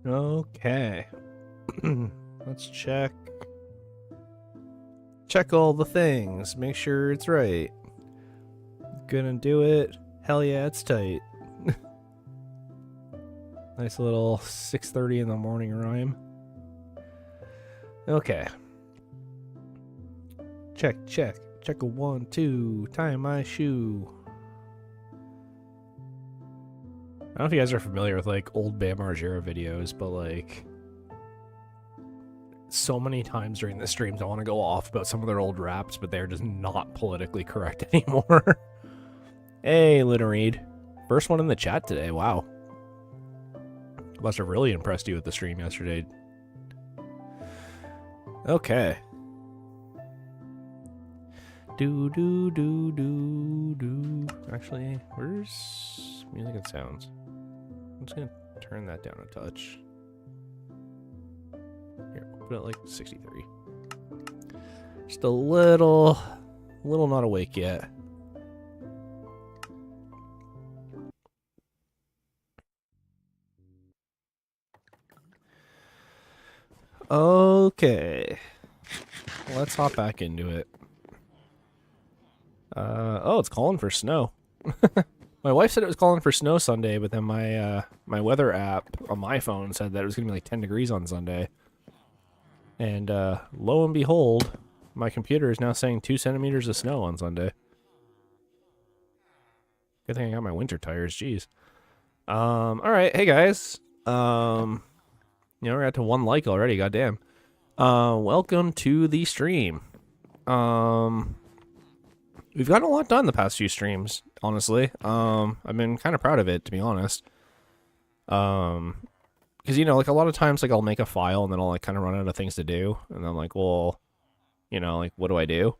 Okay. Let's check all the things. Make sure it's right. Gonna do it. Hell yeah, it's tight. Nice little 6:30 in the morning rhyme. Okay. Check. Check a 1, 2. Tie my shoe. I don't know if you guys are familiar with like old Bam Margera videos, but like so many times during the streams I want to go off about some of their old raps, but they're just not politically correct anymore. Hey, Luna Reed. First one in the chat today. Wow. Must have really impressed you with the stream yesterday. Okay. Do. Actually, where's music and sounds? I'm just gonna turn that down a touch. Here, we'll put it like 63. Just a little not awake yet. Okay. Let's hop back into it. Oh, it's calling for snow. My wife said it was calling for snow Sunday, but then my weather app on my phone said that it was gonna be like 10 degrees on Sunday. And lo and behold, my computer is now saying 2 centimeters of snow on Sunday. Good thing I got my winter tires, jeez. Alright, hey guys. You know, we're at to 1 like already, goddamn. Welcome to the stream. We've gotten a lot done the past few streams, honestly. I've been kind of proud of it, to be honest. Because, you know, like a lot of times, like I'll make a file and then I'll like kind of run out of things to do. And I'm like, well, you know, like what do I do?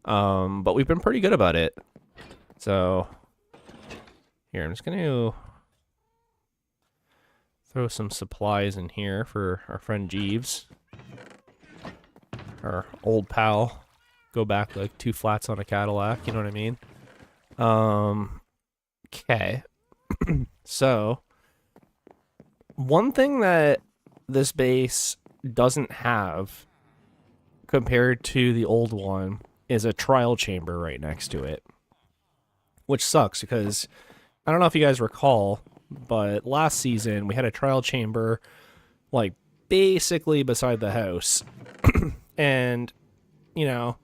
But we've been pretty good about it. So, here, I'm just going to throw some supplies in here for our friend Jeeves. Our old pal. Go back like 2 flats on a Cadillac, you know what I mean? Okay. So, one thing that this base doesn't have compared to the old one is a trial chamber right next to it. Which sucks because, I don't know if you guys recall, but last season we had a trial chamber like basically beside the house. And, you know,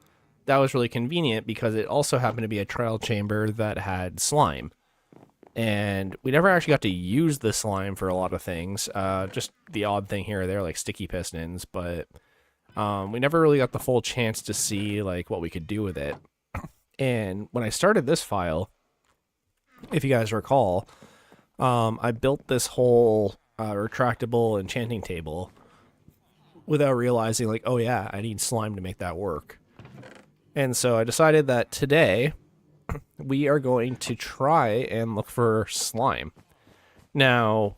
that was really convenient because it also happened to be a trial chamber that had slime. And we never actually got to use the slime for a lot of things. Just the odd thing here or there, like sticky pistons. But we never really got the full chance to see like what we could do with it. And when I started this file, if you guys recall, I built this whole retractable enchanting table without realizing like, oh yeah, I need slime to make that work. And so I decided that today we are going to try and look for slime. Now,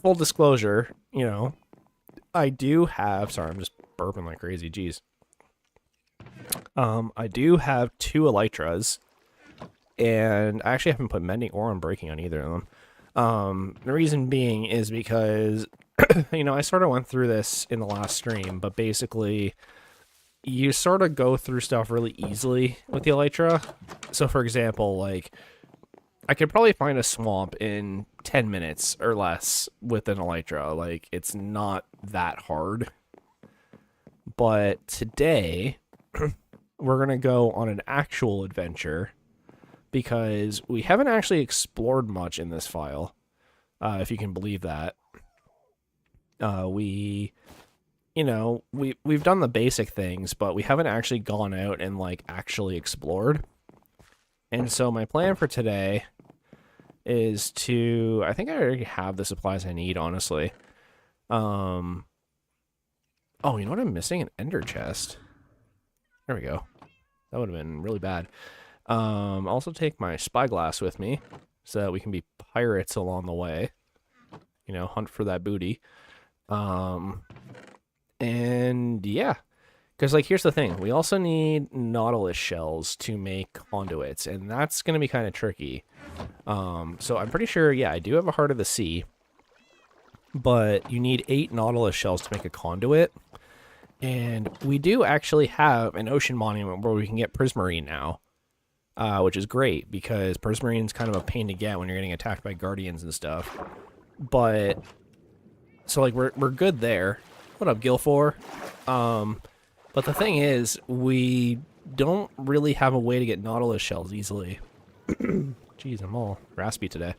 full disclosure, you know, I do have, sorry, I'm just burping like crazy, geez. I do have 2 elytras, and I actually haven't put mending or unbreaking on either of them. The reason being is because, you know, I sort of went through this in the last stream, but basically you sort of go through stuff really easily with the elytra. So for example, like I could probably find a swamp in 10 minutes or less with an elytra. Like it's not that hard. But today we're going to go on an actual adventure because we haven't actually explored much in this file, if you can believe that. We've done the basic things, but we haven't actually gone out and like actually explored. And so my plan for today is to, I think I already have the supplies I need, honestly. Oh, you know what I'm missing? An ender chest. There we go. That would have been really bad. Also take my spyglass with me so that we can be pirates along the way. You know, hunt for that booty. And yeah, because like here's the thing, we also need nautilus shells to make conduits, and that's going to be kind of tricky. So I'm pretty sure, yeah, I do have a Heart of the Sea. but you need 8 nautilus shells to make a conduit. And we do actually have an ocean monument where we can get prismarine now, which is great because prismarine's kind of a pain to get when you're getting attacked by guardians and stuff. But so like we're good there. What up, Gilfor? But the thing is, we don't really have a way to get nautilus shells easily. Jeez, I'm all raspy today.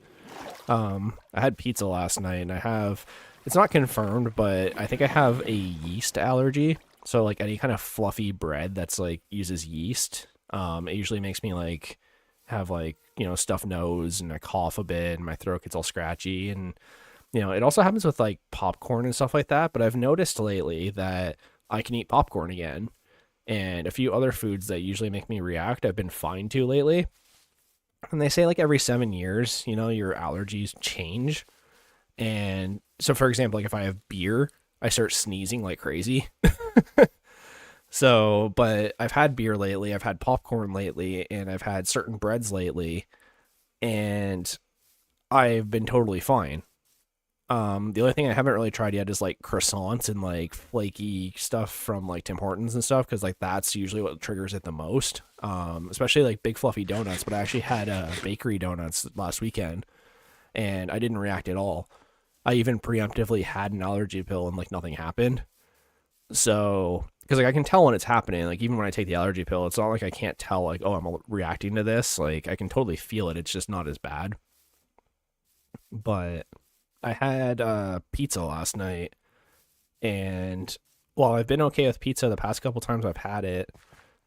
I had pizza last night, and it's not confirmed, but I think I have a yeast allergy. So like any kind of fluffy bread that's like uses yeast, it usually makes me like have like, stuffed nose, and I cough a bit, and my throat gets all scratchy, and it also happens with like popcorn and stuff like that. But I've noticed lately that I can eat popcorn again, and a few other foods that usually make me react I've been fine to lately. And they say like every 7 years, your allergies change. And so, for example, like if I have beer, I start sneezing like crazy. So, but I've had beer lately, I've had popcorn lately, and I've had certain breads lately, and I've been totally fine. The only thing I haven't really tried yet is like croissants and like flaky stuff from like Tim Hortons and stuff, because like that's usually what triggers it the most. Especially like big fluffy donuts. But I actually had bakery donuts last weekend, and I didn't react at all. I even preemptively had an allergy pill, and like nothing happened. So, because like I can tell when it's happening. Like even when I take the allergy pill, it's not like I can't tell like, oh, I'm reacting to this. Like I can totally feel it. It's just not as bad. But I had pizza last night, and while I've been okay with pizza the past couple times I've had it,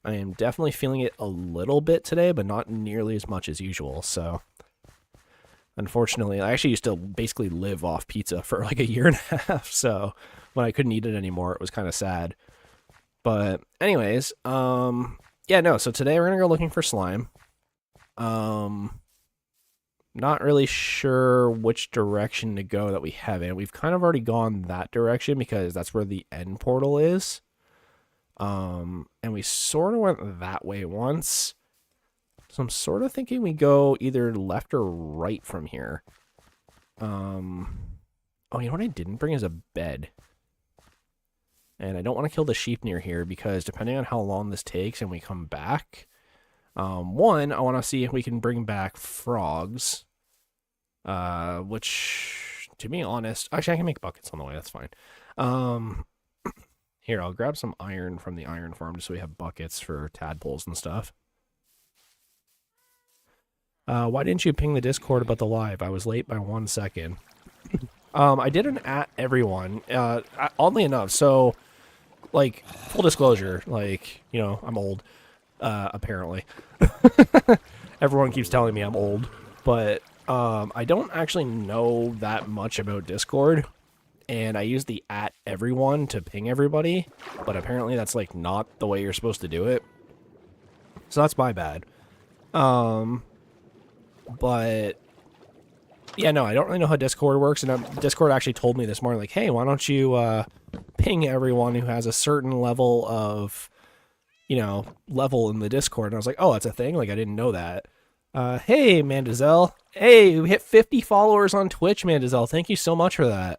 I am definitely feeling it a little bit today, but not nearly as much as usual. So, unfortunately, I actually used to basically live off pizza for like a year and a half. So, when I couldn't eat it anymore, it was kind of sad. But, anyways, yeah, no. So today we're gonna go looking for slime. Not really sure which direction to go that we haven't. We've kind of already gone that direction because that's where the end portal is. And we sort of went that way once. So I'm sort of thinking we go either left or right from here. Oh, you know what I didn't bring is a bed. And I don't want to kill the sheep near here because depending on how long this takes and we come back, one, I want to see if we can bring back frogs. Which, to be honest, actually I can make buckets on the way, that's fine. Here, I'll grab some iron from the iron farm just so we have buckets for tadpoles and stuff. Why didn't you ping the Discord about the live? I was late by 1 second. I didn't at everyone, oddly enough, so, like, full disclosure, like, I'm old, apparently. Everyone keeps telling me I'm old, but I don't actually know that much about Discord, and I use the at everyone to ping everybody, but apparently that's like not the way you're supposed to do it. So that's my bad. But yeah, no, I don't really know how Discord works, and Discord actually told me this morning, like, hey, why don't you ping everyone who has a certain level of, level in the Discord, and I was like, oh, that's a thing? Like, I didn't know that. Hey, Mandazelle. Hey, we hit 50 followers on Twitch, Mandazelle. Thank you so much for that.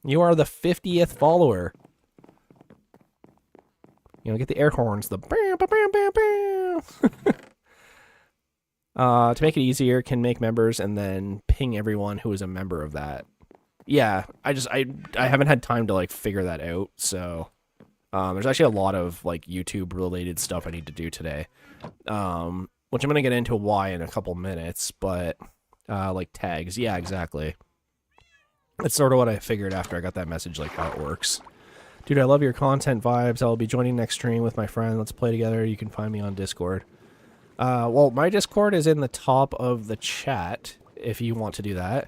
You are the 50th follower. Get the air horns. The bam, bam, bam, bam. To make it easier, can make members and then ping everyone who is a member of that. Yeah, I haven't had time to like figure that out. So, there's actually a lot of like YouTube related stuff I need to do today. Which I'm going to get into why in a couple minutes, but, like, tags. Yeah, exactly. That's sort of what I figured after I got that message, like, how it works. Dude, I love your content vibes. I'll be joining next stream with my friend. Let's play together. You can find me on Discord. Well, my Discord is in the top of the chat, if you want to do that.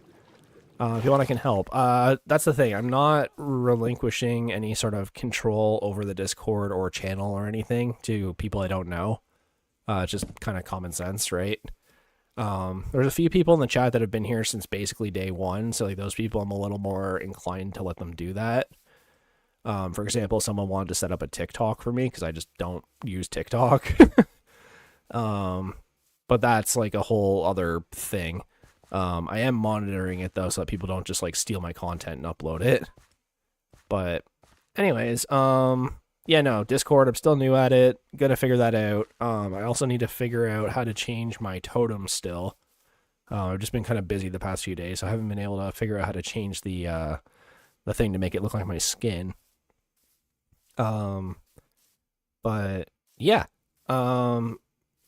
If you want, I can help. That's the thing. I'm not relinquishing any sort of control over the Discord or channel or anything to people I don't know. Just kind of common sense, right? There's a few people in the chat that have been here since basically day one, so like those people I'm a little more inclined to let them do that. For example, someone wanted to set up a TikTok for me because I just don't use TikTok. But that's like a whole other thing. I am monitoring it though, so that people don't just like steal my content and upload it. But anyways, yeah, no, Discord, I'm still new at it. Gonna figure that out. I also need to figure out how to change my totem still. I've just been kind of busy the past few days, so I haven't been able to figure out how to change the thing to make it look like my skin. But yeah, a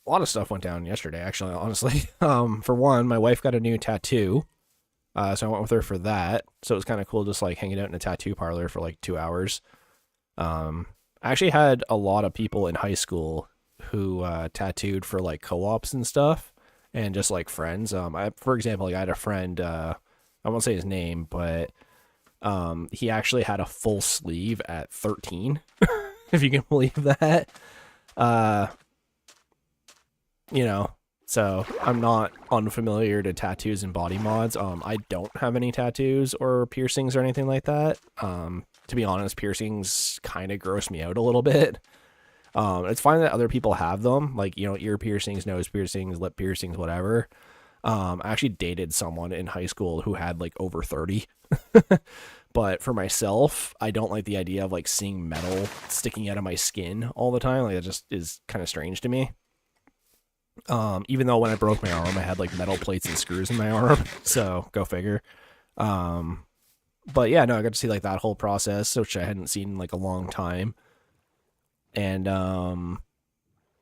lot of stuff went down yesterday, actually, honestly. For one, my wife got a new tattoo, so I went with her for that. So it was kind of cool just like hanging out in a tattoo parlor for like 2 hours. I actually had a lot of people in high school who tattooed for like co-ops and stuff, and just like friends. For example, like I had a friend, I won't say his name, but he actually had a full sleeve at 13, if you can believe that. You know, so I'm not unfamiliar to tattoos and body mods. I don't have any tattoos or piercings or anything like that. To be honest, piercings kind of gross me out a little bit. It's fine that other people have them, like, you know, ear piercings, nose piercings, lip piercings, whatever. I actually dated someone in high school who had like over 30. But for myself, I don't like the idea of like seeing metal sticking out of my skin all the time. Like, it just is kind of strange to me. Even though when I broke my arm, I had like metal plates and screws in my arm. So go figure. But yeah, no, I got to see like that whole process, which I hadn't seen in like a long time. And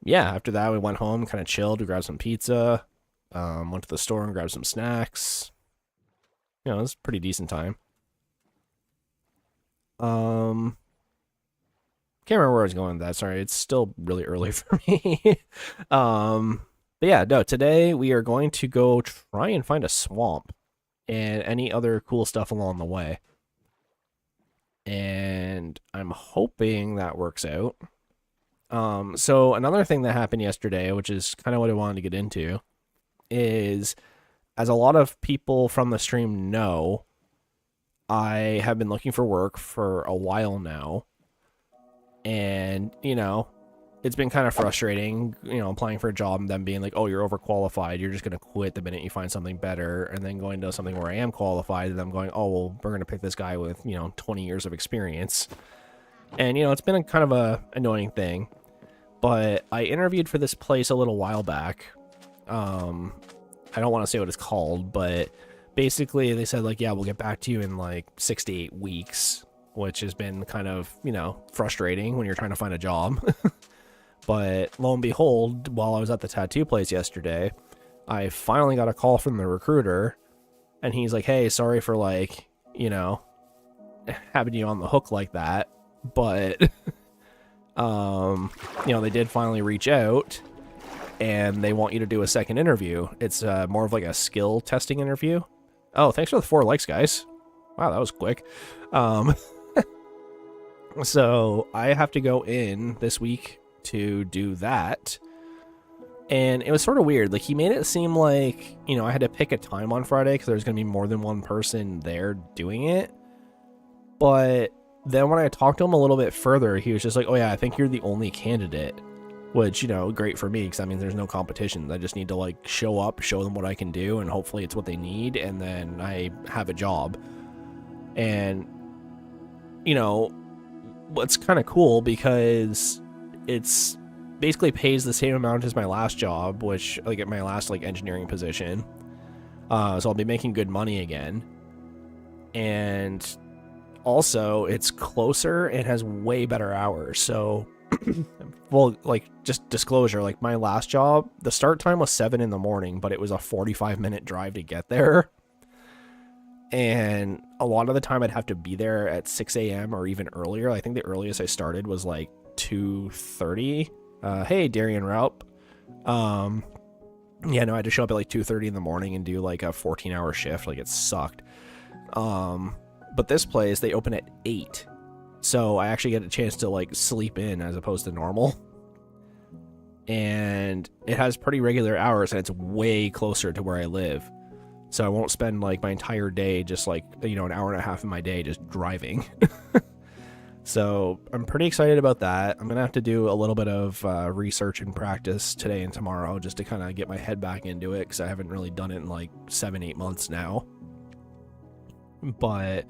yeah, after that we went home, kind of chilled, we grabbed some pizza, went to the store and grabbed some snacks. You know, it was a pretty decent time. Can't remember where I was going with that. Sorry, it's still really early for me. But yeah, no, today we are going to go try and find a swamp and any other cool stuff along the way. And I'm hoping that works out. So another thing that happened yesterday, which is kind of what I wanted to get into, is, as a lot of people from the stream know, I have been looking for work for a while now. And, you know, it's been kind of frustrating, you know, applying for a job and then being like, oh, you're overqualified, you're just going to quit the minute you find something better, and then going to something where I am qualified, and I'm going, oh, well, we're going to pick this guy with, you know, 20 years of experience. And, you know, it's been a kind of a annoying thing. But I interviewed for this place a little while back. I don't want to say what it's called, but basically they said, like, yeah, we'll get back to you in like 6 to 8 weeks, which has been kind of, you know, frustrating when you're trying to find a job. But lo and behold, while I was at the tattoo place yesterday, I finally got a call from the recruiter, and he's like, hey, sorry for, like, you know, having you on the hook like that, but you know, they did finally reach out and they want you to do a second interview. It's more of like a skill testing interview. Oh, thanks for the 4 likes, guys. Wow, that was quick. So I have to go in this week to do that. And it was sort of weird. Like, he made it seem like, you know, I had to pick a time on Friday because there's going to be more than one person there doing it. But then when I talked to him a little bit further, he was just like, oh yeah, I think you're the only candidate. Which, you know, great for me, because that means there's no competition. I just need to, like, show up, show them what I can do, and hopefully it's what they need, and then I have a job. And, you know, what's kind of cool, because it's basically pays the same amount as my last job, which, like, at my last, like, engineering position. So I'll be making good money again. And also, it's closer and has way better hours. So, well, like, just disclosure, like, my last job, the start time was 7 in the morning, but it was a 45-minute drive to get there. And a lot of the time I'd have to be there at 6 a.m. or even earlier. I think the earliest I started was like 2:30. Hey, Darian Raup. Yeah, no, I had to show up at like 2:30 in the morning and do like a 14-hour shift. Like, it sucked. But this place, they open at 8. So I actually get a chance to like sleep in as opposed to normal. And it has pretty regular hours, and it's way closer to where I live. So I won't spend like my entire day just like, you know, an hour and a half of my day just driving. So I'm pretty excited about that. I'm gonna have to do a little bit of research and practice today and tomorrow just to kind of get my head back into it, because I haven't really done it in like 7-8 months now. But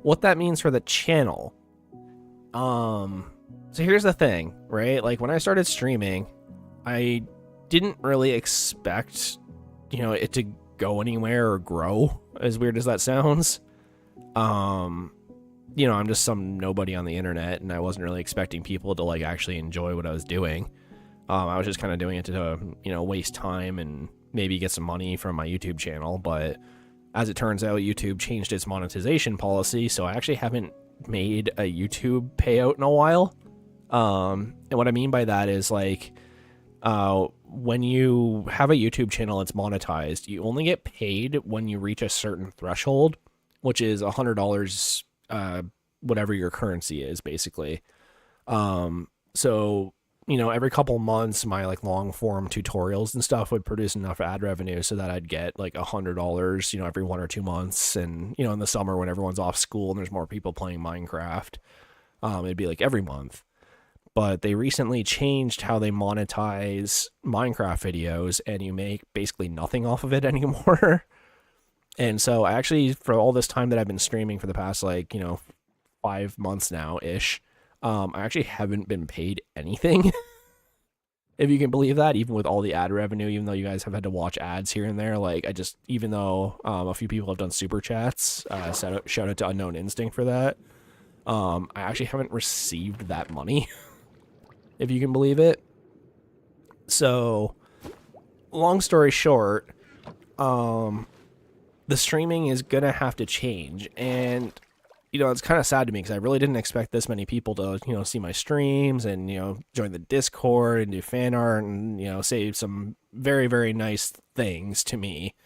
what that means for the channel, so here's the thing, right? Like when I started streaming, I didn't really expect, it to go anywhere or grow, as weird as that sounds. I'm just some nobody on the internet, and I wasn't really expecting people to like actually enjoy what I was doing. I was just kind of doing it to, waste time and maybe get some money from my YouTube channel. But as it turns out, YouTube changed its monetization policy, so I actually haven't made a YouTube payout in a while. And what I mean by that is like, when you have a YouTube channel that's monetized, you only get paid when you reach a certain threshold, which is $100, whatever your currency is, basically. So, every couple months, my like long form tutorials and stuff would produce enough ad revenue so that I'd get like $100, every 1 or 2 months. And, in the summer when everyone's off school and there's more people playing Minecraft, it'd be like every month. But they recently changed how they monetize Minecraft videos, and you make basically nothing off of it anymore. And so I actually, for all this time that I've been streaming for the past, 5 months now-ish, I actually haven't been paid anything. If you can believe that, even with all the ad revenue, even though you guys have had to watch ads here and there, even though a few people have done super chats, shout out to Unknown Instinct for that, I actually haven't received that money. If you can believe it. So, long story short, the streaming is gonna have to change, and it's kind of sad to me because I really didn't expect this many people to see my streams and join the Discord and do fan art and say some very, very nice things to me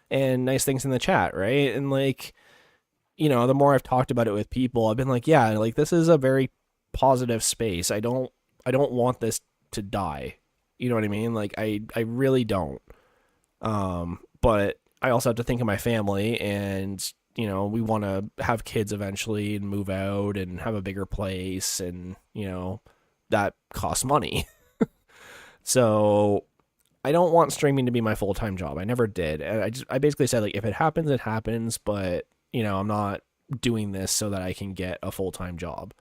and nice things in the chat, right? And the more I've talked about it with people, I've been like, yeah, like this is a very positive space. I don't want this to die. You know what I mean? Like I really don't. But I also have to think of my family, and we want to have kids eventually and move out and have a bigger place, and that costs money. So I don't want streaming to be my full-time job. I never did. And I basically said, like, if it happens, it happens, but I'm not doing this so that I can get a full-time job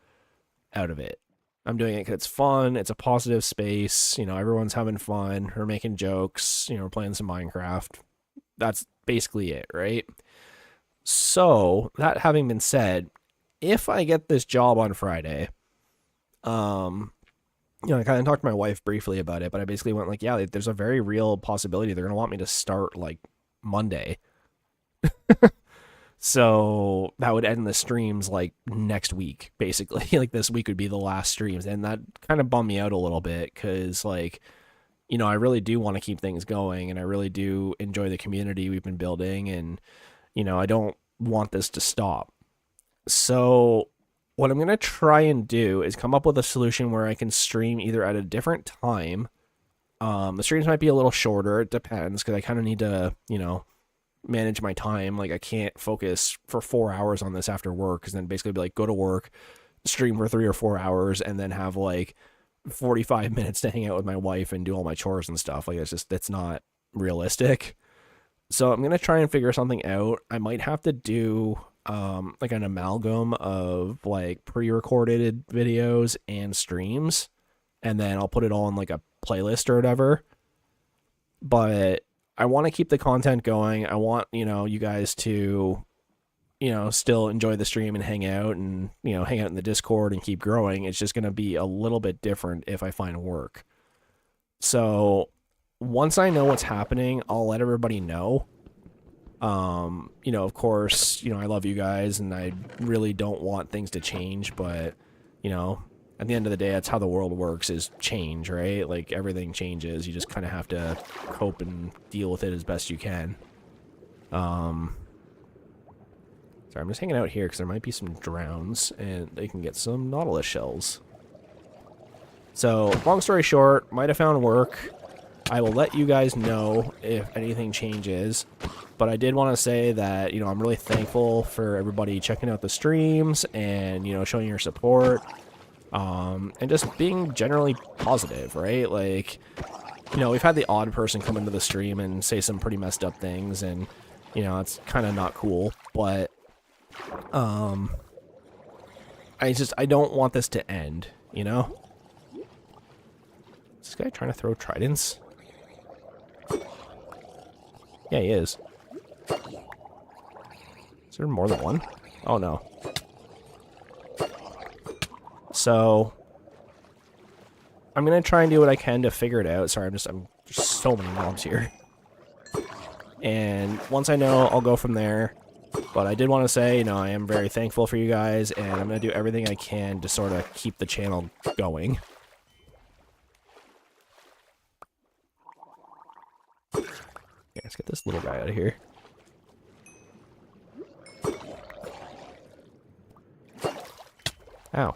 out of it. I'm doing it because it's fun. It's a positive space. Everyone's having fun. We're making jokes. We're playing some Minecraft. That's basically it, right? So, that having been said, if I get this job on Friday, I kind of talked to my wife briefly about it, but I basically went like, yeah, there's a very real possibility they're going to want me to start like Monday. So that would end the streams like next week, basically. Like this week would be the last streams. And that kind of bummed me out a little bit because I really do want to keep things going, and I really do enjoy the community we've been building, and, I don't want this to stop. So what I'm going to try and do is come up with a solution where I can stream either at a different time. The streams might be a little shorter. It depends, because I kind of need to, manage my time. Like I can't focus for 4 hours on this after work, because then basically be like, go to work, stream for 3 or 4 hours, and then have like 45 minutes to hang out with my wife and do all my chores and stuff. Like it's not realistic. So I'm gonna try and figure something out. I might have to do like an amalgam of like pre-recorded videos and streams, and then I'll put it all in like a playlist or whatever. But I want to keep the content going. I want, you guys to, still enjoy the stream and hang out and, hang out in the Discord and keep growing. It's just going to be a little bit different if I find work. So once I know what's happening, I'll let everybody know. Of course, I love you guys, and I really don't want things to change, but, at the end of the day, that's how the world works, is change, right? Like, everything changes. You just kind of have to cope and deal with it as best you can. Sorry, I'm just hanging out here because there might be some drowns, and they can get some nautilus shells. So, long story short, might have found work. I will let you guys know if anything changes. But I did want to say that, you know, I'm really thankful for everybody checking out the streams and, you know, showing your support. And just being generally positive, right? Like, you know, we've had the odd person come into the stream and say some pretty messed up things, and, you know, it's kind of not cool, but, I don't want this to end, you know? Is this guy trying to throw tridents? Yeah, he is. Is there more than one? Oh, no. So, I'm going to try and do what I can to figure it out. Sorry, there's so many mobs here. And once I know, I'll go from there. But I did want to say, you know, I am very thankful for you guys, and I'm going to do everything I can to sort of keep the channel going. Okay, let's get this little guy out of here. Ow.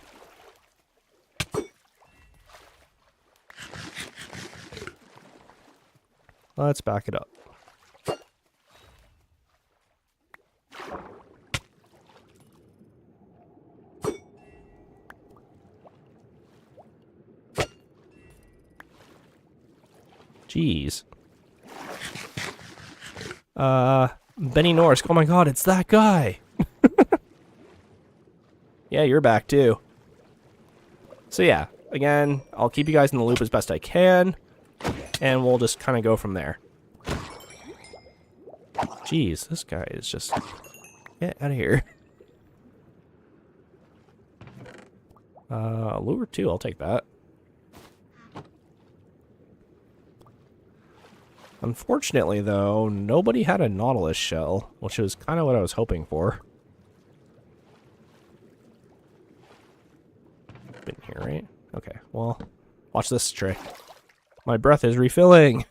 Let's back it up. Jeez. Benny Norris. Oh my god, it's that guy. Yeah, you're back too. So yeah, again, I'll keep you guys in the loop as best I can, and we'll just kind of go from there. Jeez, this guy is just... Get out of here. Lure 2, I'll take that. Unfortunately, though, nobody had a Nautilus shell, which is kind of what I was hoping for. Been here, right? Okay, well, watch this trick. My breath is refilling.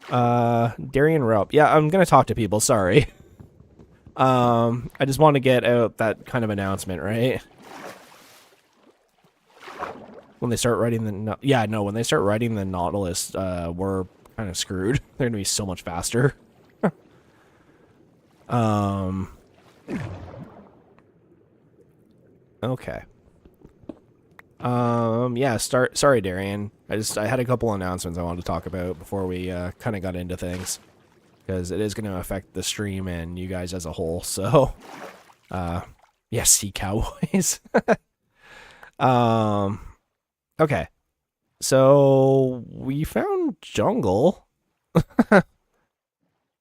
Darian Rope. Yeah, I'm gonna talk to people, sorry. I just want to get out that kind of announcement, right? When they start writing the... Yeah, no, when they start writing the Nautilus, we're kind of screwed. They're gonna be so much faster. Okay. Yeah, sorry, Darian. I had a couple announcements I wanted to talk about before we, kind of got into things. Because it is going to affect the stream and you guys as a whole, so... yeah, sea cowboys. Okay. So, we found jungle.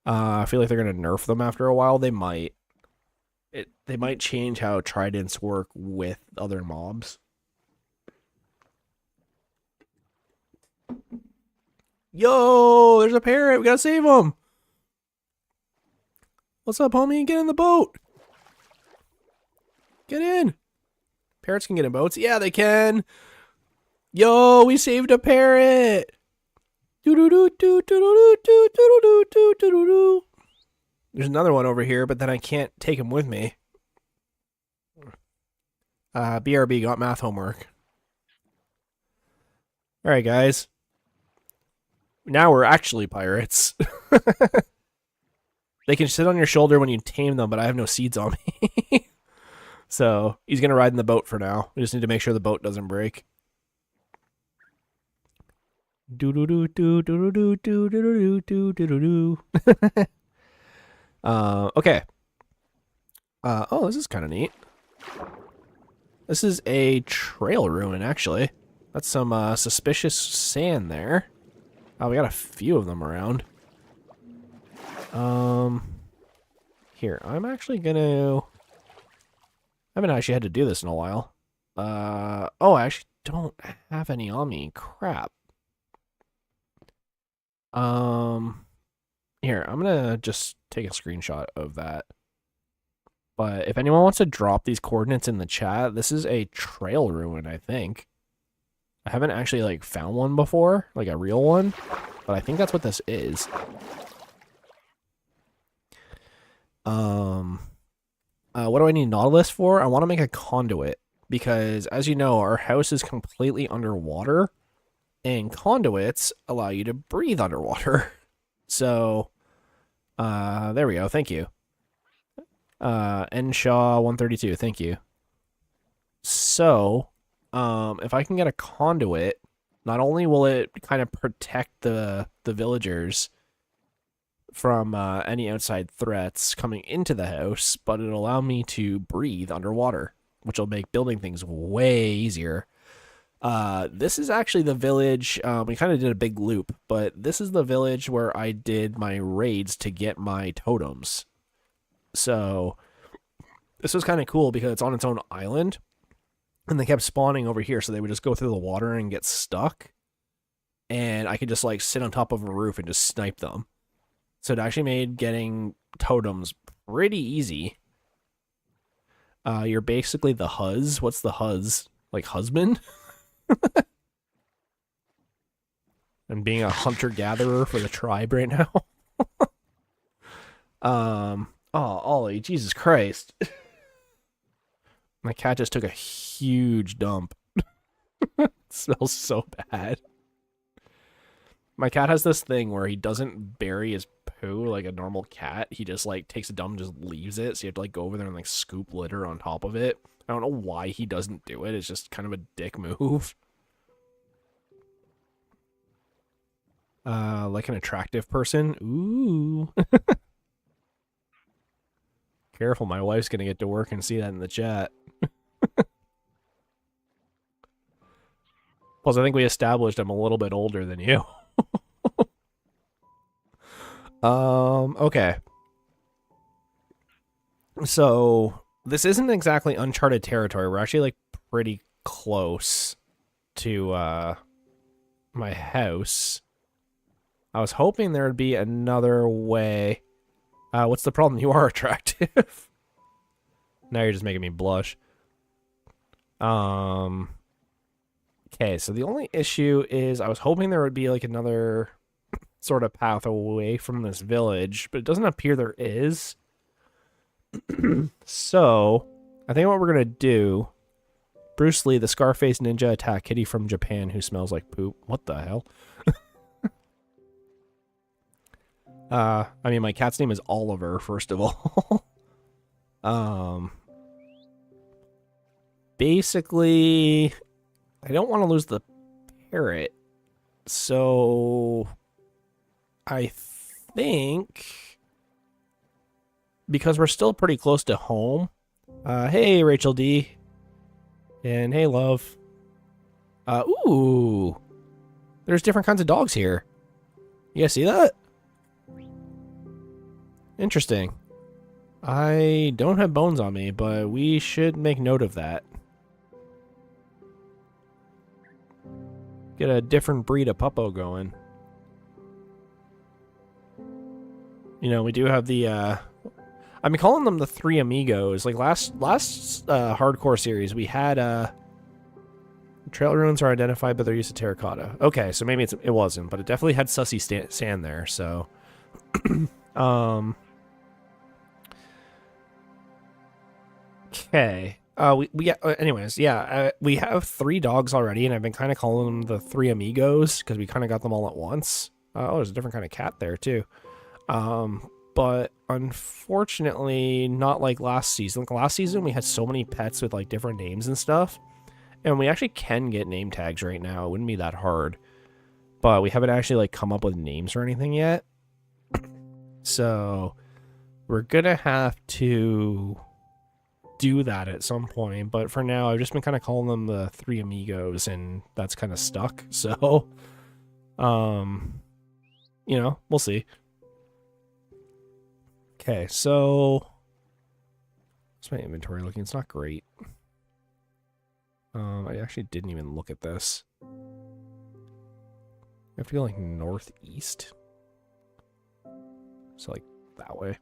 I feel like they're going to nerf them after a while. They might. They might change how tridents work with other mobs. Yo, there's a parrot. We gotta save him. What's up, homie? Get in the boat. Get in. Parrots can get in boats. Yeah, they can. Yo, we saved a parrot. There's another one over here, but then I can't take him with me. BRB got math homework. Alright, guys. Now we're actually pirates. They can sit on your shoulder when you tame them, but I have no seeds on me. So, he's going to ride in the boat for now. We just need to make sure the boat doesn't break. Okay. Oh, this is kind of neat. This is a trail ruin, actually. That's some suspicious sand there. Oh, we got a few of them around. Here, I'm actually gonna... I haven't actually had to do this in a while. Oh, I actually don't have any on me. Crap. Here, I'm gonna just take a screenshot of that. But if anyone wants to drop these coordinates in the chat, this is a trail ruin, I think. I haven't actually, like, found one before, like a real one, but I think that's what this is. What do I need Nautilus for? I want to make a conduit, because, as you know, our house is completely underwater, And conduits allow you to breathe underwater. So, there we go. Thank you. Enshaw 132. Thank you. So, if I can get a conduit, not only will it kind of protect the villagers from any outside threats coming into the house, but it'll allow me to breathe underwater, which will make building things way easier. This is actually the village, we kind of did a big loop, but this is the village where I did my raids to get my totems. So, this was kind of cool because it's on its own island, and they kept spawning over here, so they would just go through the water and get stuck, and I could just, like, sit on top of a roof and just snipe them. So it actually made getting totems pretty easy. You're basically the huzz. What's the huzz? Like, husband? And being a hunter-gatherer for the tribe right now. Oh, Ollie, Jesus Christ. My cat just took a huge dump. It smells so bad. My cat has this thing where he doesn't bury his poo like a normal cat. He just, like, takes a dump and just leaves it. So you have to, like, go over there and, like, scoop litter on top of it. I don't know why he doesn't do it. It's just kind of a dick move. Like an attractive person. Ooh. Careful, my wife's gonna get to work and see that in the chat. Plus, I think we established I'm a little bit older than you. Okay. So, this isn't exactly uncharted territory. We're actually, like, pretty close to, my house. I was hoping there would be another way. What's the problem? You are attractive. Now you're just making me blush. Okay, so the only issue is I was hoping there would be, like, another sort of path away from this village, but it doesn't appear there is. So, I think what we're going to do... Bruce Lee, the Scarface ninja, attack kitty from Japan who smells like poop. What the hell? I mean, my cat's name is Oliver, first of all. Basically, I don't want to lose the parrot, so I think because we're still pretty close to home. Hey, Rachel D. And hey, love. Ooh. There's different kinds of dogs here. You guys see that? Interesting. I don't have bones on me, but we should make note of that. Get a different breed of puppo going. You know, we do have the, I've been calling them the Three Amigos. Like, last hardcore series, we had, trail ruins are identified by their use of terracotta. Okay, so maybe it wasn't, but it definitely had sussy sand there, so... Okay. Anyways, yeah, we have 3 dogs already, and I've been kind of calling them the Three Amigos because we kind of got them all at once. Oh, there's a different kind of cat there too. But unfortunately, not like last season. Like last season, we had so many pets with like different names and stuff, and we actually can get name tags right now. It wouldn't be that hard, but we haven't actually like come up with names or anything yet. So we're gonna have to do that at some point, but for now I've just been kind of calling them the Three Amigos, and that's kind of stuck. So you know, we'll see. Okay, so what's my inventory looking? It's not great. I actually didn't even look at this. I feel like northeast, so like that way.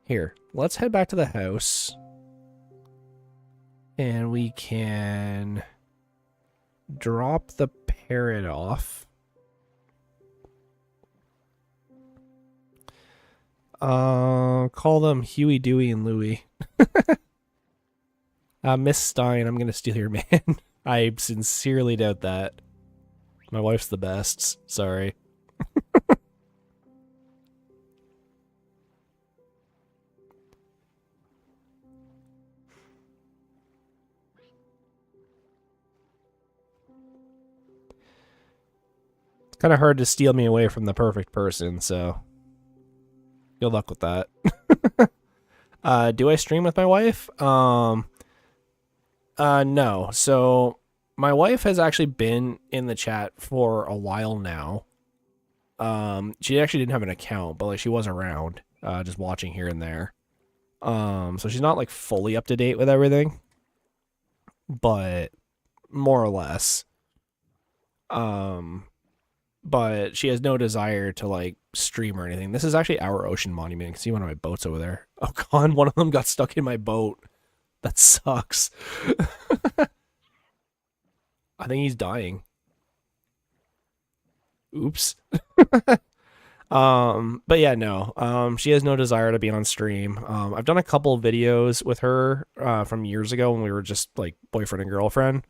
Here, let's head back to the house, and we can drop the parrot off. Call them Huey, Dewey, and Louie. Miss Stein, I'm gonna steal your man. I sincerely doubt that. My wife's the best. Sorry. It's kind of hard to steal me away from the perfect person, so good luck with that. Do I stream with my wife? No. So my wife has actually been in the chat for a while now. She actually didn't have an account, but like she was around, just watching here and there. So she's not like fully up to date with everything, but more or less. But she has no desire to like stream or anything. This is actually our ocean monument. You can see one of my boats over there. Oh god, one of them got stuck in my boat. That sucks. I think he's dying. Oops. But yeah, no. She has no desire to be on stream. I've done a couple videos with her from years ago when we were just like boyfriend and girlfriend.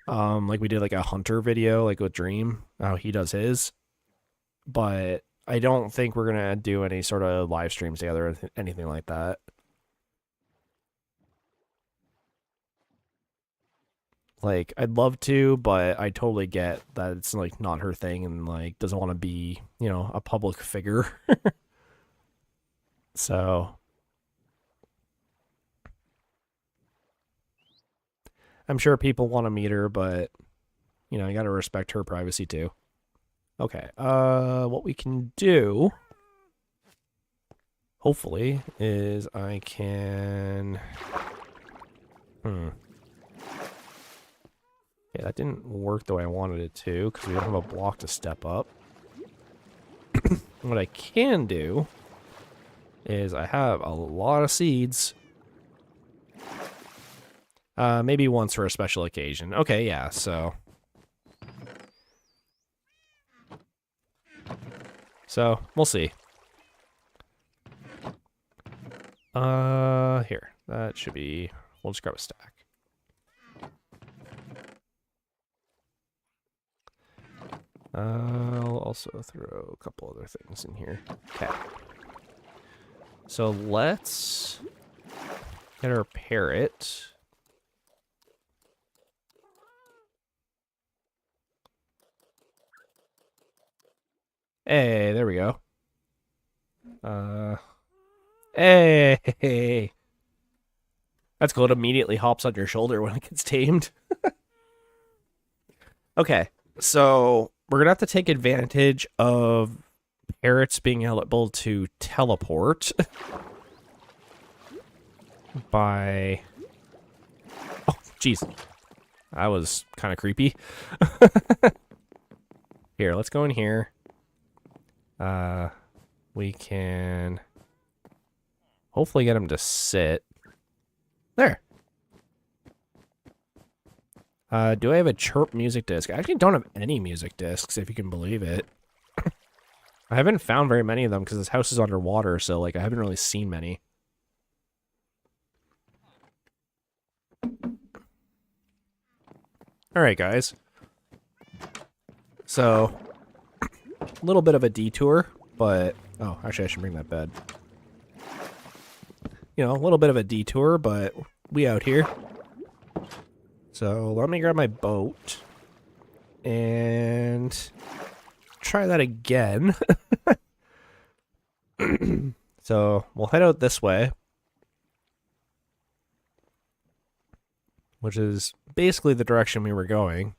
Like we did like a hunter video, like with Dream, how he does his. But I don't think we're gonna do any sort of live streams together or anything like that. Like, I'd love to, but I totally get that it's like not her thing and like doesn't want to be, you know, a public figure. So I'm sure people want to meet her, but you know, you gotta respect her privacy too. Okay, what we can do, hopefully, is I can... Yeah, that didn't work the way I wanted it to, because we don't have a block to step up. What I can do is I have a lot of seeds. Maybe once for a special occasion. Okay, yeah, so... So, we'll see. Here. That should be... We'll just grab a stack. I'll also throw a couple other things in here. Okay. So let's get our parrot. Hey, there we go. Hey! That's cool. It immediately hops on your shoulder when it gets tamed. Okay, so we're gonna have to take advantage of parrots being able to teleport by... Oh, jeez. That was kind of creepy. Here, let's go in here. We can hopefully get him to sit. There. Do I have a chirp music disc? I actually don't have any music discs, if you can believe it. I haven't found very many of them because this house is underwater, so like I haven't really seen many. Alright, guys. So, a little bit of a detour, but... Oh, actually I should bring that bed. You know, a little bit of a detour, but we out here. So let me grab my boat and try that again. So we'll head out this way, which is basically the direction we were going,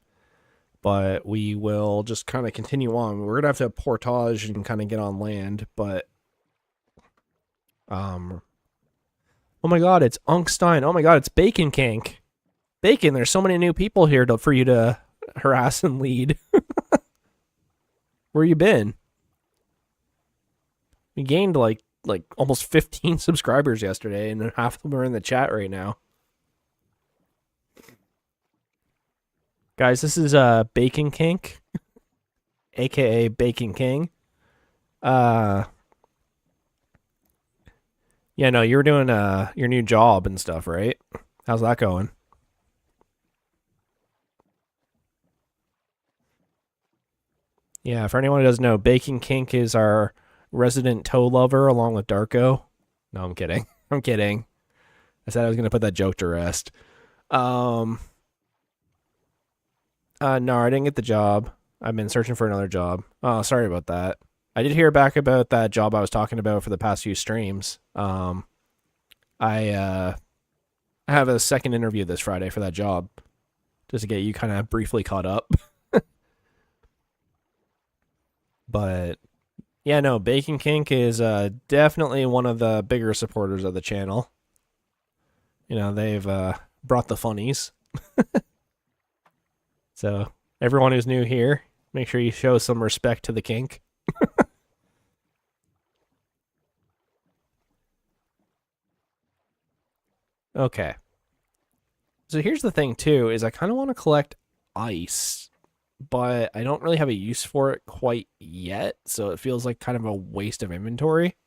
but we will just kind of continue on. We're gonna have to portage and kind of get on land, but oh my god, it's Stein. Oh my god, it's Bacon Kink. Bacon, there's so many new people here for you to harass and lead. Where you been? We gained like almost 15 subscribers yesterday, and half of them are in the chat right now. Guys, this is Bacon Kink, aka Bacon King. Yeah, no, you were doing your new job and stuff, right? How's that going? Yeah, for anyone who doesn't know, Bacon Kink is our resident toe lover along with Darko. No, I'm kidding. I'm kidding. I said I was going to put that joke to rest. No, I didn't get the job. I've been searching for another job. Oh, sorry about that. I did hear back about that job I was talking about for the past few streams. I have a second interview this Friday for that job, just to get you kind of briefly caught up. But yeah, no, Bacon Kink is definitely one of the bigger supporters of the channel. You know, they've brought the funnies. So everyone who's new here, make sure you show some respect to the kink. Okay. So here's the thing too, is I kind of want to collect ice, but I don't really have a use for it quite yet, so it feels like kind of a waste of inventory.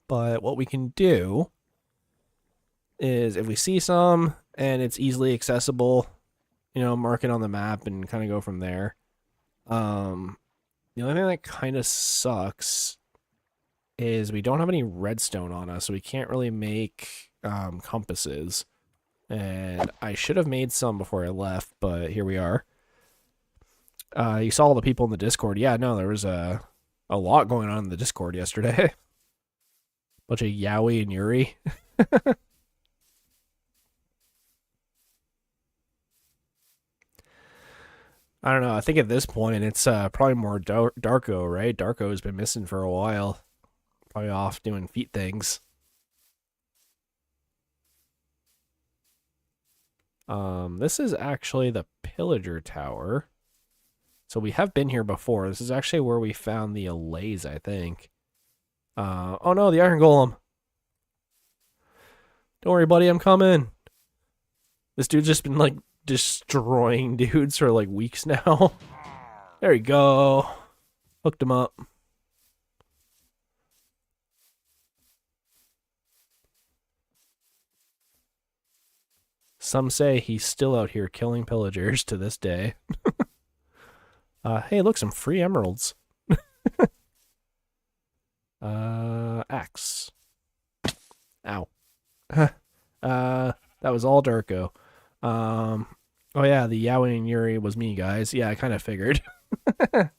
But what we can do is if we see some and it's easily accessible, you know, mark it on the map and kind of go from there. The only thing that kind of sucks is we don't have any redstone on us, so we can't really make compasses. And I should have made some before I left, but here we are. You saw all the people in the Discord. Yeah, no, there was a lot going on in the Discord yesterday. Bunch of Yowie and Yuri. I don't know. I think at this point it's probably more Darko, right? Darko has been missing for a while. Probably off doing feet things. This is actually the Pillager Tower. So we have been here before. This is actually where we found the allays, I think. Oh no, the Iron Golem. Don't worry, buddy, I'm coming. This dude's just been like destroying dudes for like weeks now. There you go. Hooked him up. Some say he's still out here killing pillagers to this day. Hey, look, some free emeralds. Axe. Ow. That was all Darko. Oh yeah, the Yowie and Yuri was me, guys. Yeah, I kind of figured. The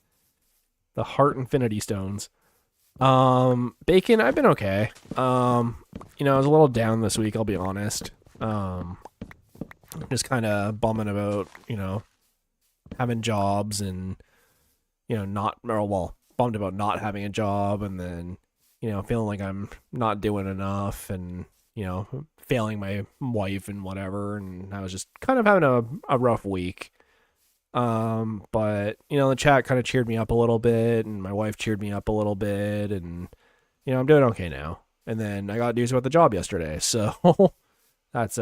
Heart Infinity Stones. Bacon, I've been okay. You know, I was a little down this week, I'll be honest. Just kind of bumming about, you know, having jobs and, you know, bummed about not having a job and then, you know, feeling like I'm not doing enough and, you know, failing my wife and whatever. And I was just kind of having a rough week. But, you know, the chat kind of cheered me up a little bit and my wife cheered me up a little bit and, you know, I'm doing okay now. And then I got news about the job yesterday. So that's,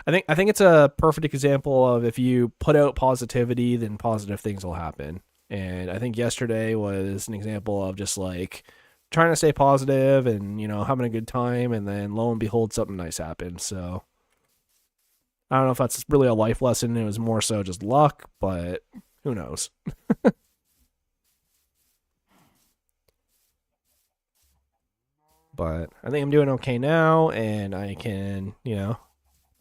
I think it's a perfect example of if you put out positivity, then positive things will happen. And I think yesterday was an example of just like trying to stay positive and, you know, having a good time. And then lo and behold, something nice happened. So I don't know if that's really a life lesson. It was more so just luck, but who knows? But I think I'm doing okay now and I can, you know,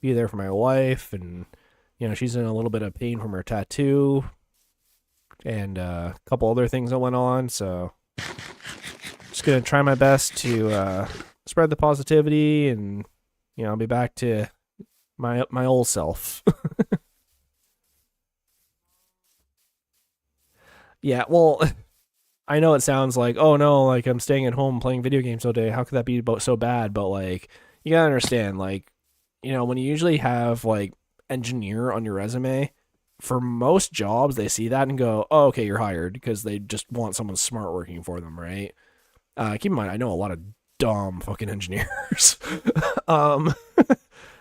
be there for my wife and, you know, she's in a little bit of pain from her tattoo and a couple other things that went on. So just going to try my best to spread the positivity and, you know, I'll be back to my old self. Yeah, well, I know it sounds like, oh no, like I'm staying at home playing video games all day. How could that be so bad? But like, you gotta understand, like, you know, when you usually have like engineer on your resume, for most jobs, they see that and go, oh, okay, you're hired because they just want someone smart working for them, right? Keep in mind, I know a lot of dumb fucking engineers. um,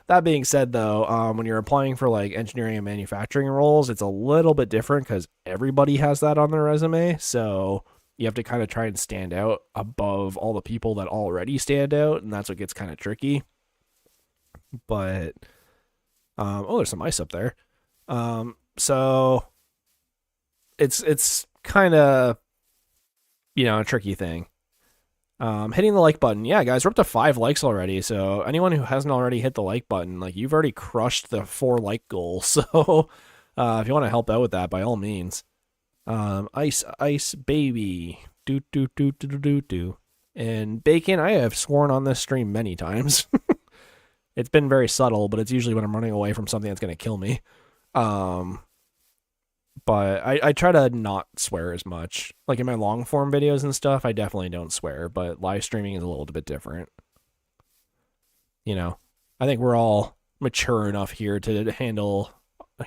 that being said, though, when you're applying for like engineering and manufacturing roles, it's a little bit different because everybody has that on their resume. So you have to kind of try and stand out above all the people that already stand out, and that's what gets kind of tricky. But oh, there's some ice up there. So it's kind of, a tricky thing. Hitting the like button. Yeah, guys, we're up to 5 likes already. So anyone who hasn't already hit the like button, like, you've already crushed the 4 like goal. So if you want to help out with that, by all means. Ice baby. Do do do do do do do. And bacon, I have sworn on this stream many times. It's been very subtle, but it's usually when I'm running away from something that's gonna kill me. Um, but I try to not swear as much. Like in my long form videos and stuff, I definitely don't swear, but live streaming is a little bit different. I think we're all mature enough here to handle,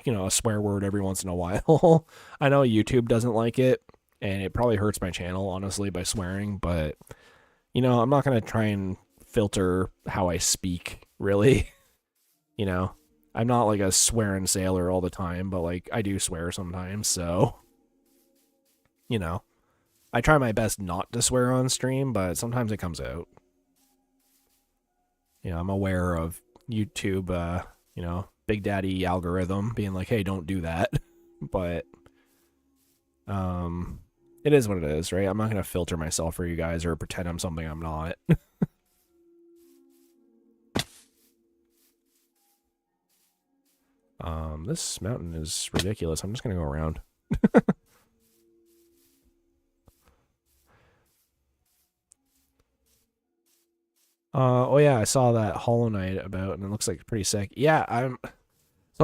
a swear word every once in a while. I know YouTube doesn't like it, and it probably hurts my channel, honestly, by swearing, but, I'm not going to try and filter how I speak, really. I'm not like a swearing sailor all the time, but like I do swear sometimes, so I try my best not to swear on stream, but sometimes it comes out. I'm aware of YouTube, Big Daddy algorithm being like, hey, don't do that. But it is what it is, right? I'm not gonna filter myself for you guys or pretend I'm something I'm not. This mountain is ridiculous. I'm just gonna go around. Oh yeah, I saw that Hollow Knight about, and it looks like pretty sick. Yeah, I'm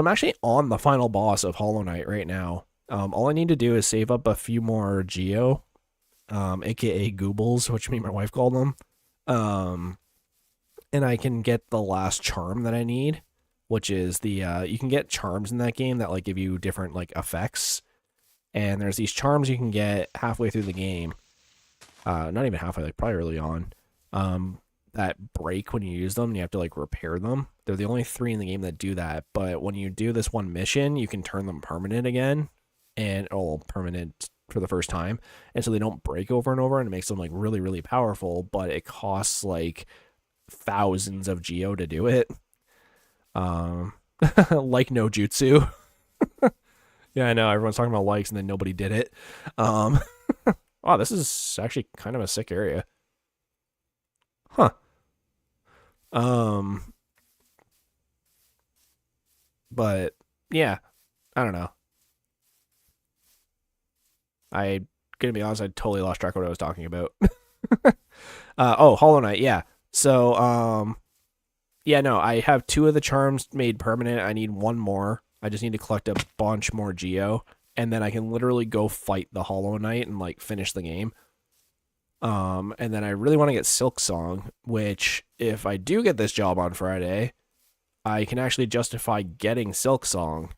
actually on the final boss of Hollow Knight right now. All I need to do is save up a few more Geo, aka Goobles, which me and my wife call them. And I can get the last charm that I need, which is the you can get charms in that game that like give you different like effects. And there's these charms you can get halfway through the game. Not even halfway, like probably early on. That break when you use them, and you have to like repair them. They're the only 3 in the game that do that, but when you do this one mission, you can turn them permanent again, and permanent for the first time, and so they don't break over and over, and it makes them like really, really powerful, but it costs like thousands of Geo to do it. Like no jutsu. Yeah, I know, everyone's talking about likes and then nobody did it. Wow, this is actually kind of a sick area. Huh. But yeah, I don't know. Gonna be honest, I totally lost track of what I was talking about. Hollow Knight, yeah. So, yeah, no, I have 2 of the charms made permanent. I need 1 more. I just need to collect a bunch more Geo, and then I can literally go fight the Hollow Knight and like finish the game. And then I really want to get Silk Song, which if I do get this job on Friday, I can actually justify getting Silk Song.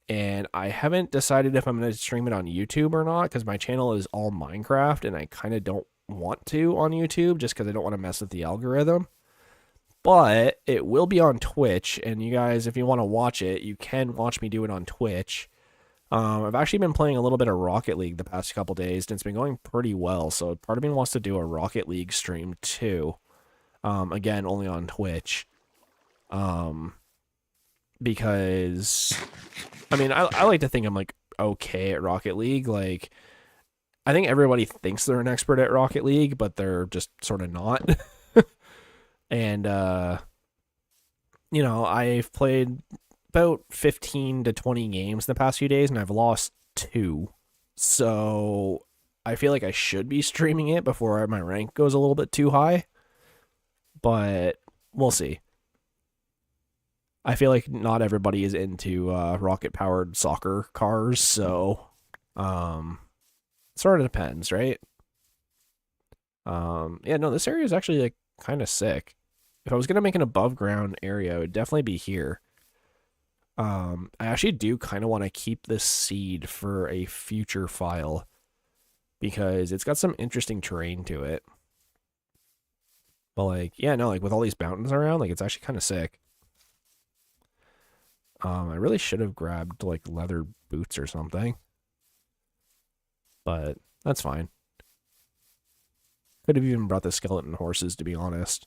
And I haven't decided if I'm going to stream it on YouTube or not, because my channel is all Minecraft, and I kind of don't want to on YouTube, just because I don't want to mess with the algorithm. But it will be on Twitch, and you guys, if you want to watch it, you can watch me do it on Twitch. I've actually been playing a little bit of Rocket League the past couple days, and it's been going pretty well, so part of me wants to do a Rocket League stream too. Again, only on Twitch. Because, I mean, I like to think I'm, like, okay at Rocket League. Like, I think everybody thinks they're an expert at Rocket League, but they're just sort of not. And, I've played about 15 to 20 games in the past few days, and I've lost 2. So I feel like I should be streaming it before my rank goes a little bit too high. But we'll see. I feel like not everybody is into rocket-powered soccer cars, so sort of depends, right? Yeah, no, this area is actually like kind of sick. If I was gonna make an above-ground area, it would definitely be here. I actually do kind of want to keep this seed for a future file because it's got some interesting terrain to it. But like, yeah, no, like with all these mountains around, like it's actually kind of sick. I really should have grabbed like leather boots or something, but that's fine. Could have even brought the skeleton horses, to be honest.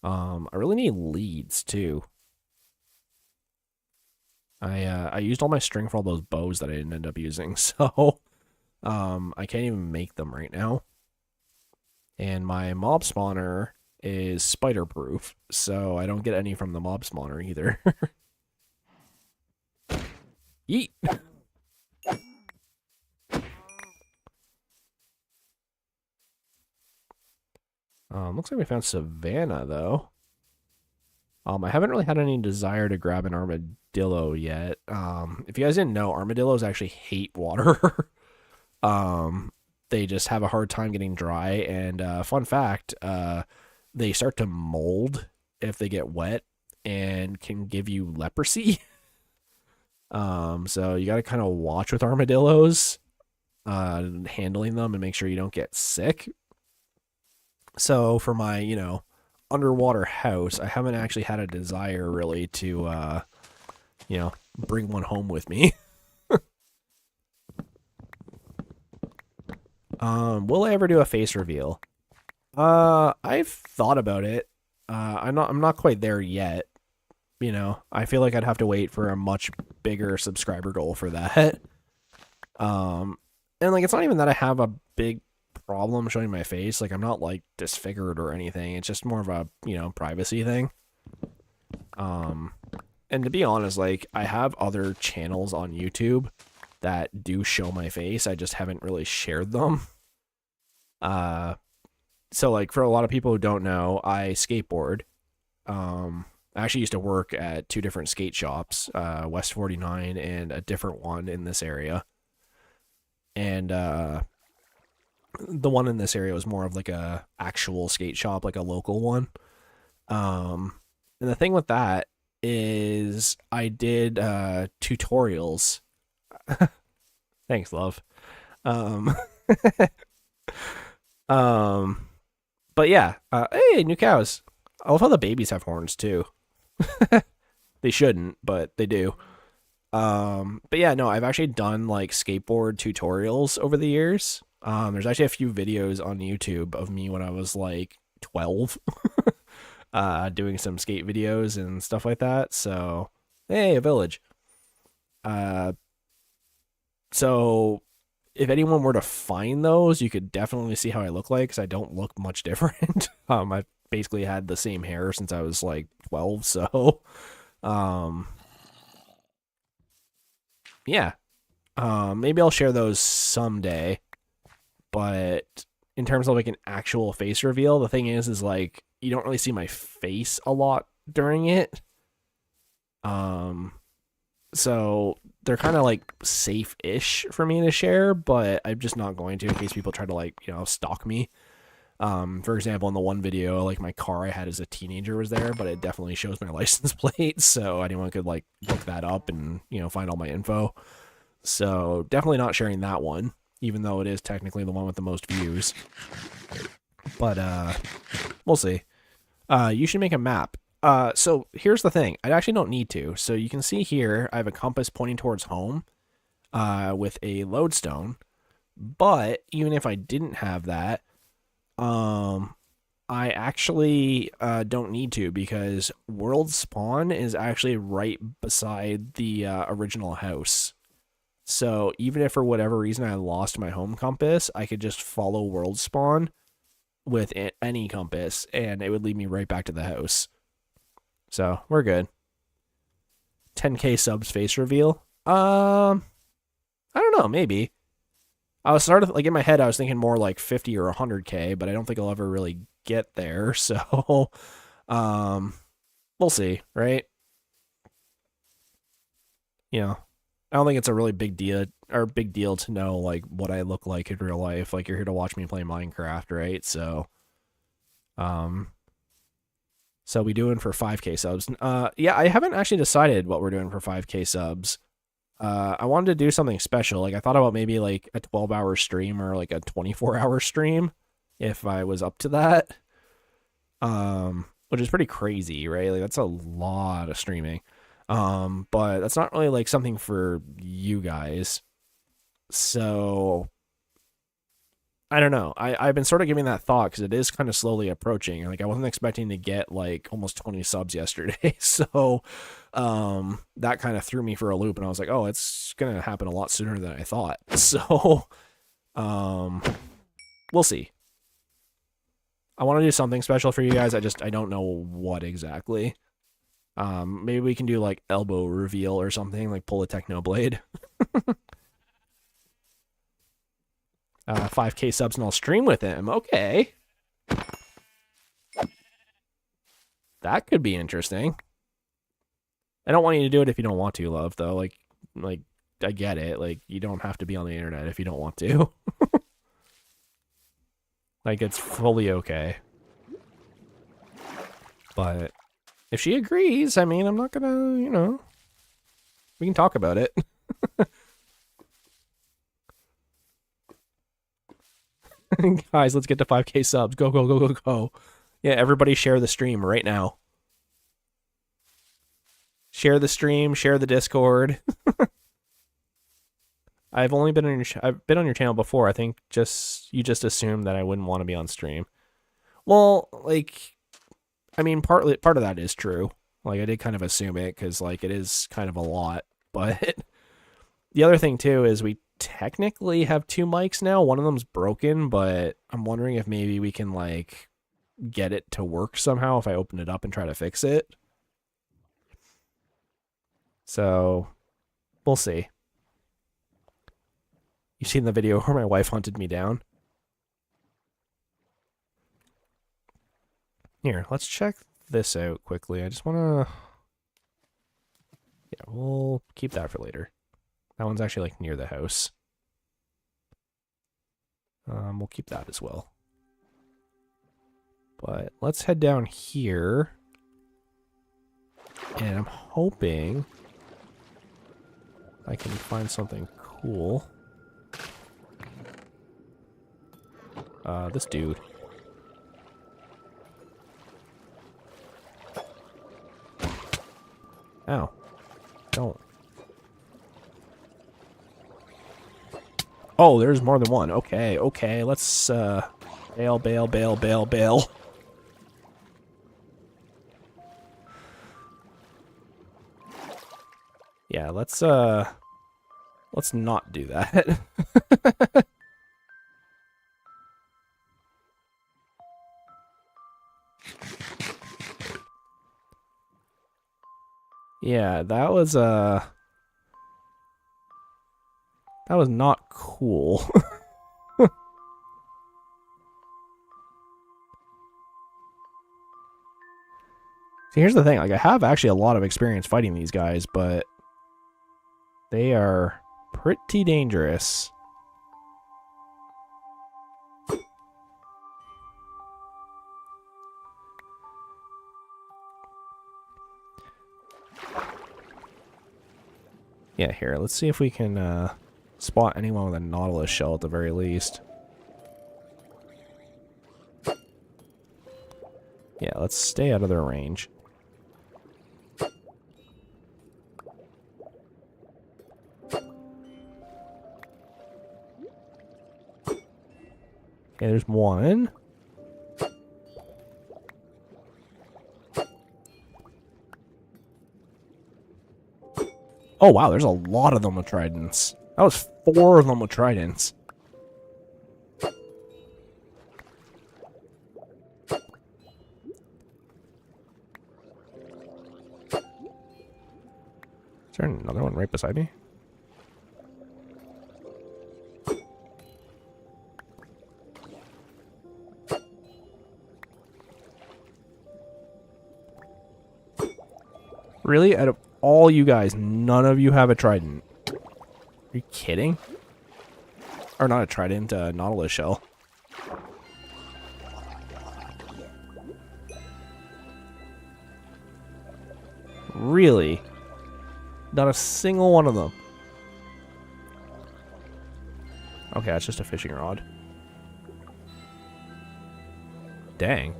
I really need leads too. I used all my string for all those bows that I didn't end up using, so I can't even make them right now. And my mob spawner is spider proof, so I don't get any from the mob spawner either. Yeet. Looks like we found Savannah though. I haven't really had any desire to grab an armadillo yet. If you guys didn't know, armadillos actually hate water. They just have a hard time getting dry. And fun fact, they start to mold if they get wet and can give you leprosy. So you got to kind of watch with armadillos, handling them and make sure you don't get sick. So for my, underwater house, I haven't actually had a desire really to, bring one home with me. Will I ever do a face reveal? I've thought about it. I'm not quite there yet. I feel like I'd have to wait for a much bigger subscriber goal for that. And like, it's not even that I have a big problem showing my face. Like, I'm not like disfigured or anything. It's just more of a, privacy thing. And to be honest, like, I have other channels on YouTube that do show my face. I just haven't really shared them. So like, for a lot of people who don't know, I skateboard. I actually used to work at 2 different skate shops, West 49 and a different one in this area. And the one in this area was more of like a actual skate shop, like a local one. And the thing with that is I did tutorials. Thanks, love. But yeah, hey, new cows. I love how the babies have horns too. They shouldn't, but they do. But yeah, no, I've actually done like skateboard tutorials over the years. There's actually a few videos on YouTube of me when I was like 12, doing some skate videos and stuff like that. So, hey, a village. So if anyone were to find those, you could definitely see how I look like, because I don't look much different. I've basically had the same hair since I was like 12, so yeah. Maybe I'll share those someday. But in terms of like an actual face reveal, the thing is like, you don't really see my face a lot during it. So they're kind of like safe-ish for me to share, but I'm just not going to in case people try to like, stalk me. For example, in the one video, like my car I had as a teenager was there, but it definitely shows my license plate, so anyone could like look that up and, find all my info. So definitely not sharing that one, even though it is technically the one with the most views. But we'll see. You should make a map. So here's the thing. I actually don't need to. So you can see here, I have a compass pointing towards home, with a lodestone. But even if I didn't have that, I actually don't need to, because world spawn is actually right beside the original house. So even if for whatever reason I lost my home compass, I could just follow world spawn with any compass and it would lead me right back to the house. So we're good. 10k subs face reveal. I don't know, maybe. I was started like in my head I was thinking more like 50 or 100k, but I don't think I'll ever really get there. So we'll see, right? I don't think it's a really big deal to know like what I look like in real life. Like, you're here to watch me play Minecraft, right? So we doing for 5k subs. Yeah, I haven't actually decided what we're doing for 5k subs. I wanted to do something special. Like, I thought about maybe like a 12-hour stream or like a 24-hour stream if I was up to that. Which is pretty crazy, right? Like, that's a lot of streaming. But that's not really like something for you guys. So I don't know. I've been sort of giving that thought because it is kind of slowly approaching. Like I wasn't expecting to get like almost 20 subs yesterday, so that kind of threw me for a loop, and I was like, oh, it's gonna happen a lot sooner than I thought. So we'll see. I want to do something special for you guys. I don't know what exactly. Maybe we can do like elbow reveal or something, like pull a techno blade. 5K subs and I'll stream with him. Okay. That could be interesting. I don't want you to do it if you don't want to, love, though. Like I get it. Like, you don't have to be on the internet if you don't want to. Like, it's fully okay. But if she agrees, I mean, I'm not gonna, you know, we can talk about it. Guys, let's get to 5K subs. Go, go, go, go, go. Yeah, everybody share the stream right now. Share the stream, share the Discord. I've only been on your channel before. I think you just assumed that I wouldn't want to be on stream. Well, like, I mean, part of that is true. Like, I did kind of assume it because like it is kind of a lot. But the other thing too is we technically have 2 mics now. One of them's broken, but I'm wondering if maybe we can like get it to work somehow if I open it up and try to fix it. So we'll see. You've seen the video where my wife hunted me down? Here, let's check this out quickly. I just want to... Yeah, we'll keep that for later. That one's actually like near the house. We'll keep that as well. But let's head down here. And I'm hoping I can find something cool. This dude. Ow. Don't. Oh, there's more than one. Okay, okay. Let's, bail, bail, bail, bail, bail. Yeah, let's not do that. Yeah, that was not cool. See, here's the thing. Like, I have actually a lot of experience fighting these guys, but they are pretty dangerous. Yeah, here, let's see if we can spot anyone with a Nautilus shell at the very least. Yeah, let's stay out of their range. Okay, there's one. Oh, wow, there's a lot of them with tridents. That was 4 of them with tridents. Is there another one right beside me? Really? Out of all you guys, none of you have a trident. Are you kidding? Or not a trident, Nautilus shell. Really? Not a single one of them. Okay, that's just a fishing rod. Dang.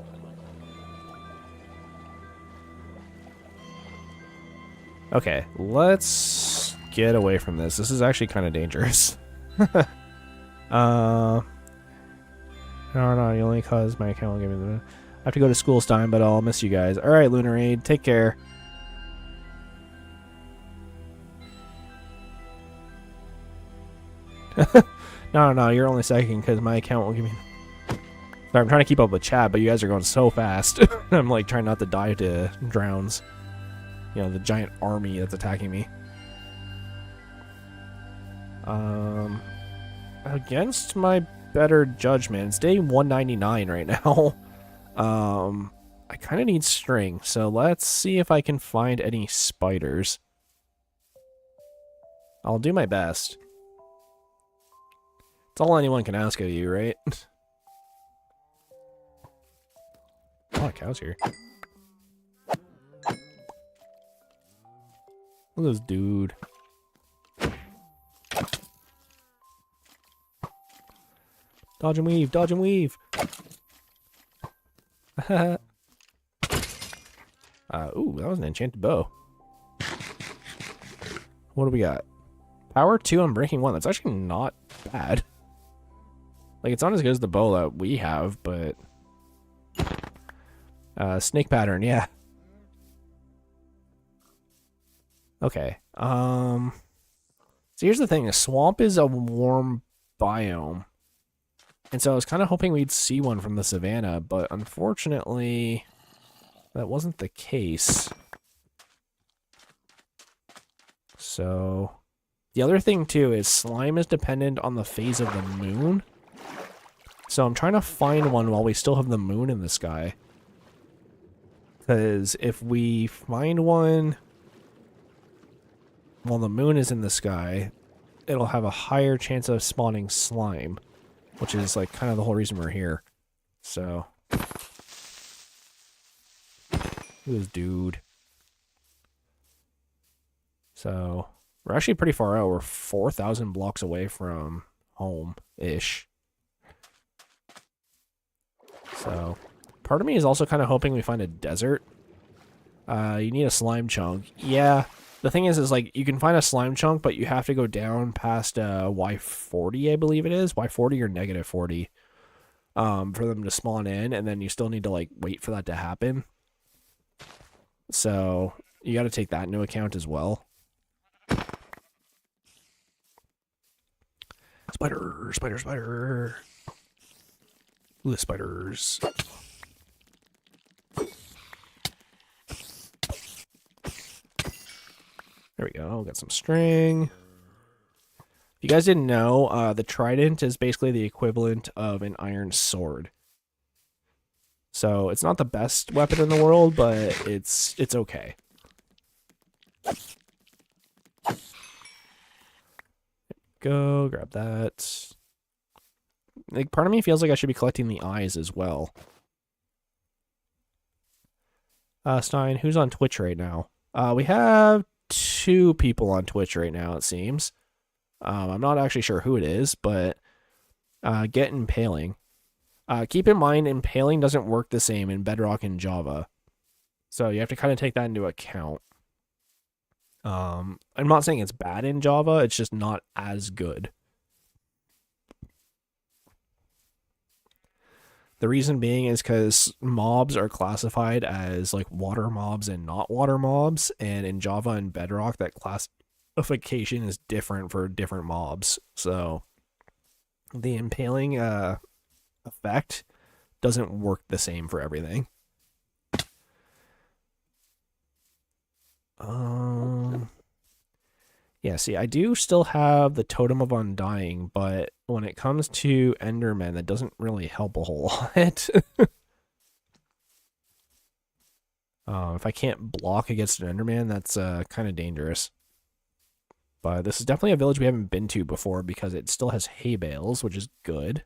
Okay, let's get away from this. This is actually kind of dangerous. No, you only cause my account will give me the... I have to go to school, Stein, but I'll miss you guys. Alright, Lunar Aid, take care. No, you're only second because my account will give me... Sorry, I'm trying to keep up with chat, but you guys are going so fast. I'm like trying not to die to drowns. You know, the giant army that's attacking me. Against my better judgment, it's day 199 right now. I kind of need string, so let's see if I can find any spiders. I'll do my best. It's all anyone can ask of you, right? A lot of cows here. Look at this dude. Dodge and weave, dodge and weave. Ooh, that was an enchanted bow. What do we got? Power 2 on breaking 1. That's actually not bad. Like, it's not as good as the bow that we have, but... snake pattern, yeah. Okay. So here's the thing. A swamp is a warm biome. And so I was kind of hoping we'd see one from the savannah, but unfortunately, that wasn't the case. So, the other thing too is slime is dependent on the phase of the moon. So I'm trying to find one while we still have the moon in the sky. Because if we find one while the moon is in the sky, it'll have a higher chance of spawning slime. Which is, like, kind of the whole reason we're here. So. Look at this dude. So, we're actually pretty far out. We're 4,000 blocks away from home-ish. So, part of me is also kind of hoping we find a desert. You need a slime chunk. Yeah. The thing is like, you can find a slime chunk, but you have to go down past Y40, I believe it is. Y40 or negative 40. For them to spawn in, and then you still need to, like, wait for that to happen. So, you gotta take that into account as well. Spider, spider, spider. Ooh, the spiders. There we go, got some string. If you guys didn't know, the trident is basically the equivalent of an iron sword. So it's not the best weapon in the world, but it's okay. Go, grab that. Like, part of me feels like I should be collecting the eyes as well. Stein, who's on Twitch right now? We have 2 people on Twitch right now, it seems. I'm not actually sure who it is, but get impaling. Keep in mind, impaling doesn't work the same in Bedrock and Java. So you have to kind of take that into account. I'm not saying it's bad in Java, it's just not as good. The reason being is because mobs are classified as like water mobs and not water mobs, and in Java and Bedrock that classification is different for different mobs. So the impaling effect doesn't work the same for everything. Yeah, see, I do still have the Totem of Undying, but when it comes to Endermen, that doesn't really help a whole lot. If I can't block against an Enderman, that's kind of dangerous. But this is definitely a village we haven't been to before because it still has hay bales, which is good.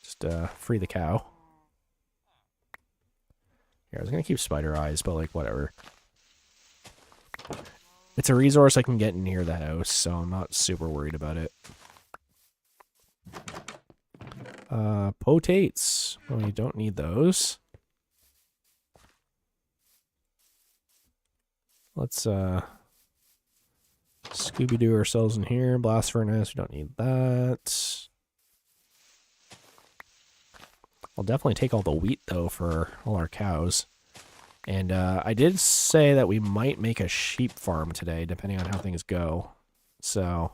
Just free the cow. Here, I was going to keep spider eyes, but like, whatever. It's a resource I can get near the house, so I'm not super worried about it. Potates. Well, you don't need those. Let's Scooby-Doo ourselves in here. Blast furnace, we don't need that. I'll definitely take all the wheat, though, for all our cows. And I did say that we might make a sheep farm today, depending on how things go. So...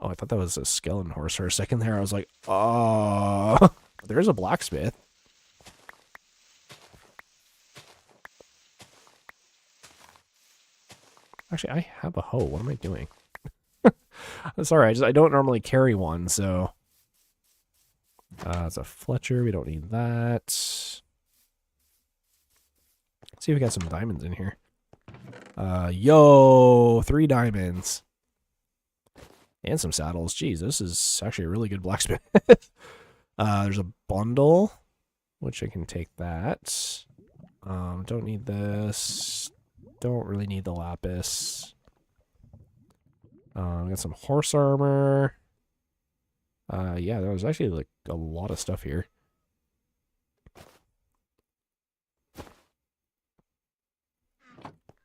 Oh, I thought that was a skeleton horse for a second there. I was like, oh... There's a blacksmith. Actually, I have a hoe. What am I doing? That's alright. I don't normally carry one, so... it's a Fletcher. We don't need that. Let's see if we got some diamonds in here. Yo! 3 diamonds. And some saddles. Jeez, this is actually a really good blacksmith. There's a bundle, which I can take that. Don't need this. Don't really need the lapis. Got some horse armor. Yeah, there was actually like a lot of stuff here.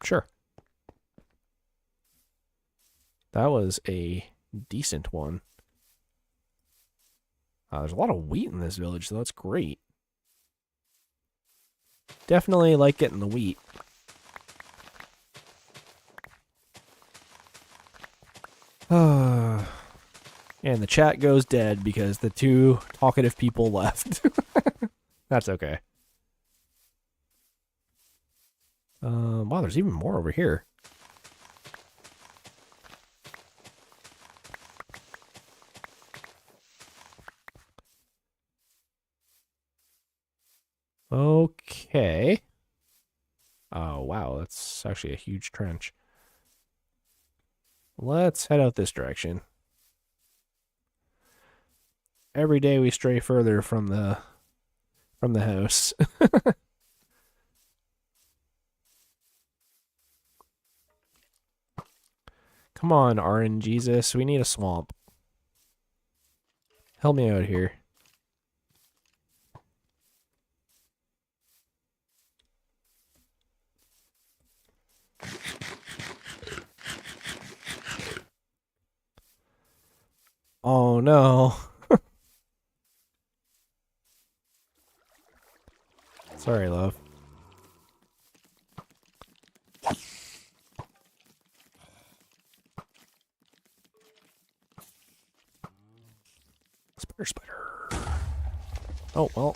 Sure. That was a decent one. There's a lot of wheat in this village, so that's great. Definitely like getting the wheat. And the chat goes dead because the 2 talkative people left. That's okay. Wow, there's even more over here. Okay. Oh, wow, that's actually a huge trench. Let's head out this direction. Every day we stray further from the house. Come on, RNGesus, we need a swamp. Help me out here. Oh no. Sorry, love. Spider. Oh, well.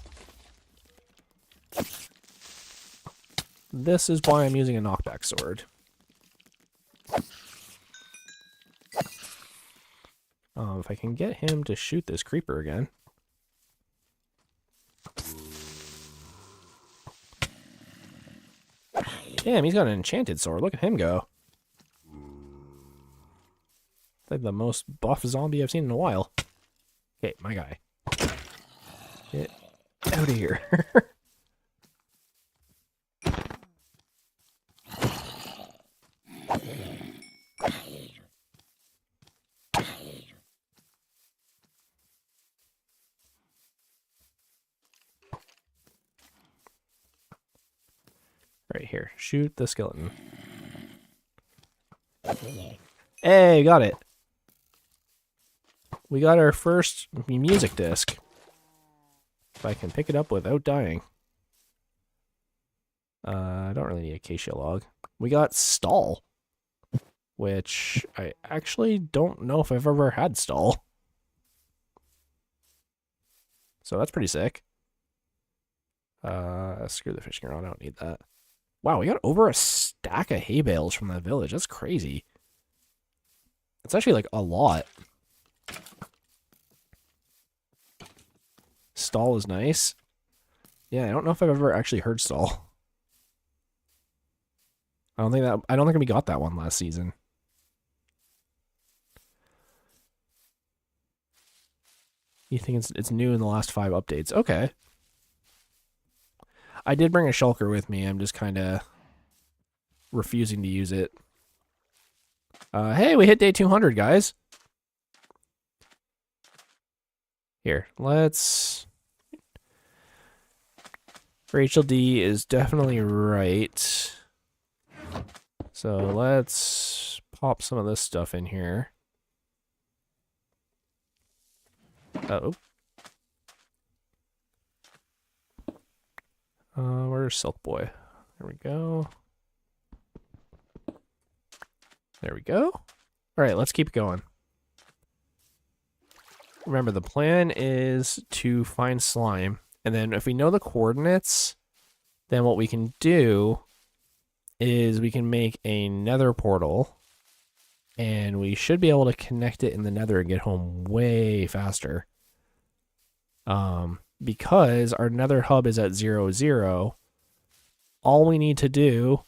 This is why I'm using a knockback sword. If I can get him to shoot this creeper again. Damn, he's got an enchanted sword. Look at him go. Like the most buff zombie I've seen in a while. Okay, my guy. Get out of here. Right here. Shoot the skeleton. Hey, got it. We got our first music disc. If I can pick it up without dying. I don't really need acacia log. We got stall. Which I actually don't know if I've ever had stall. So that's pretty sick. Screw the fishing rod, I don't need that. Wow, we got over a stack of hay bales from that village. That's crazy. That's actually like a lot. Stall is nice. Yeah, I don't know if I've ever actually heard stall. I don't think we got that one last season. You think it's new in the last 5 updates? Okay. I did bring a shulker with me. I'm just kind of refusing to use it. Hey, we hit day 200, guys. Here, let's... Rachel D is definitely right. So let's pop some of this stuff in here. Uh-oh. Where's Silk Boy? There we go. There we go. All right, let's keep going. Remember, the plan is to find slime, and then if we know the coordinates, then what we can do is we can make a nether portal, and we should be able to connect it in the nether and get home way faster. Because our nether hub is at 0, 0, all we need to do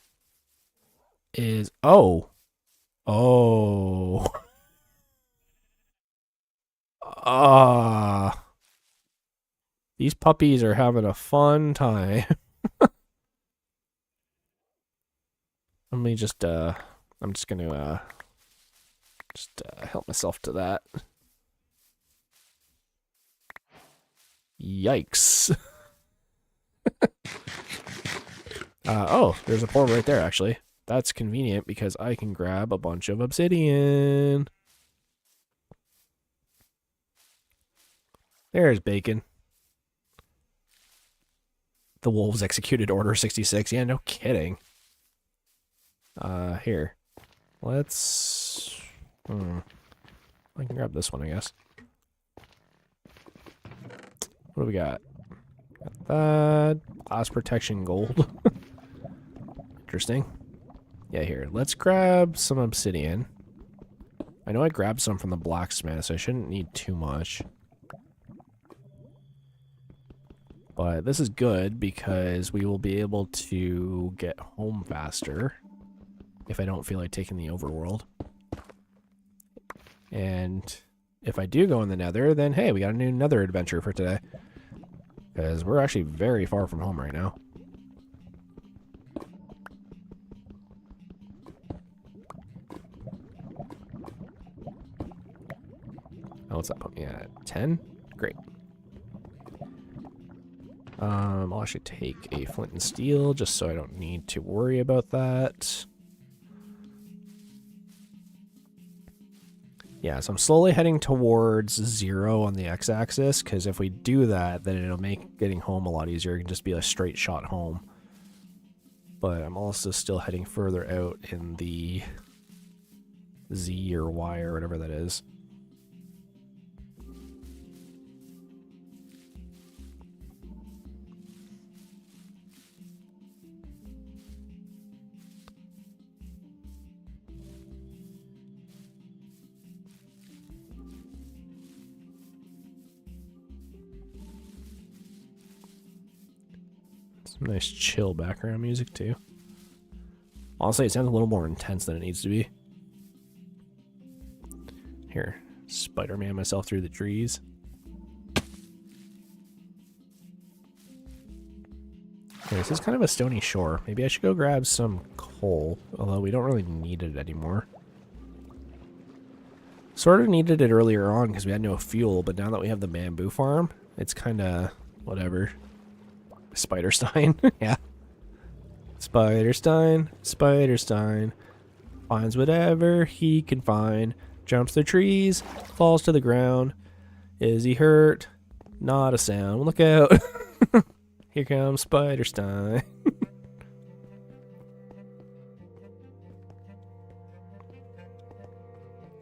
is, oh, these puppies are having a fun time. Let me just, I'm just gonna, help myself to that. Yikes. Oh, there's a portal right there, actually. That's convenient because I can grab a bunch of obsidian. There's bacon. The wolves executed Order 66. Yeah, no kidding. Here. Let's... I can grab this one, I guess. What do we got? Got that. Glass protection gold. Interesting. Yeah, here. Let's grab some obsidian. I know I grabbed some from the blacksmith, so I shouldn't need too much. But this is good because we will be able to get home faster if I don't feel like taking the overworld. And if I do go in the nether, then hey, we got a new nether adventure for today. Because we're actually very far from home right now. Oh, what's that put me at? 10? Great. I'll actually take a flint and steel just so I don't need to worry about that. Yeah, so I'm slowly heading towards 0 on the x-axis, because if we do that, then it'll make getting home a lot easier. It can just be a straight shot home. But I'm also still heading further out in the Z or Y or whatever that is. Some nice chill background music too. Honestly, it sounds a little more intense than it needs to be. Here, Spider-Man myself through the trees. Okay, this is kind of a stony shore. Maybe I should go grab some coal, although we don't really need it anymore. Sort of needed it earlier on because we had no fuel, but now that we have the bamboo farm, it's kind of whatever. Spider Stein, yeah. Spider Stein, Spider Stein, finds whatever he can find, jumps the trees, falls to the ground. Is he hurt? Not a sound. Look out. Here comes Spider Stein.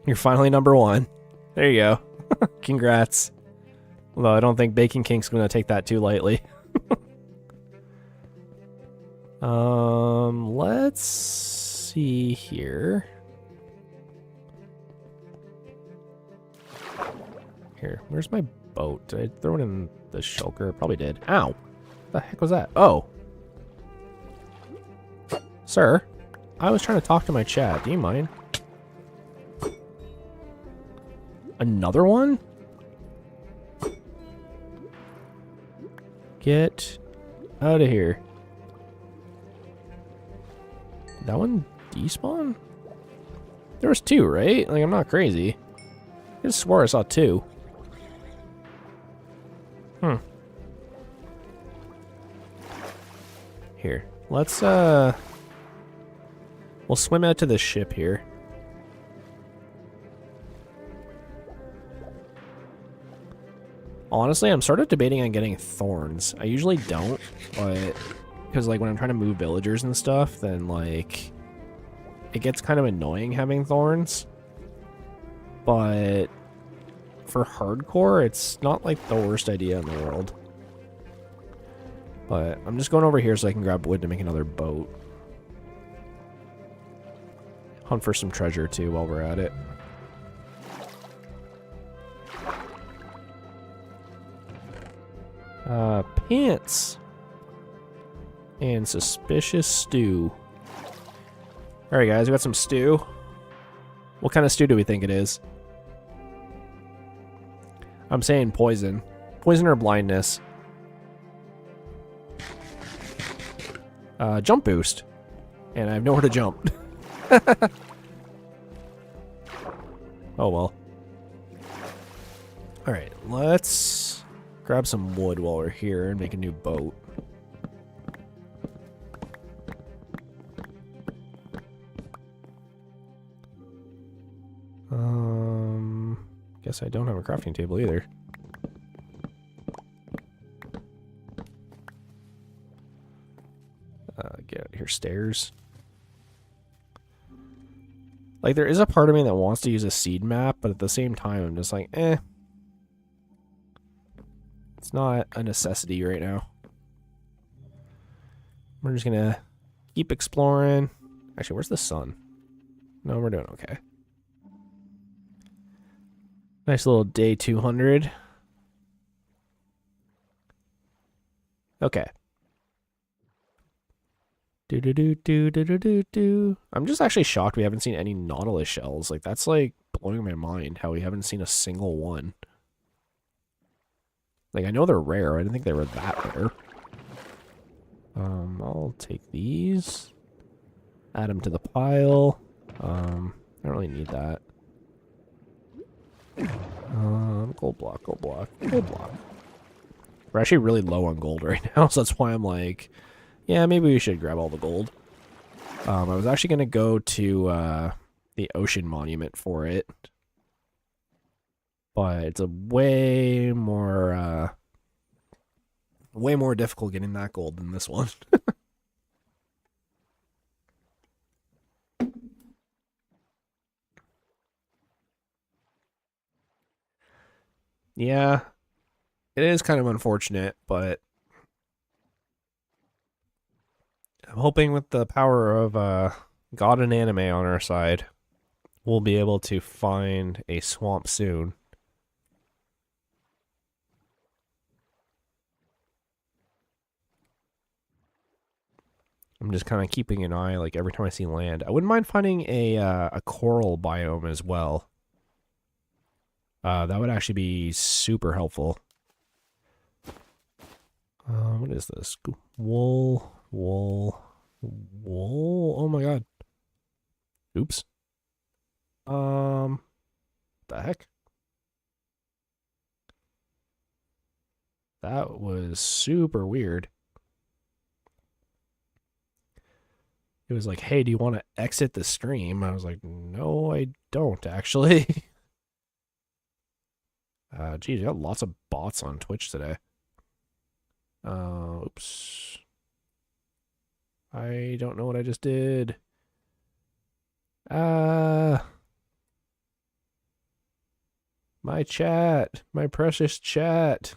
You're finally number 1. There you go. Congrats. Although I don't think Bacon King's going to take that too lightly. Let's see here. Here, where's my boat? Did I throw it in the shulker? Probably did. Ow! What the heck was that? Oh! Sir, I was trying to talk to my chat. Do you mind? Another one? Get out of here. Did that one despawn? There was 2, right? Like, I'm not crazy. I just swore I saw 2. Here. Let's, we'll swim out to this ship here. Honestly, I'm sort of debating on getting thorns. I usually don't, but because like when I'm trying to move villagers and stuff, then like it gets kind of annoying having thorns. But for hardcore, it's not like the worst idea in the world. But I'm just going over here so I can grab wood to make another boat. Hunt for some treasure too while we're at it. Pants. And suspicious stew. Alright guys, we got some stew. What kind of stew do we think it is? I'm saying poison. Poison or blindness. Jump boost. And I have nowhere to jump. Oh well. Alright, let's grab some wood while we're here and make a new boat. Guess I don't have a crafting table either. Get out here, stairs. Like, there is a part of me that wants to use a seed map, but at the same time, I'm just like, eh. It's not a necessity right now. We're just gonna keep exploring. Actually, where's the sun? No, we're doing okay. Nice little day 200. Okay. I'm just actually shocked we haven't seen any nautilus shells. Like, that's like blowing my mind how we haven't seen a single one. Like, I know they're rare. I didn't think they were that rare. I'll take these. Add them to the pile. I don't really need that. Gold block, gold block, gold block. We're actually really low on gold right now, so that's why I'm like, yeah, maybe we should grab all the gold. I was actually going to go to the ocean monument for it. But it's a way more difficult getting that gold than this one. Yeah, it is kind of unfortunate, but I'm hoping with the power of God and anime on our side, we'll be able to find a swamp soon. I'm just kind of keeping an eye, like, every time I see land. I wouldn't mind finding a coral biome as well. That would actually be super helpful. What is this? Wool, wool, wool. Oh my god. Oops. The heck? That was super weird. It was like, hey, do you want to exit the stream? I was like, no, I don't, actually. Geez, you got lots of bots on Twitch today. Oops. I don't know what I just did. My chat. My precious chat.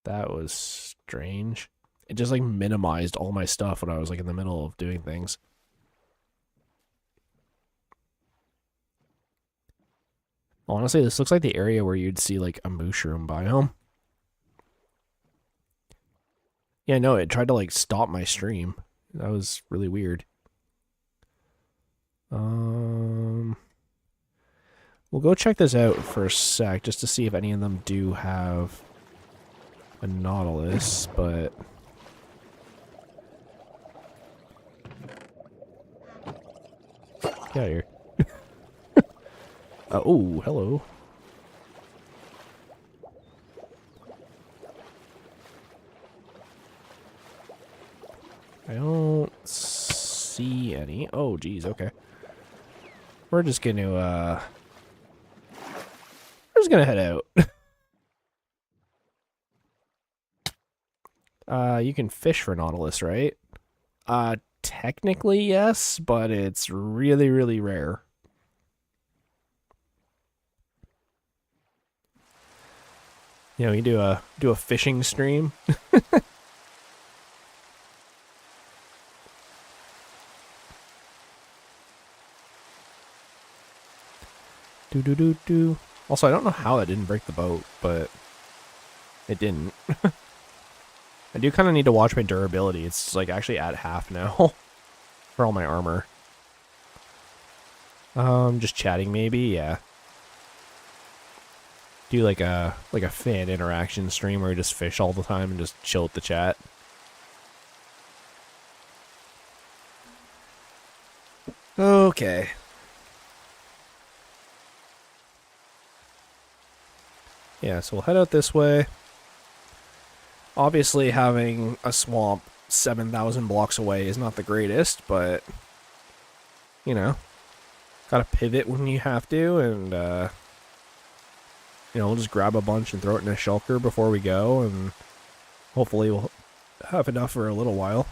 That was strange. It just like minimized all my stuff when I was like in the middle of doing things. Honestly, this looks like the area where you'd see like a mushroom biome. Yeah, no, it tried to like stop my stream. That was really weird. We'll go check this out for a sec just to see if any of them do have a nautilus, but get out of here. Oh, hello. I don't see any. Oh, geez, okay. we're just gonna head out. You can fish for Nautilus, right? Technically yes, but it's really, really rare. You know, you do a fishing stream. Do. Also, I don't know how that didn't break the boat, but it didn't. I do kind of need to watch my durability. It's like actually at half now for all my armor. Just chatting maybe, yeah. Do like a fan interaction stream where you just fish all the time and just chill with the chat. Okay. Yeah, so we'll head out this way. Obviously, having a swamp 7,000 blocks away is not the greatest, but, you know, gotta pivot when you have to, and, you know, we'll just grab a bunch and throw it in a shulker before we go, and hopefully we'll have enough for a little while.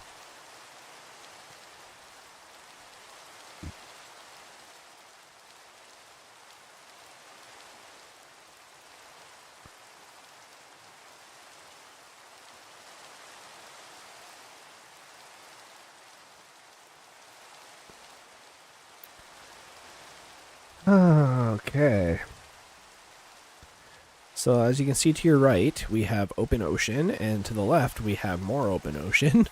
Okay. So as you can see to your right, we have open ocean, and to the left, we have more open ocean.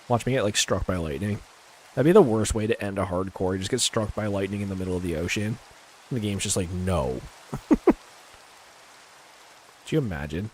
Watch me get, like, struck by lightning. That'd be the worst way to end a hardcore. You just get struck by lightning in the middle of the ocean. And the game's just like, no. Could you imagine?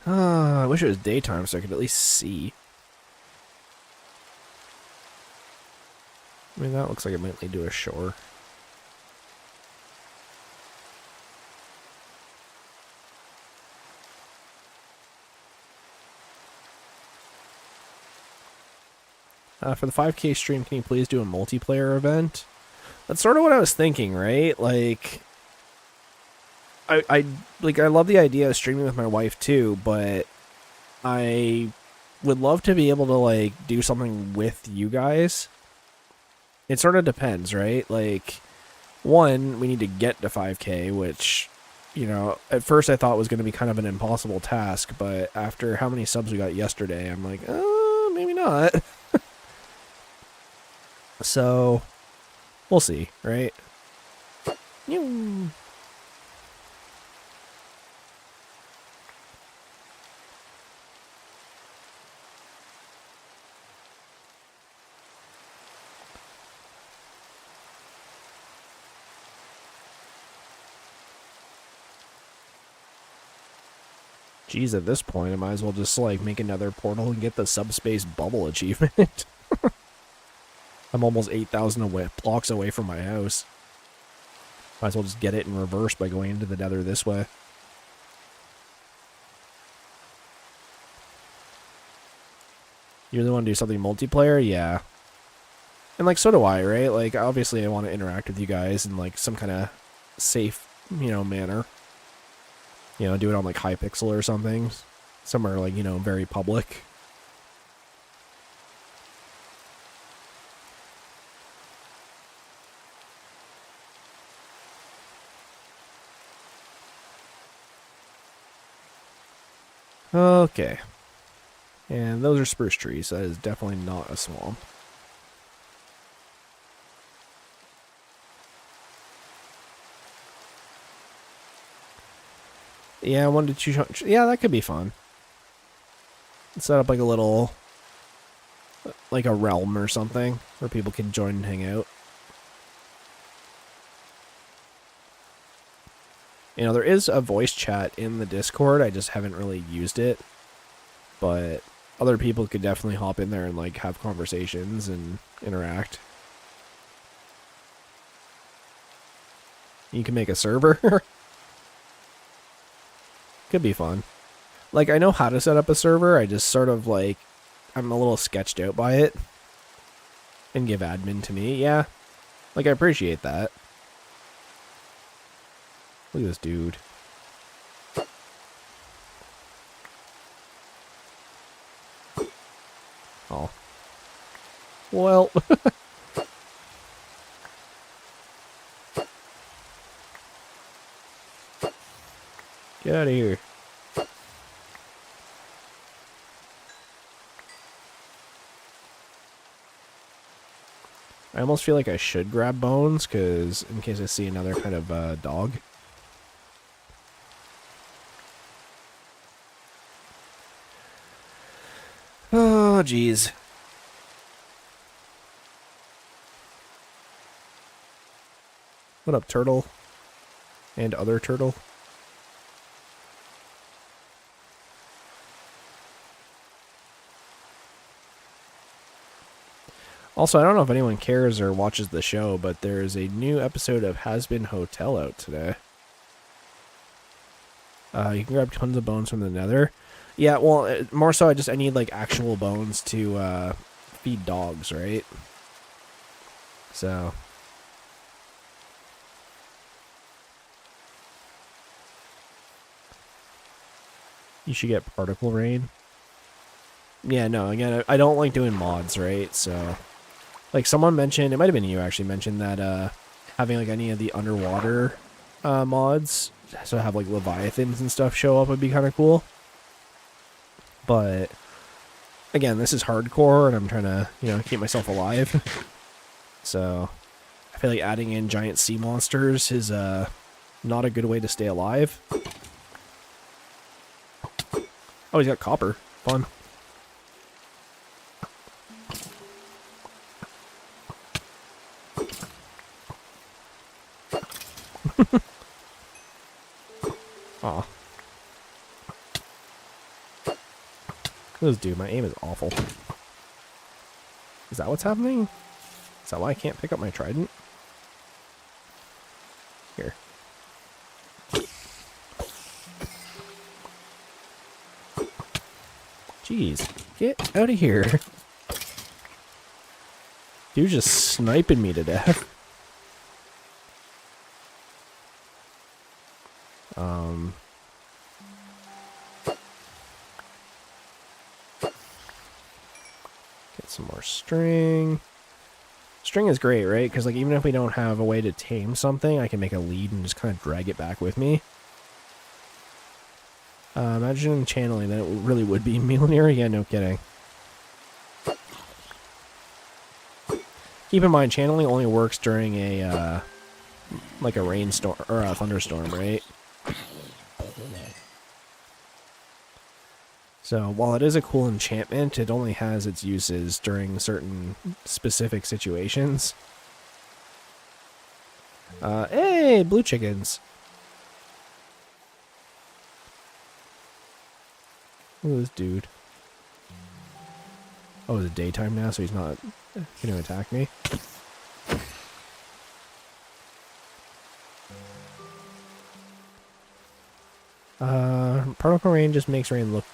I wish it was daytime so I could at least see. I mean, that looks like it might lead to a shore. For the 5K stream, can you please do a multiplayer event? That's sort of what I was thinking, right? Like, I love the idea of streaming with my wife too, but I would love to be able to, like, do something with you guys. It sort of depends, right? Like, one, we need to get to 5K, which, you know, at first I thought was going to be kind of an impossible task, but after how many subs we got yesterday, I'm like, maybe not. So, we'll see, right? Geez, at this point, I might as well just, like, make another portal and get the subspace bubble achievement. I'm almost 8,000 blocks away from my house. Might as well just get it in reverse by going into the nether this way. You really want to do something multiplayer? Yeah. And, like, so do I, right? Like, obviously I want to interact with you guys in, like, some kind of safe, you know, manner. You know, do it on, like, Hypixel or something. Somewhere, like, you know, very public. Okay. And those are spruce trees. That is definitely not a swamp. Yeah, I wanted to choose. Yeah, that could be fun. Set up like a little, like a realm or something where people can join and hang out. You know, there is a voice chat in the Discord. I just haven't really used it. but other people could definitely hop in there and like have conversations and interact. You can make a server. Could be fun. Like, I know how to set up a server, I just sort of like, I'm a little sketched out by it. And give admin to me, yeah. Like, I appreciate that. Look at this dude. Oh. Well. Get out of here. I almost feel like I should grab bones, because in case I see another kind of dog. Oh, jeez. What up, turtle? And other turtle? Also, I don't know if anyone cares or watches the show, but there's a new episode of Has Been Hotel out today. You can grab tons of bones from the nether. Yeah, well, more so I need like actual bones to feed dogs, right? So... You should get particle rain. Yeah, no, again, I don't like doing mods, right? So... Like, someone mentioned, it might have been you actually mentioned that having like any of the underwater mods, so have like leviathans and stuff show up would be kind of cool. But again, this is hardcore and I'm trying to, you know, keep myself alive. So I feel like adding in giant sea monsters is not a good way to stay alive. Oh, he's got copper. Fun. Aw. This dude, my aim is awful. Is that what's happening? Is that why I can't pick up my trident? Here. Jeez, get out of here. Dude's just sniping me to death. Get some more string. String is great, right? Because like even if we don't have a way to tame something, I can make a lead and just kind of drag it back with me. Imagine channeling, then it really would be Mjolnir. Yeah, no kidding. Keep in mind, channeling only works during a like a rainstorm or a thunderstorm, right? So while it is a cool enchantment, it only has its uses during certain specific situations. Hey, blue chickens. Look at this dude. Oh, it's daytime now, so he's not going to attack me. Particle rain just makes rain look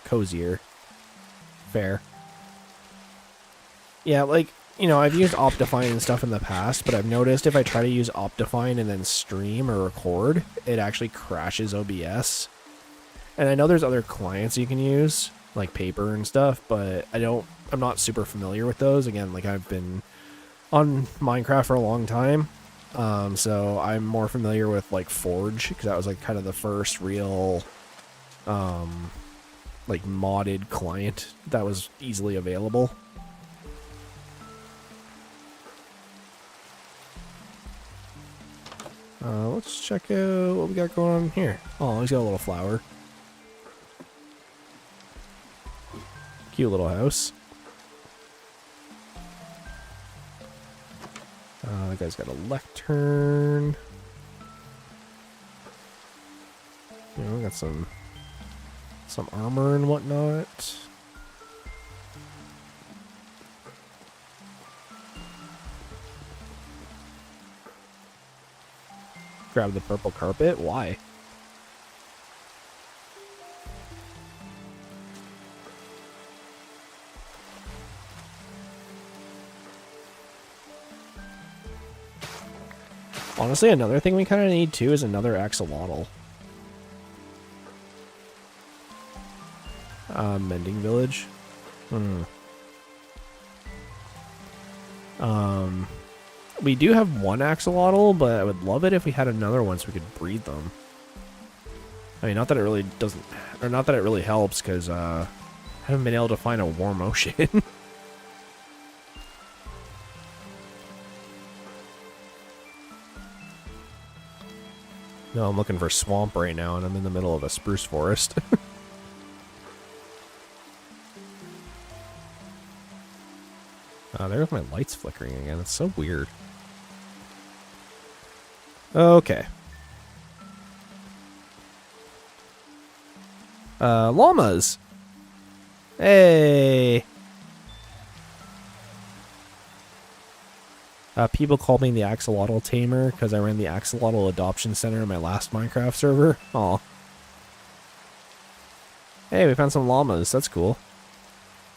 cozier. Fair. Yeah, like, you know, I've used Optifine and stuff in the past, but I've noticed if I try to use Optifine and then stream or record, it actually crashes OBS. And I know there's other clients you can use, like Paper and stuff, but I'm not super familiar with those. Again, like I've been on Minecraft for a long time, so I'm more familiar with like Forge, because that was like kind of the first real, like modded client that was easily available. Let's check out what we got going on here. Oh, he's got a little flower. Cute little house. That guy's got a lectern. You know, we got some Some armor and whatnot. Grab the purple carpet? Why? Honestly, another thing we kind of need too is another axolotl. Mending village. We do have one axolotl, but I would love it if we had another one so we could breed them. I mean, not that it really doesn't, or not that it really helps, because I haven't been able to find a warm ocean. No, I'm looking for swamp right now, and I'm in the middle of a spruce forest. There's my lights flickering again. It's so weird. Okay. Llamas! Hey! People called me the Axolotl Tamer because I ran the Axolotl Adoption Center in my last Minecraft server. Aw. Hey, we found some llamas. That's cool.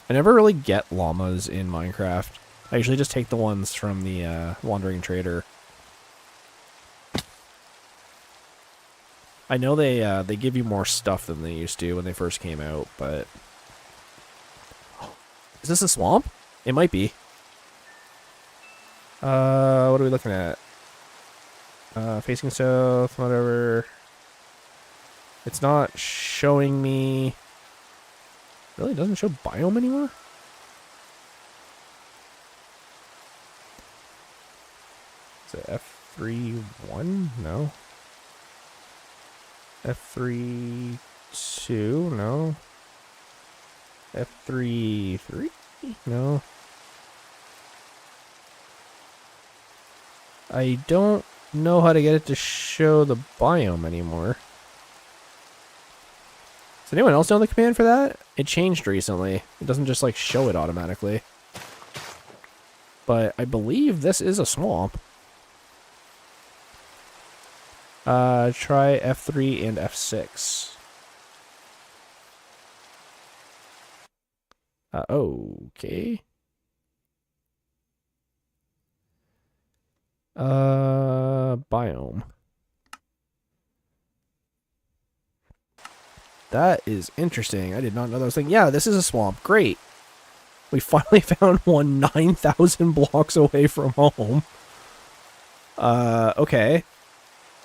I never really get llamas in Minecraft. I usually just take the ones from the Wandering Trader. I know they give you more stuff than they used to when they first came out, but... Is this a swamp? It might be. What are we looking at? Facing south, whatever. It's not showing me... Really? It doesn't show biome anymore? Is it F3-1? No. F3-2? No. F3-3? No. I don't know how to get it to show the biome anymore. Does anyone else know the command for that? It changed recently. It doesn't just like show it automatically. But I believe this is a swamp. Try F3 and F6. Okay. Biome. That is interesting. I did not know that was a thing. Yeah, this is a swamp. Great. We finally found one 9,000 blocks away from home. Okay.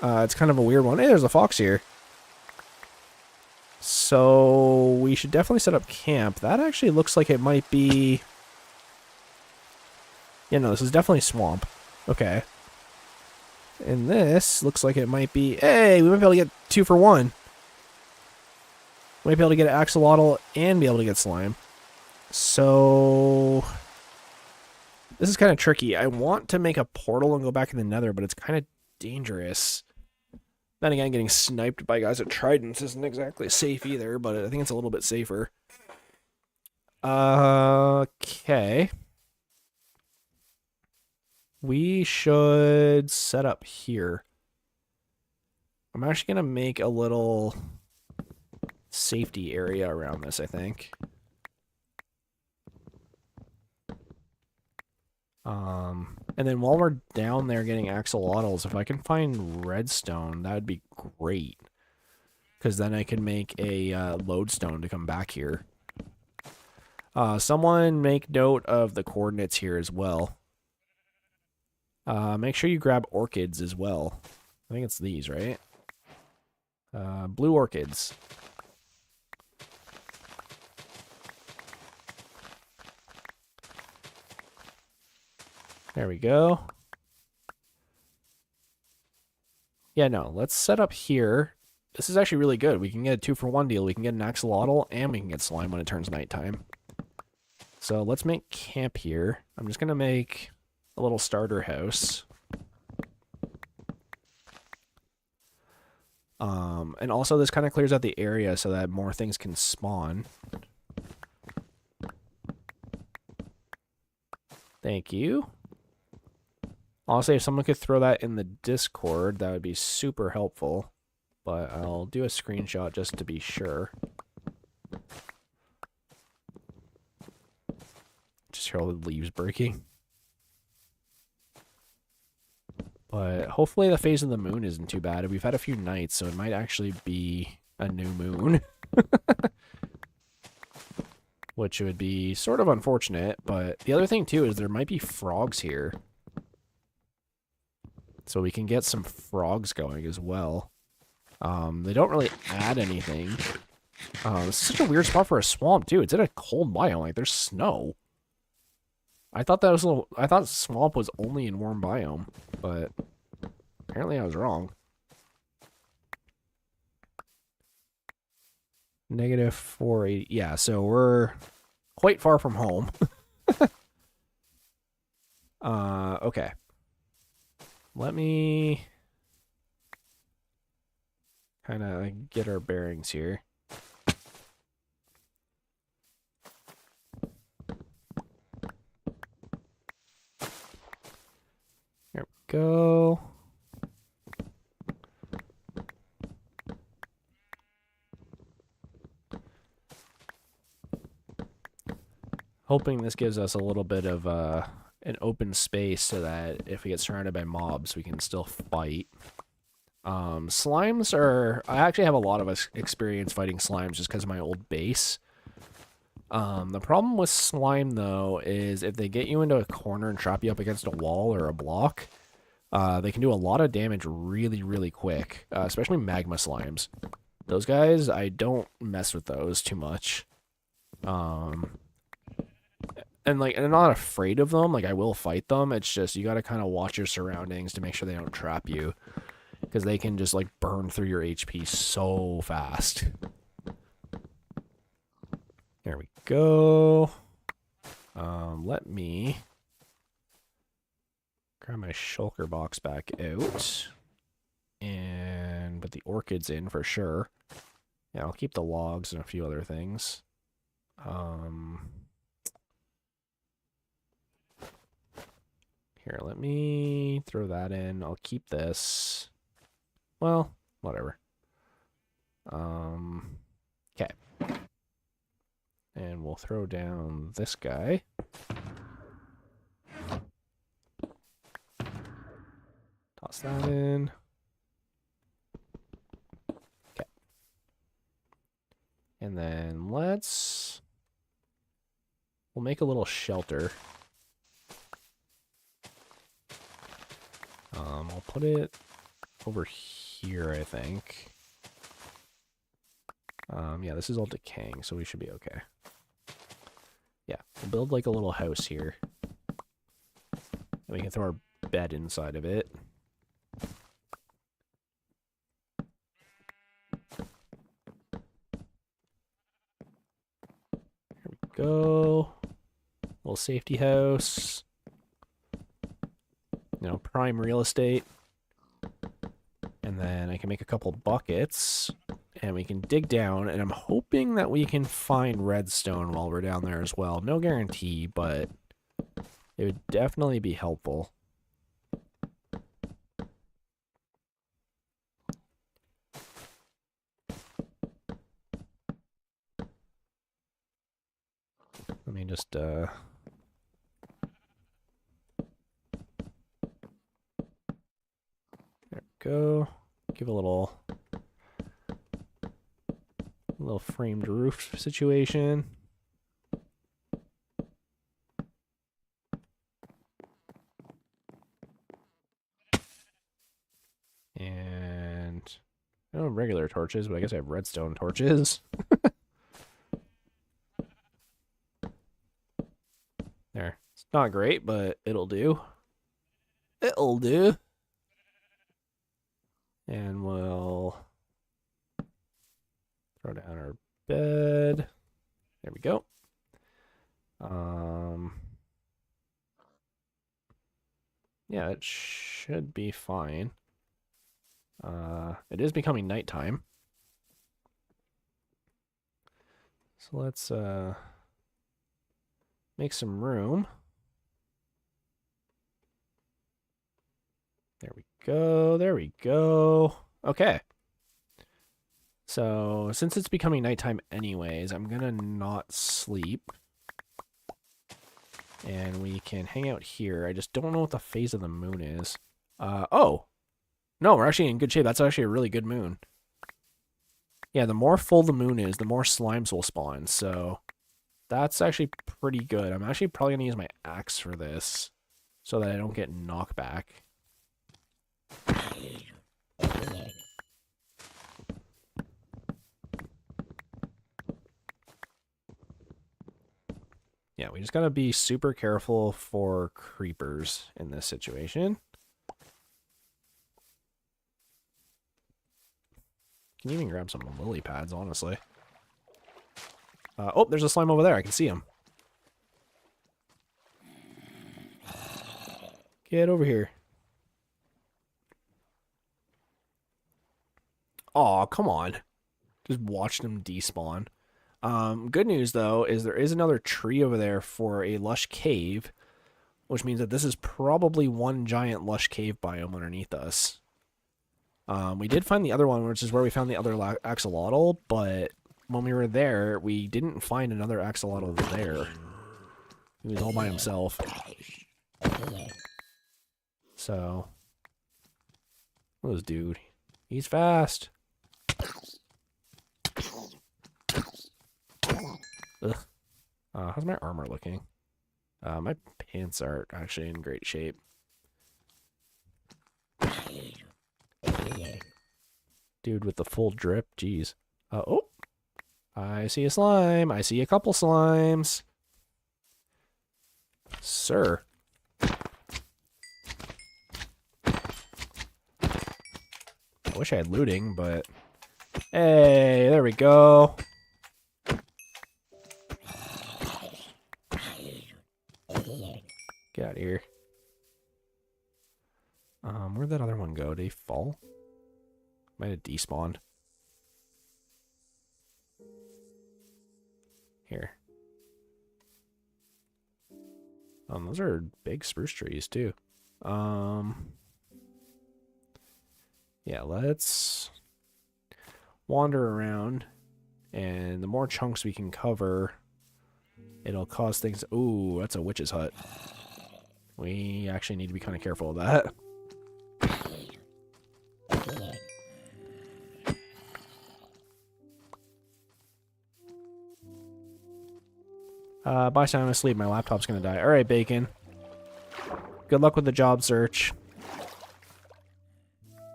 It's kind of a weird one. Hey, there's a fox here. So, we should definitely set up camp. That actually looks like it might be... Yeah, no, this is definitely swamp. Okay. And this looks like it might be... Hey, we might be able to get 2 for 1. We might be able to get an axolotl and be able to get slime. So... This is kind of tricky. I want to make a portal and go back in the nether, but it's kind of dangerous. Then again, getting sniped by guys at Tridents isn't exactly safe either, but I think it's a little bit safer. Okay. We should set up here. I'm actually going to make a little safety area around this, I think. And then while we're down there getting axolotls, if I can find redstone, that would be great. Because then I can make a lodestone to come back here. Someone make note of the coordinates here as well. Make sure you grab orchids as well. I think it's these, right? Blue orchids. There we go. Yeah, no, let's set up here. This is actually really good. We can get a 2 for 1 deal. We can get an axolotl, and we can get slime when it turns nighttime. So let's make camp here. I'm just going to make a little starter house. And also this kind of clears out the area so that more things can spawn. Thank you. Honestly, if someone could throw that in the Discord, that would be super helpful. But I'll do a screenshot just to be sure. Just hear all the leaves breaking. But hopefully the phase of the moon isn't too bad. We've had a few nights, so it might actually be a new moon. Which would be sort of unfortunate, but the other thing too is there might be frogs here. So we can get some frogs going as well. They don't really add anything. This is such a weird spot for a swamp too. It's in a cold biome, like there's snow. I thought I thought swamp was only in warm biome, but apparently I was wrong. Negative 480. Yeah, so we're quite far from home. Okay. Let me kind of get our bearings here. There we go. Hoping this gives us a little bit of an open space so that if we get surrounded by mobs, we can still fight. Slimes are... I actually have a lot of experience fighting slimes just because of my old base. The problem with slime, though, is if they get you into a corner and trap you up against a wall or a block, they can do a lot of damage really, really quick, especially magma slimes. Those guys, I don't mess with those too much. And I'm not afraid of them. Like, I will fight them. It's just you got to kind of watch your surroundings to make sure they don't trap you, because they can just like burn through your HP so fast. There we go. Let me grab my shulker box back out and put the orchids in for sure. Yeah, I'll keep the logs and a few other things. Here, let me throw that in. I'll keep this. Well, whatever. Okay. And we'll throw down this guy. Toss that in. Okay. And then we'll make a little shelter. I'll put it over here, I think. Yeah, this is all decaying, so we should be okay. Yeah, we'll build like a little house here. And we can throw our bed inside of it. Here we go. Little safety house. You know, prime real estate. And then I can make a couple buckets. And we can dig down, and I'm hoping that we can find redstone while we're down there as well. No guarantee, but it would definitely be helpful. Let me just, there we go. Give a little framed roof situation. And I don't have regular torches, but I guess I have redstone torches. There. It's not great, but it'll do. It'll do. And we'll throw down our bed. There we go. Yeah, it should be fine. It is becoming nighttime. So let's make some room. There we go. There we go. Okay. So since it's becoming nighttime anyways, I'm gonna not sleep. And we can hang out here. I just don't know what the phase of the moon is. Oh! No, we're actually in good shape. That's actually a really good moon. Yeah, the more full the moon is, the more slimes will spawn. So that's actually pretty good. I'm actually probably going to use my axe for this so that I don't get knockback. Yeah, we just got to be super careful for creepers in this situation. Can even grab some lily pads, honestly. Oh, there's a slime over there. I can see him. Get over here. Aw, come on. Just watched him despawn. Good news, though, is there is another tree over there for a lush cave, which means that this is probably one giant lush cave biome underneath us. We did find the other one, which is where we found the other axolotl, but when we were there, we didn't find another axolotl there. He was all by himself. So, look at this dude. He's fast. Ugh. How's my armor looking? My pants are actually in great shape. Dude with the full drip, jeez. Oh, I see a slime. I see a couple slimes. Sir. I wish I had looting, but... Hey, there we go. Get out of here. Where'd that other one go? Did he fall? Might have despawned. Here. Those are big spruce trees too. Yeah, let's wander around, and the more chunks we can cover, it'll cause things. Ooh, that's a witch's hut. We actually need to be kind of careful of that. By the time I'm asleep, my laptop's gonna die. Alright, Bacon. Good luck with the job search.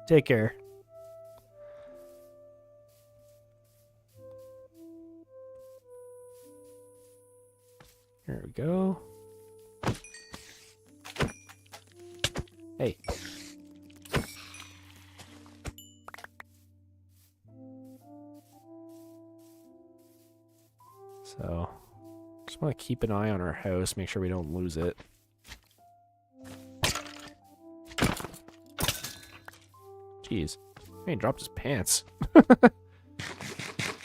Take care. Here we go. Hey. So, just want to keep an eye on our house, make sure we don't lose it. Jeez. He dropped his pants.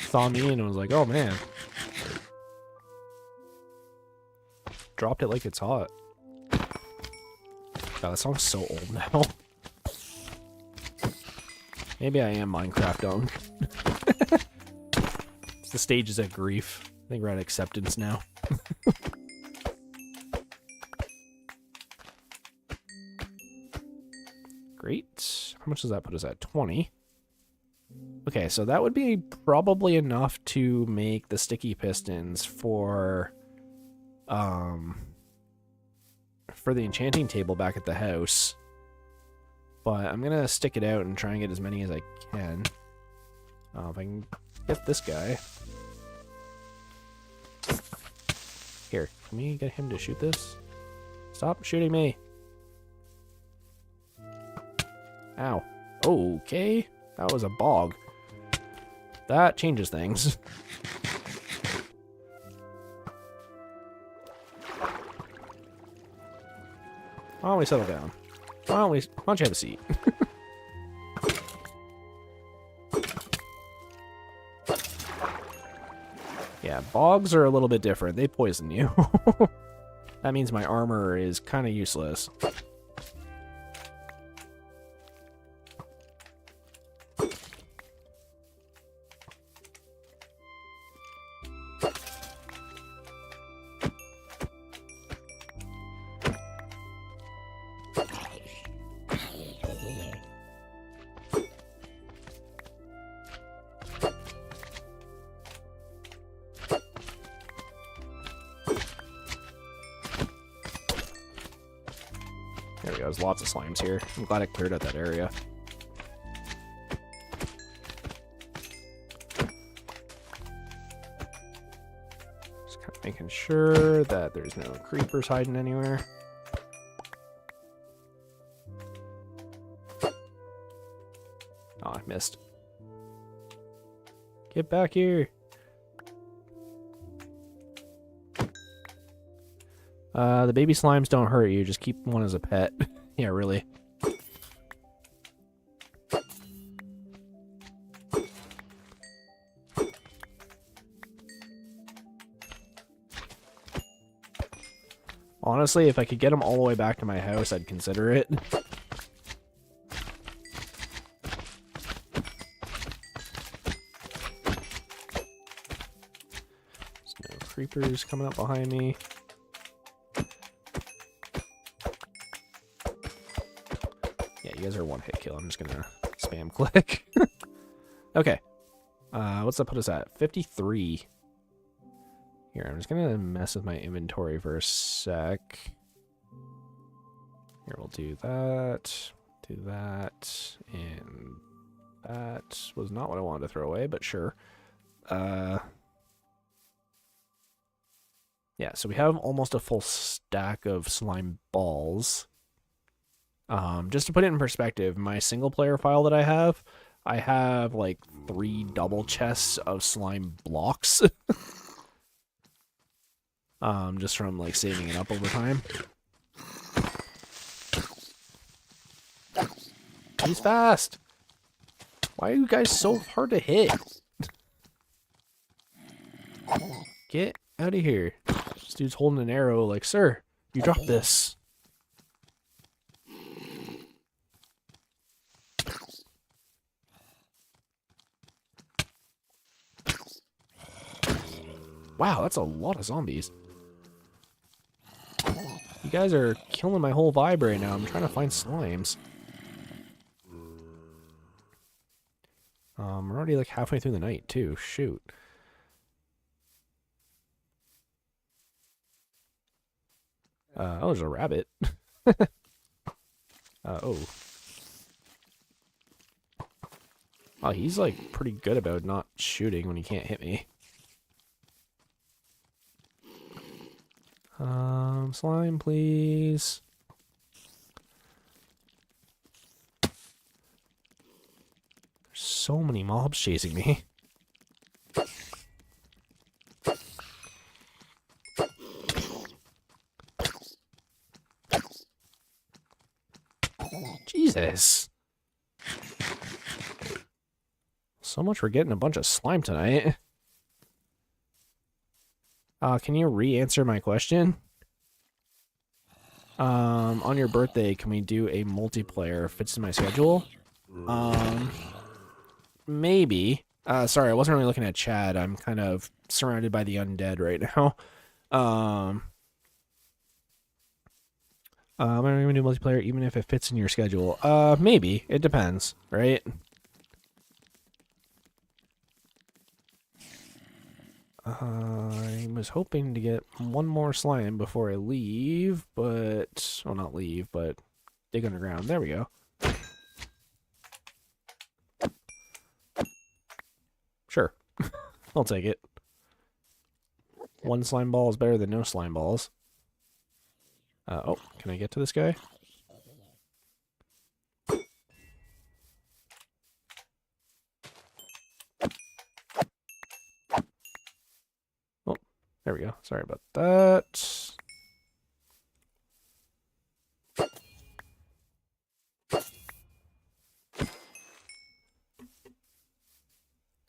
Saw me and was like, oh man. Dropped it like it's hot. God, that song's so old now. Maybe I am Minecraft owned. It's the stages of grief. I think we're at acceptance now. Great. How much does that put us at? 20. Okay, so that would be probably enough to make the sticky pistons for the enchanting table back at the house. But I'm gonna stick it out and try and get as many as I can. If I can get this guy. Here, can we get him to shoot this? Stop shooting me. Ow. Okay. That was a bog. That changes things. Why don't we settle down? Why don't you have a seat? Fogs are a little bit different. They poison you. That means my armor is kind of useless. There we go, there's lots of slimes here. I'm glad I cleared out that area. Just kind of making sure that there's no creepers hiding anywhere. Oh, I missed. Get back here! The baby slimes don't hurt you, just keep one as a pet. Yeah, really. Honestly, if I could get them all the way back to my house, I'd consider it. There's no creepers coming up behind me. You guys are one hit kill. I'm just gonna spam click. Okay. What's that put us at? 53. Here, I'm just gonna mess with my inventory for a sec. Here, we'll do that, and that was not what I wanted to throw away, but sure. Yeah, so we have almost a full stack of slime balls. Just to put it in perspective, my single player file that I have like 3 double chests of slime blocks. Just from like saving it up over time. He's fast! Why are you guys so hard to hit? Get out of here. This dude's holding an arrow like, sir, you dropped this. Wow, that's a lot of zombies. You guys are killing my whole vibe right now. I'm trying to find slimes. We're already like halfway through the night too. Shoot. Oh, there's a rabbit. Oh. Oh, he's like pretty good about not shooting when he can't hit me. Slime, please. There's so many mobs chasing me. Jesus. So much for getting a bunch of slime tonight. Can you re-answer my question? On your birthday, can we do a multiplayer if it's in my schedule? Maybe. Sorry, I wasn't really looking at chat. I'm kind of surrounded by the undead right now. I'm gonna do multiplayer even if it fits in your schedule. Maybe. It depends, right? I was hoping to get one more slime before I leave, but... well, not leave, but dig underground. There we go. Sure. I'll take it. One slime ball is better than no slime balls. Oh, can I get to this guy? Oh, there we go. Sorry about that.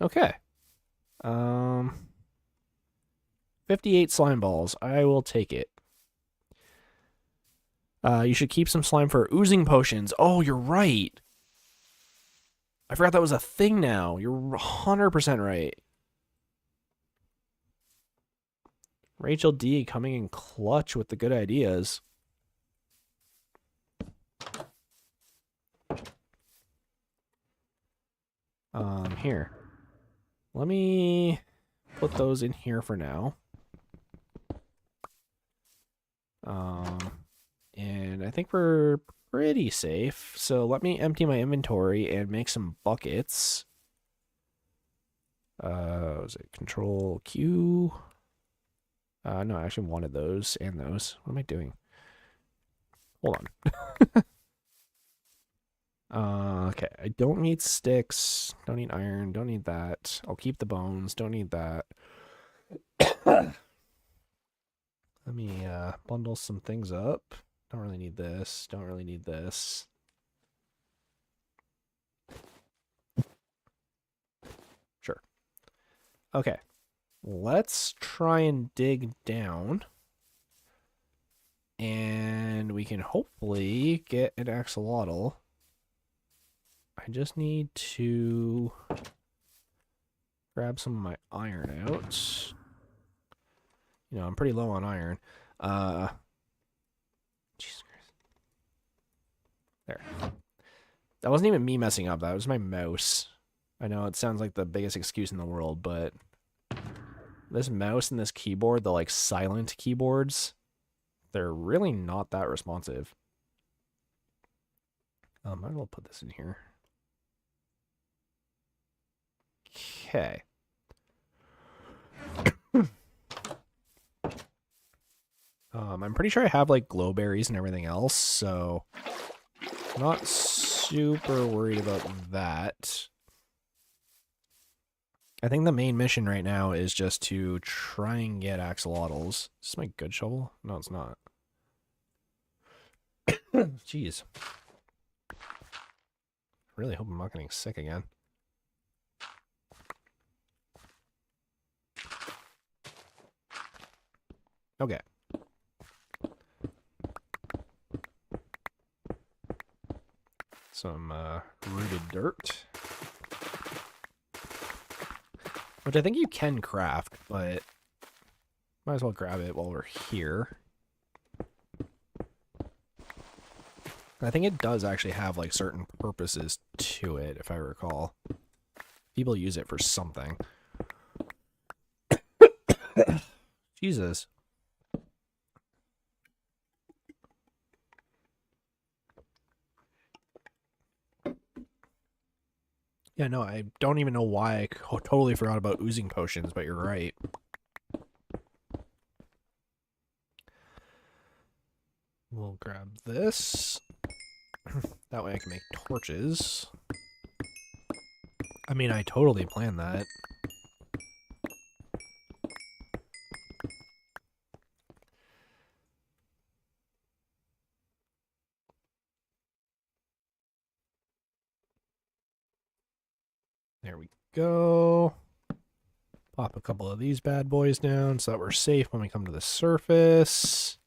Okay. 58 slime balls. I will take it. You should keep some slime for oozing potions. Oh, you're right. I forgot that was a thing now. You're 100% right. Rachel D coming in clutch with the good ideas. Here. Let me put those in here for now. And I think we're pretty safe. So let me empty my inventory and make some buckets. Was it Control Q? No, I actually wanted those and those. What am I doing? Hold on. Okay, I don't need sticks. Don't need iron. Don't need that. I'll keep the bones. Don't need that. Let me bundle some things up. Don't really need this. Don't really need this. Sure. Okay. Let's try and dig down. And we can hopefully get an axolotl. I just need to grab some of my iron out. You know, I'm pretty low on iron. Jesus Christ. There. That wasn't even me messing up. That was my mouse. I know it sounds like the biggest excuse in the world, but this mouse and this keyboard, the like silent keyboards, they're really not that responsive. I might as well put this in here. Okay. I'm pretty sure I have like glowberries and everything else, so I'm not super worried about that. I think the main mission right now is just to try and get axolotls. Is this my good shovel? No, it's not. Jeez. I really hope I'm not getting sick again. Okay. Some rooted dirt. Which I think you can craft, but might as well grab it while we're here. I think it does actually have like certain purposes to it, if I recall. People use it for something. Jesus. Yeah, no, I don't even know why I totally forgot about oozing potions, but you're right. We'll grab this. That way I can make torches. I mean, I totally planned that. There we go. Pop a couple of these bad boys down so that we're safe when we come to the surface.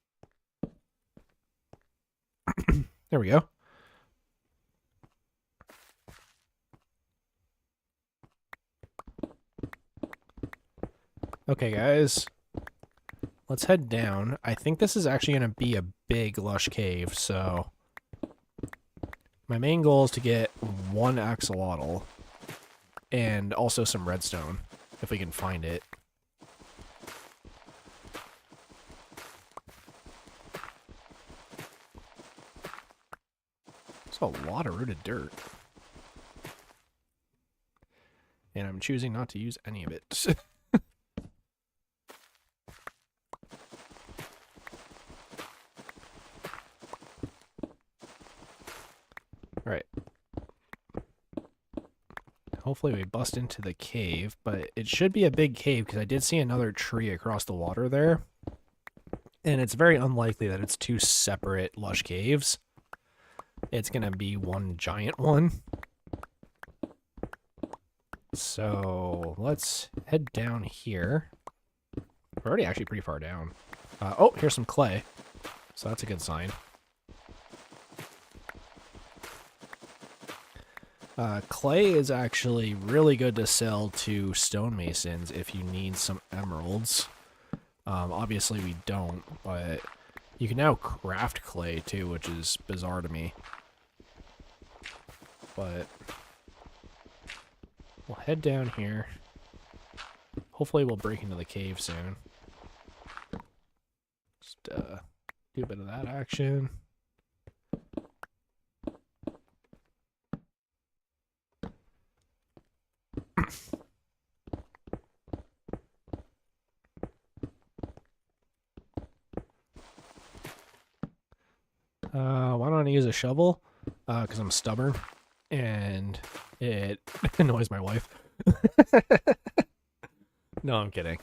There we go. Okay, guys. Let's head down. I think this is actually going to be a big, lush cave, so my main goal is to get one axolotl and also some redstone, if we can find it. There's a lot of rooted dirt. And I'm choosing not to use any of it. Alright. Hopefully we bust into the cave, but it should be a big cave because I did see another tree across the water there. And it's very unlikely that it's two separate lush caves. It's going to be one giant one. So let's head down here. We're already actually pretty far down. Oh, here's some clay. So that's a good sign. Clay is actually really good to sell to stonemasons if you need some emeralds. Obviously we don't, but you can now craft clay too, which is bizarre to me. But we'll head down here. Hopefully we'll break into the cave soon. Just do a bit of that action. Why don't I use a shovel? Because I'm stubborn, and it annoys my wife. No, I'm kidding.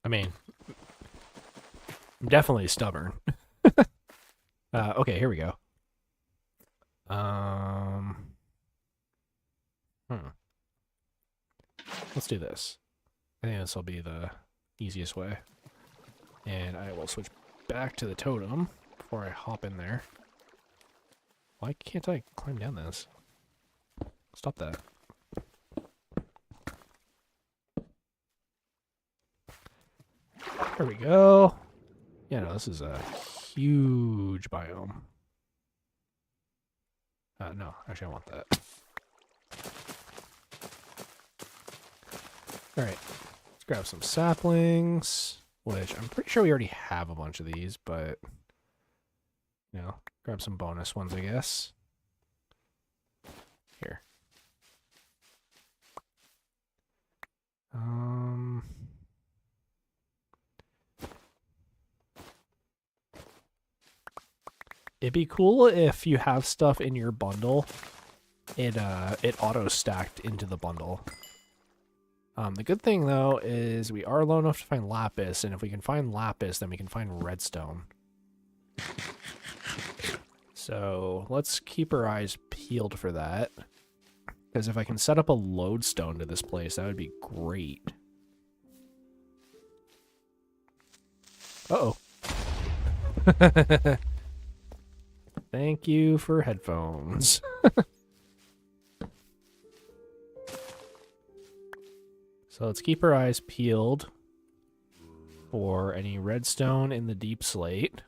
I mean, I'm definitely stubborn. Okay, here we go. Let's do this. I think this will be the easiest way. And I will switch back to the totem before I hop in there. Why can't I climb down this? Stop that. There we go. Yeah, no, this is a huge biome. No, actually I want that. Alright, let's grab some saplings, which I'm pretty sure we already have a bunch of these, but, you know, grab some bonus ones, I guess. Here. It'd be cool if you have stuff in your bundle, it auto-stacked into the bundle. The good thing, though, is we are low enough to find lapis, and if we can find lapis, then we can find redstone. So let's keep our eyes peeled for that. Because if I can set up a lodestone to this place, that would be great. Uh-oh. Thank you for headphones. So let's keep our eyes peeled for any redstone in the deep slate.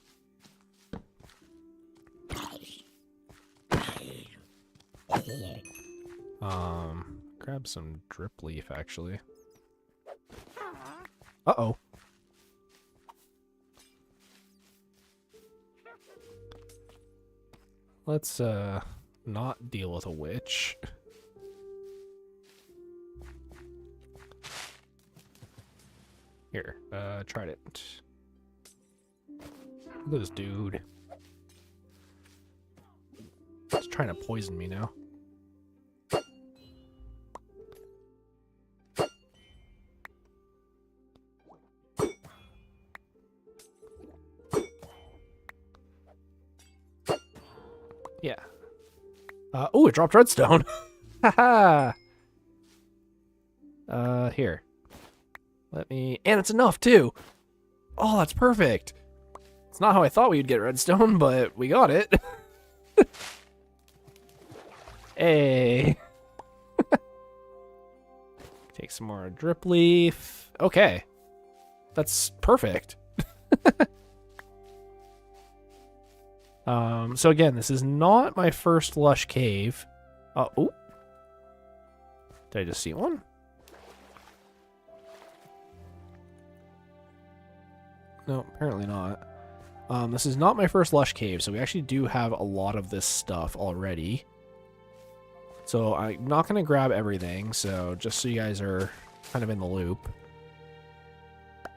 Grab some drip leaf, actually. Uh-oh. Let's, not deal with a witch. Here, tried it. Look at this dude. He's trying to poison me now. Yeah. Oh, it dropped redstone. Haha. Here. Let me... And it's enough, too. Oh, that's perfect. It's not how I thought we'd get redstone, but we got it. Hey. Take some more drip leaf. Okay. That's perfect. So again, this is not my first lush cave. Oh. Did I just see one? No, apparently not. This is not my first lush cave, so we actually do have a lot of this stuff already. So I'm not going to grab everything, so just so you guys are kind of in the loop.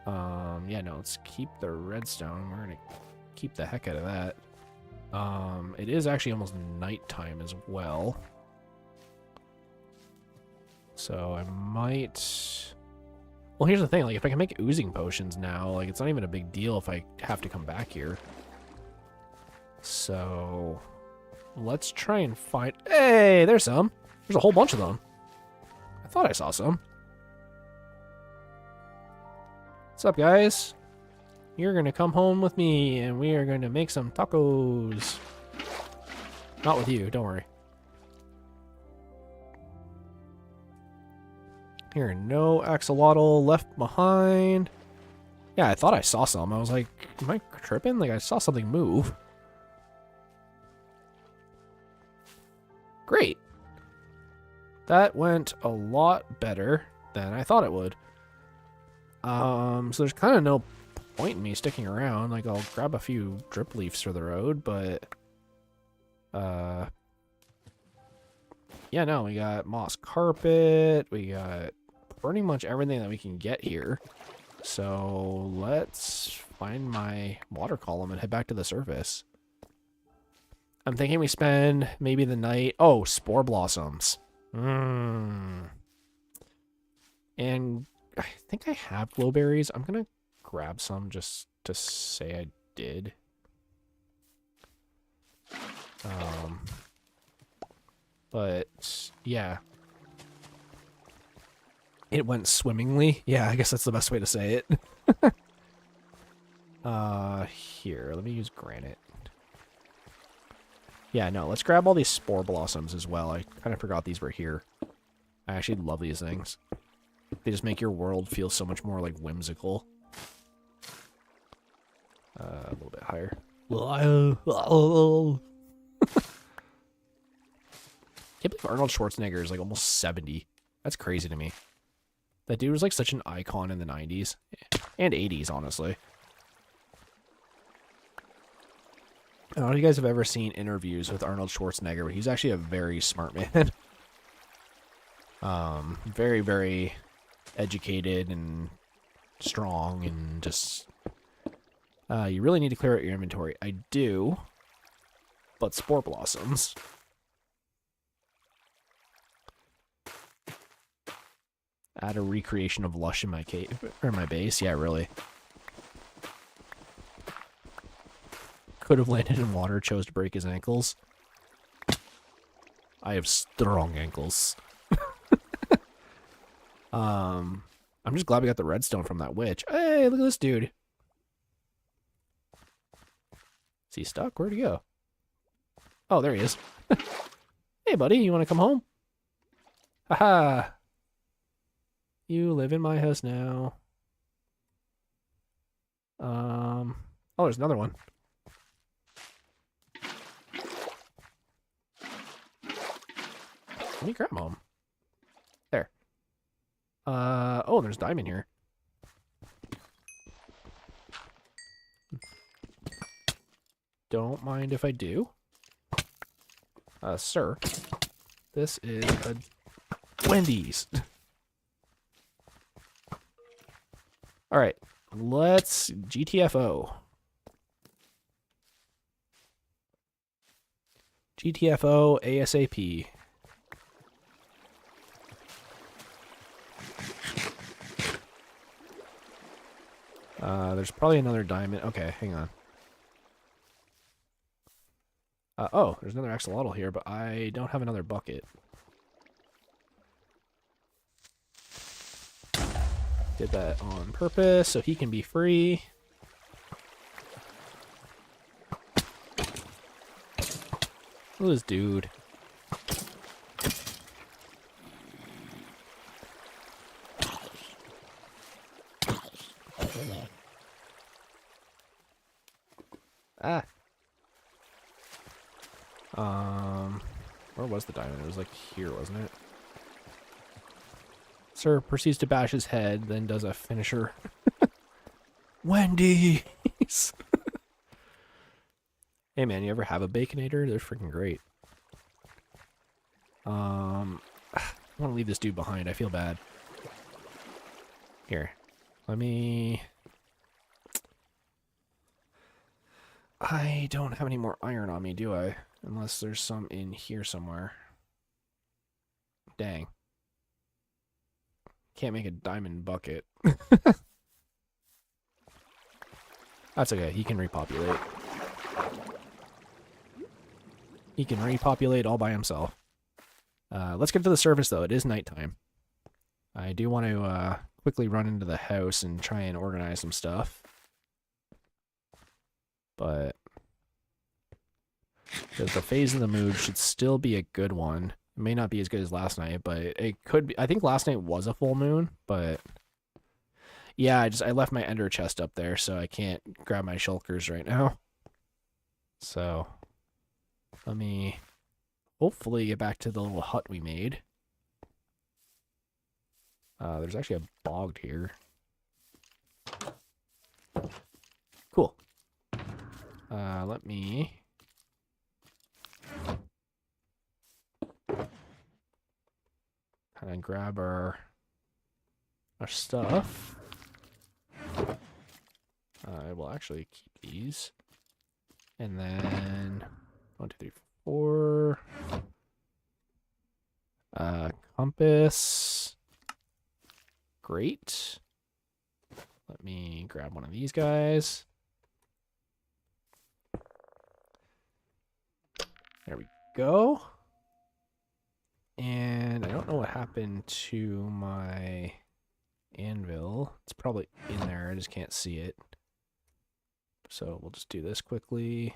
Yeah, no, let's keep the redstone. We're going to keep the heck out of that. It is actually almost nighttime as well. So I might... Well, here's the thing, like, if I can make oozing potions now, like, it's not even a big deal if I have to come back here. So... Let's try and find... Hey, there's some! There's a whole bunch of them! thought I saw some. What's up, guys? You're gonna come home with me, and we are gonna make some tacos. Not with you, don't worry. Here, no axolotl left behind. Yeah, I thought I saw some. I was like, am I tripping? Like, I saw something move. Great. That went a lot better than I thought it would. So there's kind of no point in me sticking around. Like, I'll grab a few drip leaves for the road, but... yeah, no, we got moss carpet. We got pretty much everything that we can get here. So let's find my water column and head back to the surface. I'm thinking we spend maybe the night... Oh, spore blossoms. And I think I have glowberries. I'm going to grab some just to say I did. But, yeah. It went swimmingly. Yeah, I guess that's the best way to say it. Here, let me use granite. Yeah, no, let's grab all these spore blossoms as well. I kind of forgot these were here. I actually love these things. They just make your world feel so much more, like, whimsical. A little bit higher. Can't believe Arnold Schwarzenegger is, like, almost 70. That's crazy to me. That dude was, like, such an icon in the 90s. And 80s, honestly. I don't know if you guys have ever seen interviews with Arnold Schwarzenegger, but he's actually a very smart man. Very, very educated and strong and just... you really need to clear out your inventory. I do, but spore blossoms. Add a recreation of lush in my cave, or my base. Yeah, really. Could have landed in water, chose to break his ankles. I have strong ankles. I'm just glad we got the redstone from that witch. Hey, look at this dude. Is he stuck? Where'd he go? Oh, there he is. Hey, buddy, you want to come home? Haha. You live in my house now. Oh, there's another one. Let me grab him. There. Oh, there's diamond here. Don't mind if I do. Sir, this is a Wendy's. All right, let's GTFO. GTFO ASAP. There's probably another diamond. Okay, hang on. Oh, there's another axolotl here, but I don't have another bucket. Did that on purpose so he can be free. Look at this dude. Ah. Where was the diamond? It was like here, wasn't it? Sir proceeds to bash his head, then does a finisher. Wendy's! Hey man, you ever have a Baconator? They're freaking great. I want to leave this dude behind. I feel bad. Here. Let me... I don't have any more iron on me, do I? Unless there's some in here somewhere. Dang. Can't make a diamond bucket. That's okay. He can repopulate. He can repopulate all by himself. Let's get to the surface, though. It is nighttime. I do want to quickly run into the house and try and organize some stuff. But the phase of the mood should still be a good one. It may not be as good as last night, but it could be. I think last night was a full moon, but yeah, I left my ender chest up there, so I can't grab my shulkers right now. So let me hopefully get back to the little hut we made. There's actually a bog here. Cool. Let me kind of grab our stuff. I will actually keep these. And then 1, 2, 3, 4. Compass. Great. Let me grab one of these guys. There we go. And I don't know what happened to my anvil. It's probably in there. I just can't see it. So we'll just do this quickly.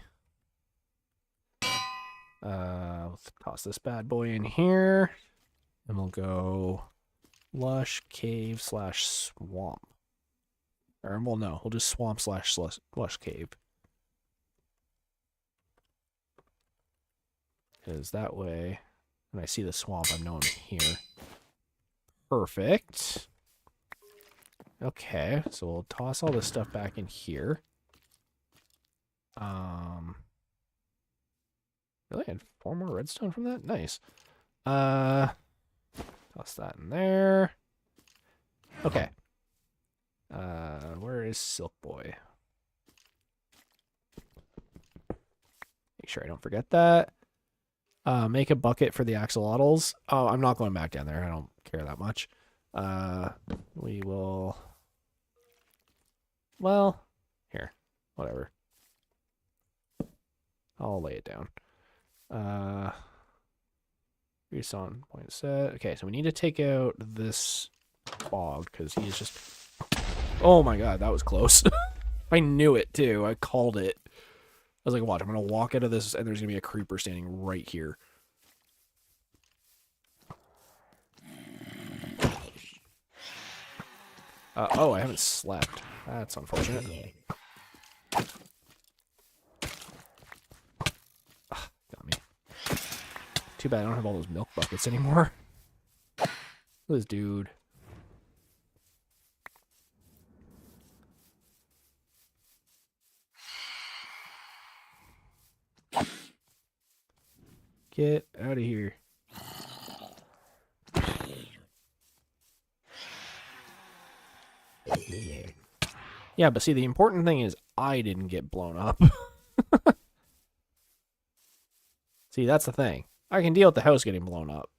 Let's toss this bad boy in here. And we'll go lush cave / swamp. Or, well, no. We'll just swamp / lush cave. Because that way, when I see the swamp, I know I'm here. Perfect. Okay, so we'll toss all this stuff back in here. Really? I had 4 more redstone from that? Nice. Toss that in there. Okay. Where is Silk Boy? Make sure I don't forget that. Make a bucket for the axolotls. Oh, I'm not going back down there. I don't care that much. We will... Well, here. Whatever. I'll lay it down. Respawn point set. Okay, so we need to take out this bog because he's just... Oh my god, that was close. I knew it too. I called it. I was like, watch, I'm going to walk out of this and there's going to be a creeper standing right here. Oh, I haven't slept. That's unfortunate. Got me. Too bad I don't have all those milk buckets anymore. Look at this dude. Get out of here. Yeah, but see, the important thing is I didn't get blown up. See, that's the thing. I can deal with the house getting blown up.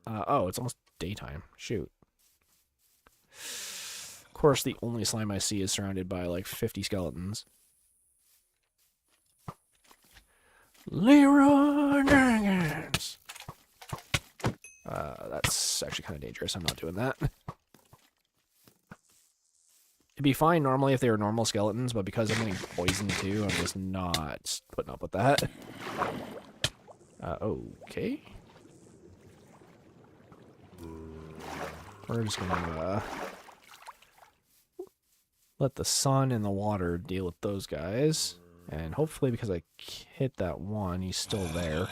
Oh, it's almost daytime. Shoot. Of course, the only slime I see is surrounded by like 50 skeletons. Leroy Jenkins! That's actually kind of dangerous. I'm not doing that. It'd be fine normally if they were normal skeletons, but because I'm getting poisoned too, I'm just not putting up with that. Okay. We're just gonna let the sun and the water deal with those guys. And hopefully because I hit that one, he's still there.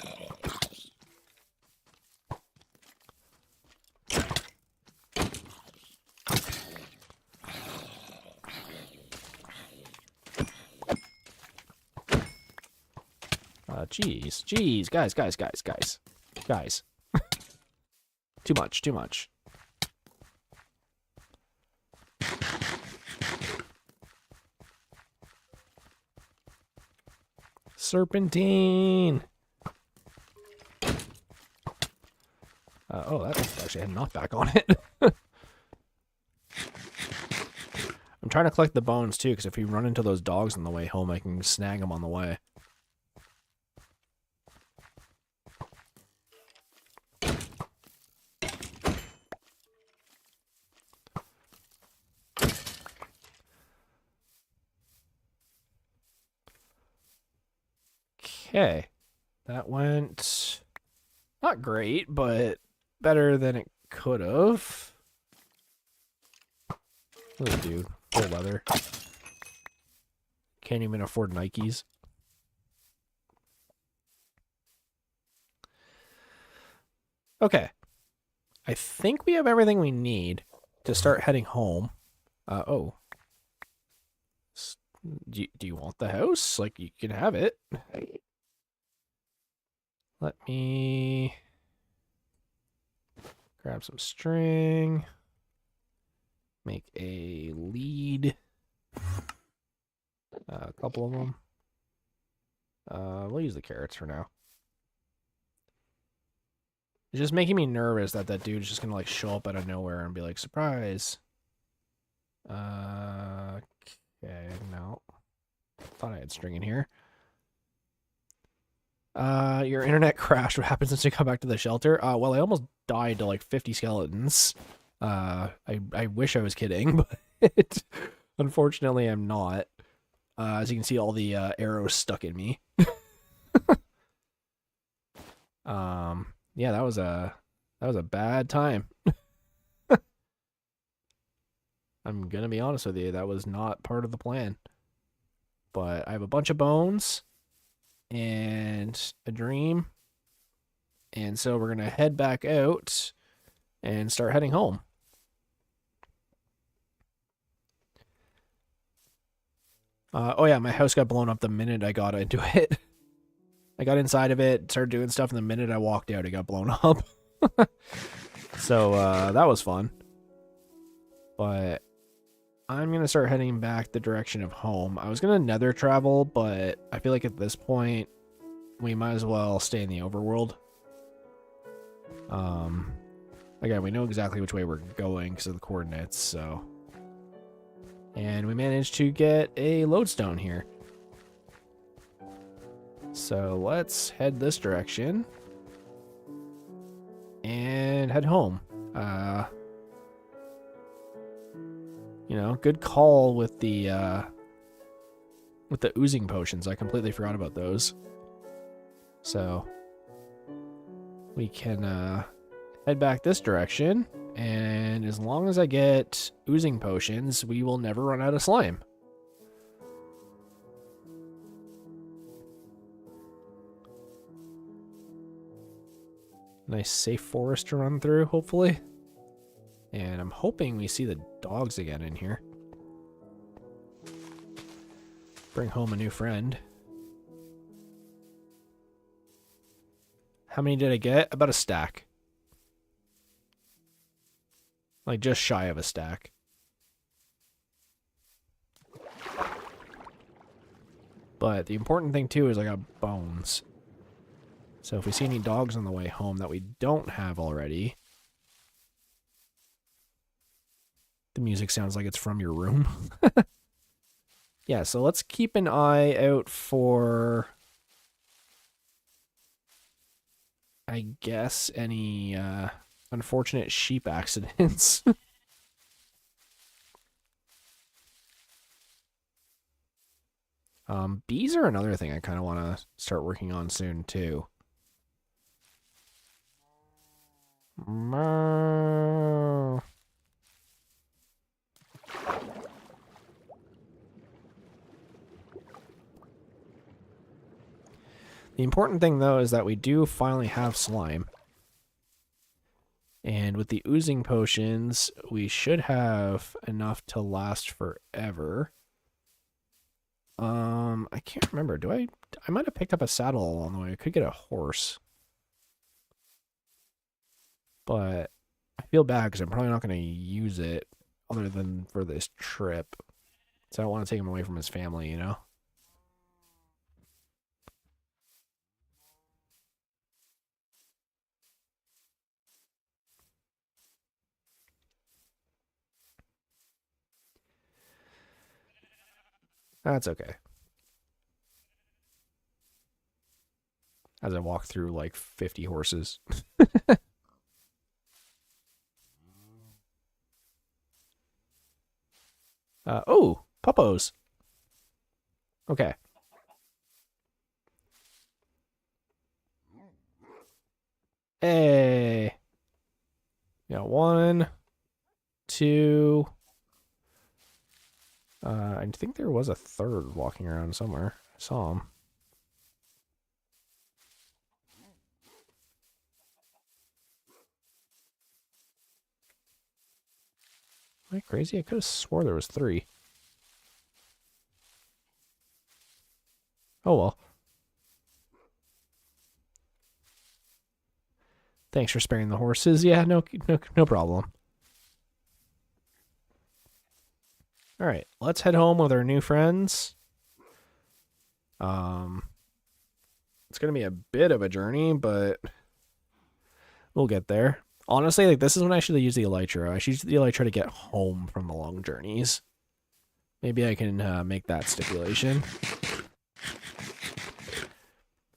Jeez, guys. Too much. Serpentine! Oh, that actually had knockback on it. I'm trying to collect the bones too, because if we run into those dogs on the way home, I can snag them on the way. Okay. That went not great, but better than it could have. Look at dude. Full leather. Can't even afford Nikes. Okay. I think we have everything we need to start heading home. Oh. Do you want the house? Like, you can have it. Let me grab some string. Make a lead. A couple of them. We'll use the carrots for now. It's just making me nervous that that dude's just gonna like show up out of nowhere and be like, surprise. Okay, no. Thought I had string in here. Your internet crashed. What happened since you come back to the shelter? Well, I almost died to like 50 skeletons. I wish I was kidding, but unfortunately I'm not. As you can see, all the arrows stuck in me. Yeah, that was a bad time. I'm gonna be honest with you, that was not part of the plan. But I have a bunch of bones and a dream. And so we're gonna head back out and start heading home. Oh yeah, my house got blown up the minute I got into it. I got inside of it, started doing stuff, and the minute I walked out, it got blown up. So, that was fun. But I'm going to start heading back the direction of home. I was going to nether travel, but I feel like at this point, we might as well stay in the overworld. Again, we know exactly which way we're going because of the coordinates, so... And we managed to get a lodestone here. So let's head this direction and head home. You know, good call with the oozing potions. I completely forgot about those. So we can head back this direction, and as long as I get oozing potions, we will never run out of slime. Nice safe forest to run through, hopefully. And I'm hoping we see the dogs again in here. Bring home a new friend. How many did I get? About a stack. Like, just shy of a stack. But the important thing, too, is I got bones. So if we see any dogs on the way home that we don't have already... The music sounds like it's from your room. Yeah, so let's keep an eye out for... I guess any unfortunate sheep accidents. Bees are another thing I kind of want to start working on soon, too. The important thing, though, is that we do finally have slime. And with the oozing potions, we should have enough to last forever. I can't remember. I might have picked up a saddle along the way. I could get a horse. But I feel bad because I'm probably not going to use it other than for this trip. So I don't want to take him away from his family, you know? That's okay. As I walk through like 50 horses. Oh, puppos. Okay. Hey. Got one, two. I think there was a third walking around somewhere. I saw him. Am I crazy? I could have swore there was three. Oh well. Thanks for sparing the horses. Yeah, no problem. All right, let's head home with our new friends. Um, it's gonna be a bit of a journey, but we'll get there. Honestly, like this is when I should use the elytra. I should use the elytra to get home from the long journeys. Maybe I can make that stipulation.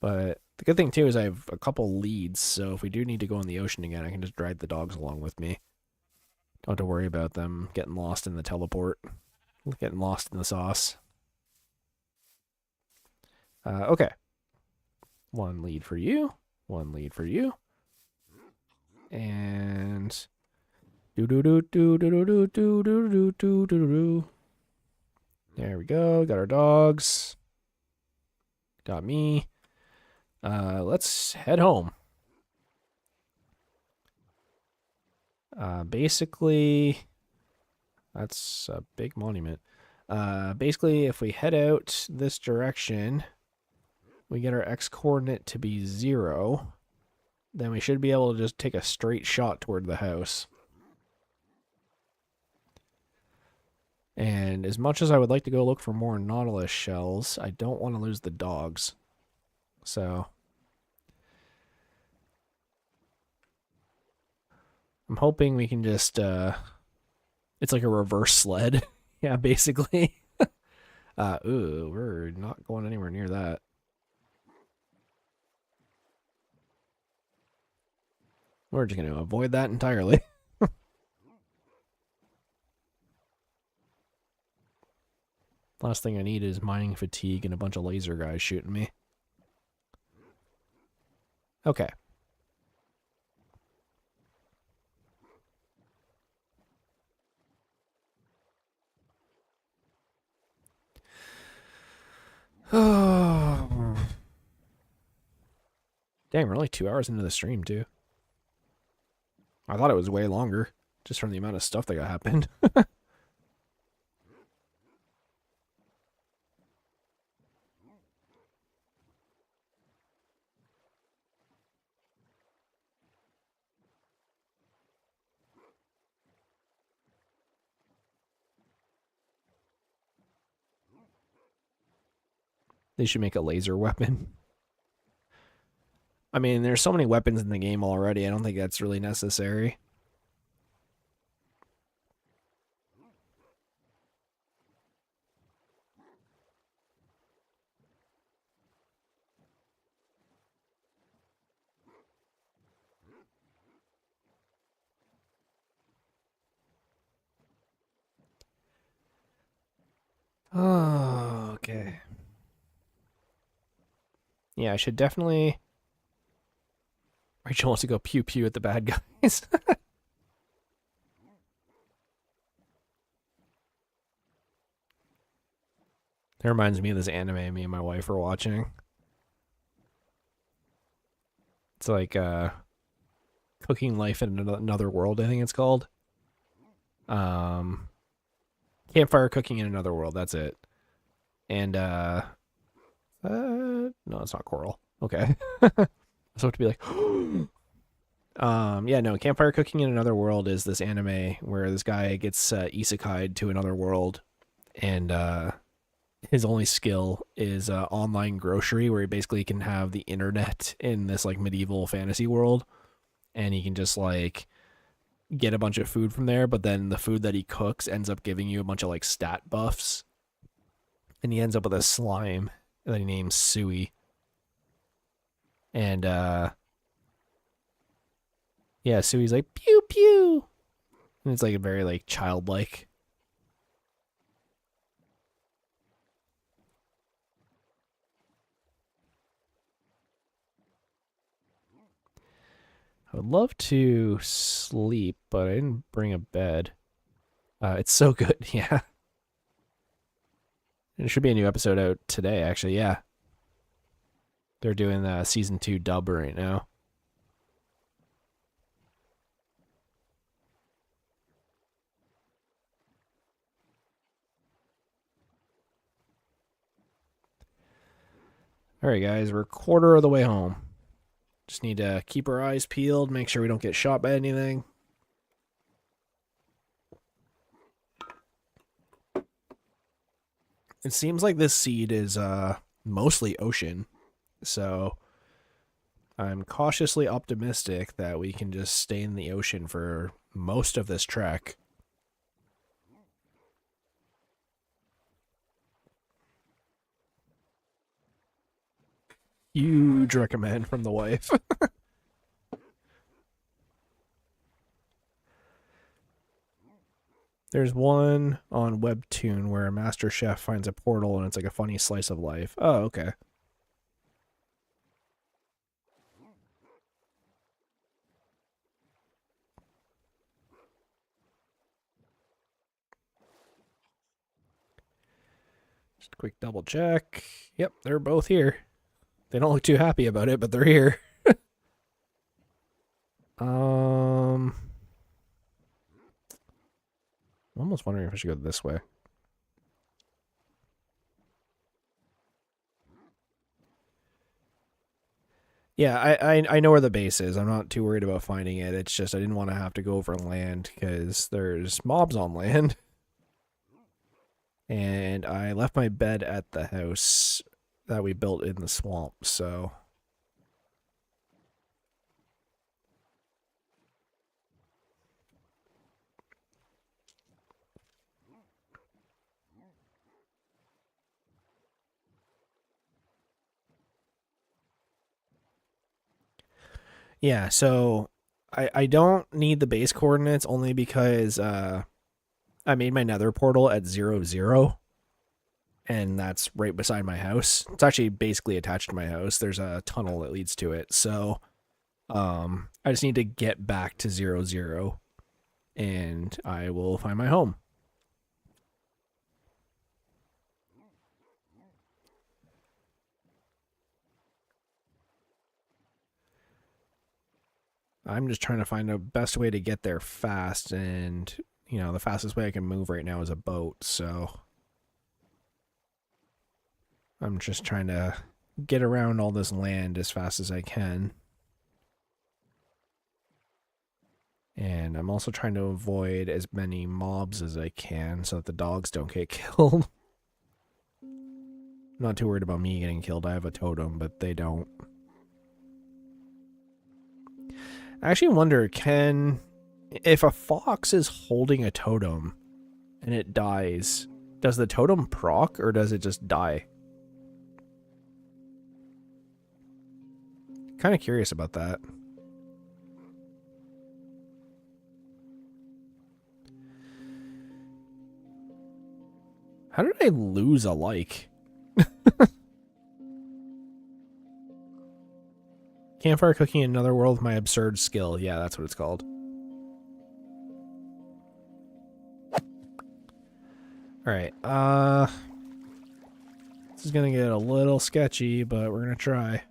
But the good thing too is I have a couple leads, so if we do need to go in the ocean again, I can just drag the dogs along with me. Don't have to worry about them getting lost in the teleport, getting lost in the sauce. Okay. One lead for you. One lead for you. And do do do do do do do do do do do do. There we go. Got our dogs. Got me. Let's head home. Basically, that's a big monument. Basically, if we head out this direction, we get our x coordinate to be 0. Then we should be able to just take a straight shot toward the house. And as much as I would like to go look for more Nautilus shells, I don't want to lose the dogs. So I'm hoping we can just it's like a reverse sled. Yeah, basically. Ooh, we're not going anywhere near that. We're just going to avoid that entirely. Last thing I need is mining fatigue and a bunch of laser guys shooting me. Okay. Dang, we're only 2 hours into the stream, too. I thought it was way longer, just from the amount of stuff that got happened. They should make a laser weapon. I mean, there's so many weapons in the game already, I don't think that's really necessary. Oh, okay. Yeah, I should definitely... Rachel wants to go pew pew at the bad guys. That reminds me of this anime me and my wife are watching. It's like Cooking Life in Another World, I think it's called. Campfire Cooking in Another World, that's it. And no, it's not Coral. Okay. I was about to be like yeah, no, Campfire Cooking in Another World is this anime where this guy gets isekai'd to another world, and his only skill is online grocery, where he basically can have the internet in this like medieval fantasy world, and he can just like get a bunch of food from there, but then the food that he cooks ends up giving you a bunch of like stat buffs, and he ends up with a slime that he names Sui. And yeah, Sui's like pew pew, and it's like a very like childlike. I would love to sleep, but I didn't bring a bed. It's so good, yeah. There should be a new episode out today, actually, yeah. They're doing the season 2 dub right now. Alright, guys, we're a quarter of the way home. Just need to keep our eyes peeled, make sure we don't get shot by anything. It seems like this seed is mostly ocean, so I'm cautiously optimistic that we can just stay in the ocean for most of this trek. Huge recommend from the wife. There's one on Webtoon where a master chef finds a portal and it's like a funny slice of life. Oh, okay. Just a quick double check. Yep, they're both here. They don't look too happy about it, but they're here. I'm almost wondering if I should go this way. Yeah, I know where the base is. I'm not too worried about finding it. It's just I didn't want to have to go over land because there's mobs on land. And I left my bed at the house that we built in the swamp, so... Yeah, so I don't need the base coordinates only because I made my nether portal at 0, and that's right beside my house. It's actually basically attached to my house. There's a tunnel that leads to it, so I just need to get back to 0, and I will find my home. I'm just trying to find the best way to get there fast, and, you know, the fastest way I can move right now is a boat, so... I'm just trying to get around all this land as fast as I can. And I'm also trying to avoid as many mobs as I can so that the dogs don't get killed. I'm not too worried about me getting killed. I have a totem, but they don't. I actually wonder, if a fox is holding a totem and it dies, does the totem proc or does it just die? Kind of curious about that. How did I lose a like? Campfire cooking in another world with my absurd skill. Yeah, that's what it's called. Alright, this is gonna get a little sketchy, but we're gonna try.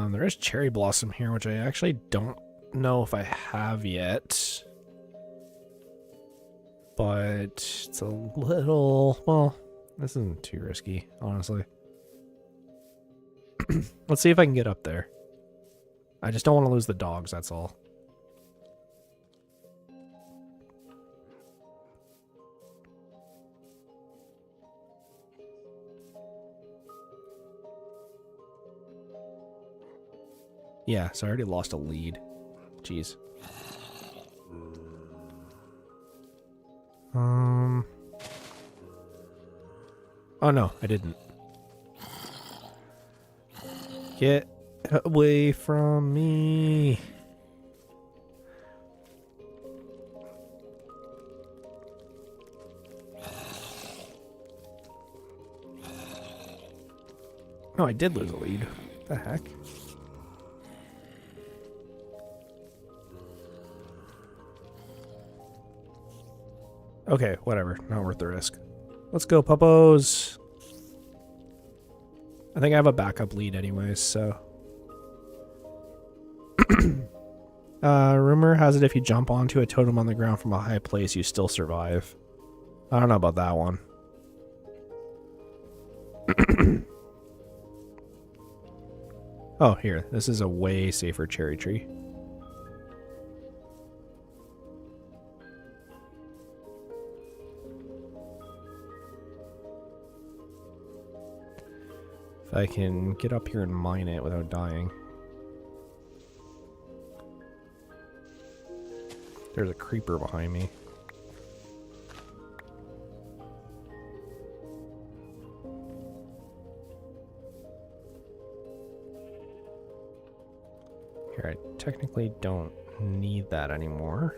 There is cherry blossom here, which I actually don't know if I have yet. But it's a little, well, this isn't too risky, honestly. Let's see if I can get up there. I just don't want to lose the dogs, that's all. Yeah, so I already lost a lead. Jeez. Oh no, I didn't. Get away from me. Oh, I did lose a lead. What the heck? Okay, whatever. Not worth the risk. Let's go, puppos. I think I have a backup lead anyways, so. Rumor has it if you jump onto a totem on the ground from a high place, you still survive. I don't know about that one. Oh, here. This is a way safer cherry tree. If I can get up here and mine it without dying. There's a creeper behind me. Here, I technically don't need that anymore.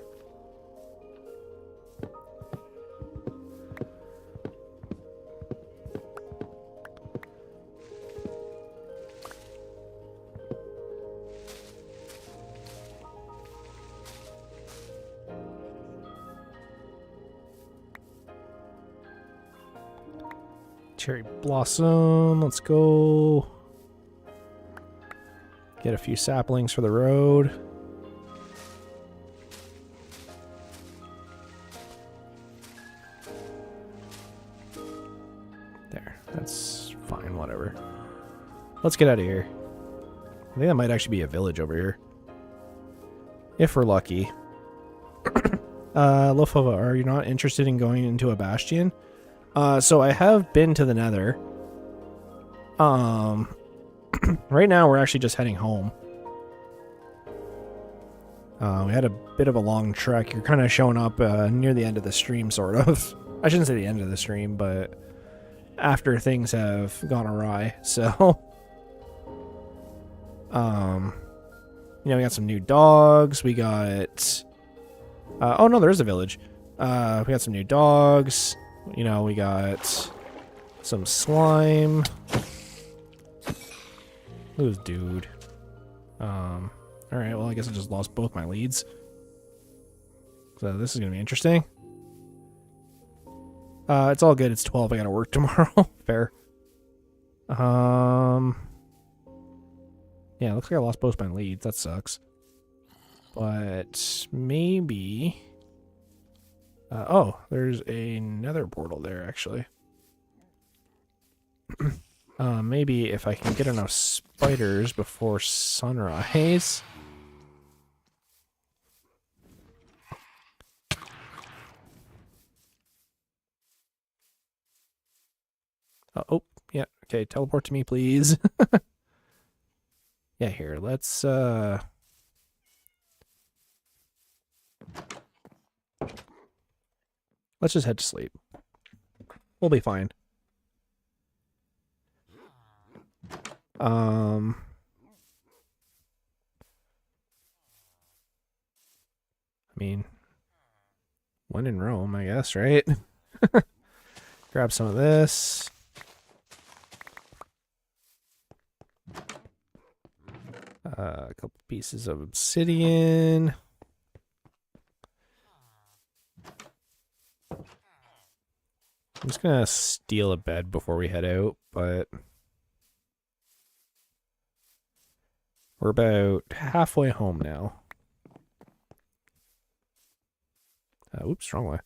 Cherry blossom, let's go. Get a few saplings for the road. There, that's fine, whatever. Let's get out of here. I think that might actually be a village over here. If we're lucky. Lofova, are you not interested in going into a bastion? So I have been to the Nether. Right now we're actually just heading home. We had a bit of a long trek. You're kind of showing up near the end of the stream, sort of. I shouldn't say the end of the stream, but after things have gone awry. So, you know, we got some new dogs. We got... oh no, there is a village. We got some new dogs. You know, we got some slime. Who's dude? Alright, well, I guess I just lost both my leads. So this is going to be interesting. It's all good. It's 12. I got to work tomorrow. Fair. Yeah, looks like I lost both my leads. That sucks. But maybe... oh, there's another portal there, actually. Maybe if I can get enough spiders before sunrise. Oh, yeah. Okay, teleport to me, please. Yeah, here, let's, let's just head to sleep. We'll be fine. I mean, when in Rome, I guess, right? Grab some of this. A couple pieces of obsidian. I'm just gonna steal a bed before we head out, but we're about halfway home now. Oops, wrong way.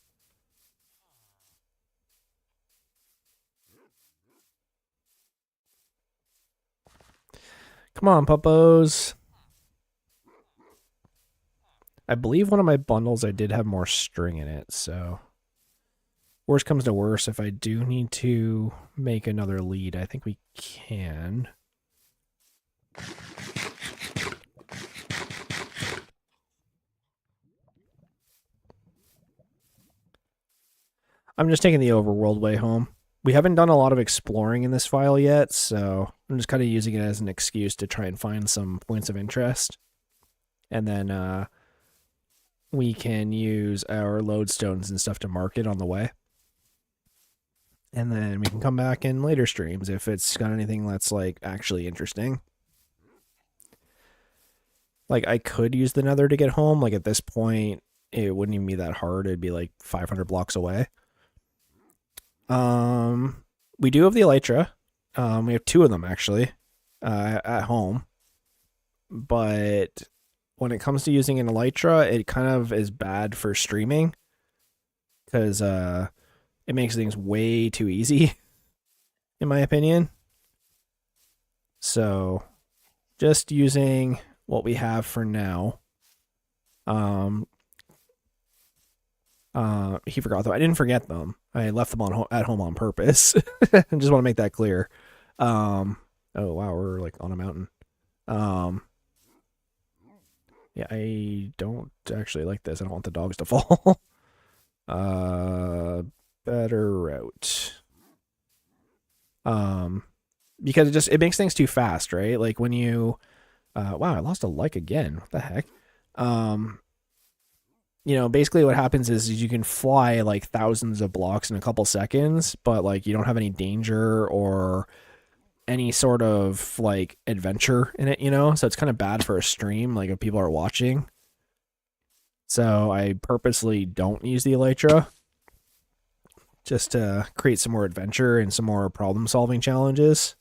Come on, puppos. I believe one of my bundles I did have more string in it, so... Worst comes to worst, if I do need to make another lead, I think we can. I'm just taking the overworld way home. We haven't done a lot of exploring in this file yet, so I'm just kind of using it as an excuse to try and find some points of interest. And then we can use our lodestones and stuff to mark it on the way. And then we can come back in later streams if it's got anything that's like actually interesting. Like I could use the nether to get home. Like at this point, it wouldn't even be that hard. It'd be like 500 blocks away. We do have the elytra. We have 2 of them actually at home. But when it comes to using an elytra, it kind of is bad for streaming because it makes things way too easy, in my opinion. So just using what we have for now. He forgot though. I didn't forget them. I left them on at home on purpose. I just want to make that clear. Oh wow, we're like on a mountain. Yeah, I don't actually like this. I don't want the dogs to fall. Better route. Because it makes things too fast, right? Like when you wow, I lost a like again. What the heck? You know, basically what happens is you can fly like thousands of blocks in a couple seconds, but like you don't have any danger or any sort of like adventure in it, you know? So it's kind of bad for a stream, like if people are watching. So I purposely don't use the elytra just to create some more adventure and some more problem solving challenges.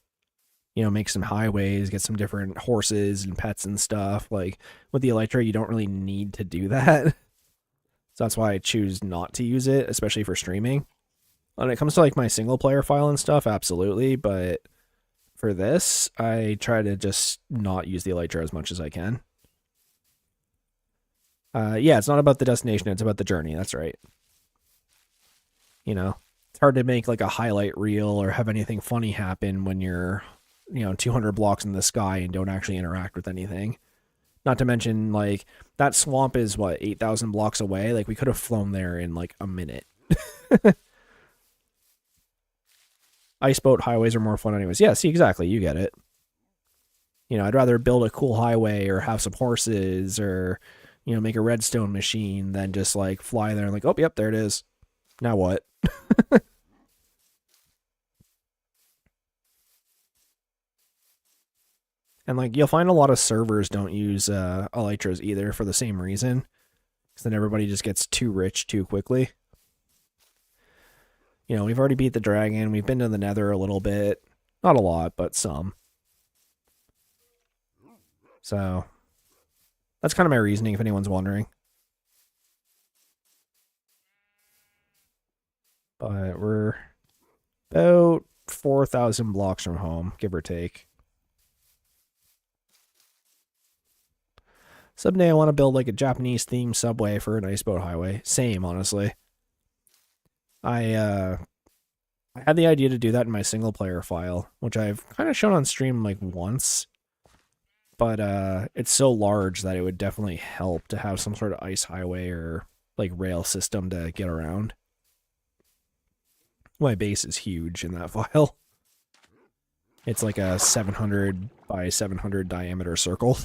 You know, make some highways, get some different horses and pets and stuff. Like with the elytra, you don't really need to do that. So that's why I choose not to use it, especially for streaming. When it comes to like my single player file and stuff, absolutely. But for this, I try to just not use the elytra as much as I can. Yeah, it's not about the destination, it's about the journey. That's right. You know, it's hard to make like a highlight reel or have anything funny happen when you're, 200 blocks in the sky and don't actually interact with anything. Not to mention, like, that swamp is, 8,000 blocks away? Like, we could have flown there in, like, a minute. Ice boat highways are more fun anyways. Yeah, see, exactly. You get it. I'd rather build a cool highway or have some horses or, make a redstone machine than just, like, fly there and, like, oh, yep, there it is. Now what? And like you'll find a lot of servers don't use elytras either for the same reason, because then everybody just gets too rich too quickly. We've already beat the dragon. We've been to the nether a little bit, not a lot, but some. So that's kind of my reasoning, if anyone's wondering. But we're about 4,000 blocks from home, give or take. Someday I want to build like a Japanese themed subway for an ice boat highway. Same, honestly. I had the idea to do that in my single player file, which I've kind of shown on stream like once. But it's so large that it would definitely help to have some sort of ice highway or like rail system to get around. My base is huge in that file. It's like a 700 by 700 diameter circle.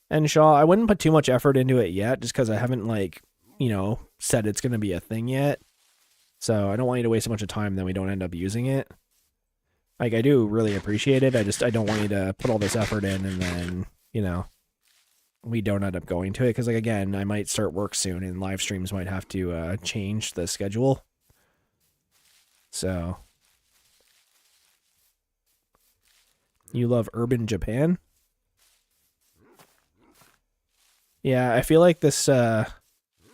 And Shaw, I wouldn't put too much effort into it yet, just because I haven't, like, said it's going to be a thing yet. So I don't want you to waste a bunch of time, then we don't end up using it. Like, I do really appreciate it. I don't want you to put all this effort in and then, we don't end up going to it. Because, like, again, I might start work soon and live streams might have to change the schedule. So. You love urban Japan? Yeah, I feel like this, I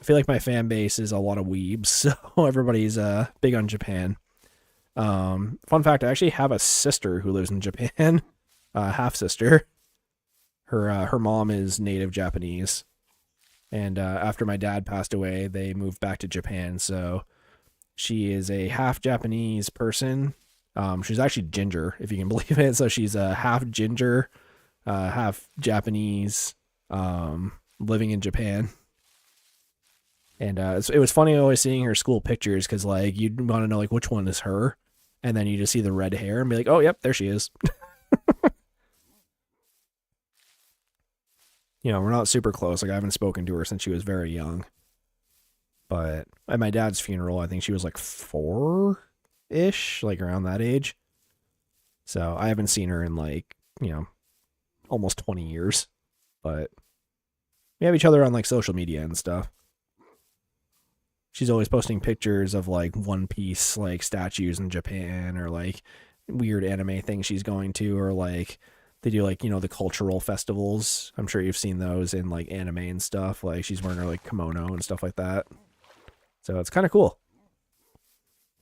feel like my fan base is a lot of weebs, so everybody's big on Japan. Fun fact, I actually have a sister who lives in Japan, half-sister. Her mom is native Japanese, and after my dad passed away, they moved back to Japan, so she is a half-Japanese person. She's actually ginger, if you can believe it, so she's half ginger, half Japanese, living in Japan. And it was funny always seeing her school pictures because like you'd want to know like which one is her, and then you just see the red hair and be like, oh yep, there she is. You know, we're not super close. Like, I haven't spoken to her since she was very young. But at my dad's funeral, I think she was like 4-ish, like around that age. So I haven't seen her in like, you know, almost 20 years. But we have each other on like social media and stuff. She's always posting pictures of like One Piece like statues in Japan, or like weird anime things she's going to, or like they do like, you know, the cultural festivals. I'm sure you've seen those in like anime and stuff. Like she's wearing her like kimono and stuff like that. So it's kind of cool.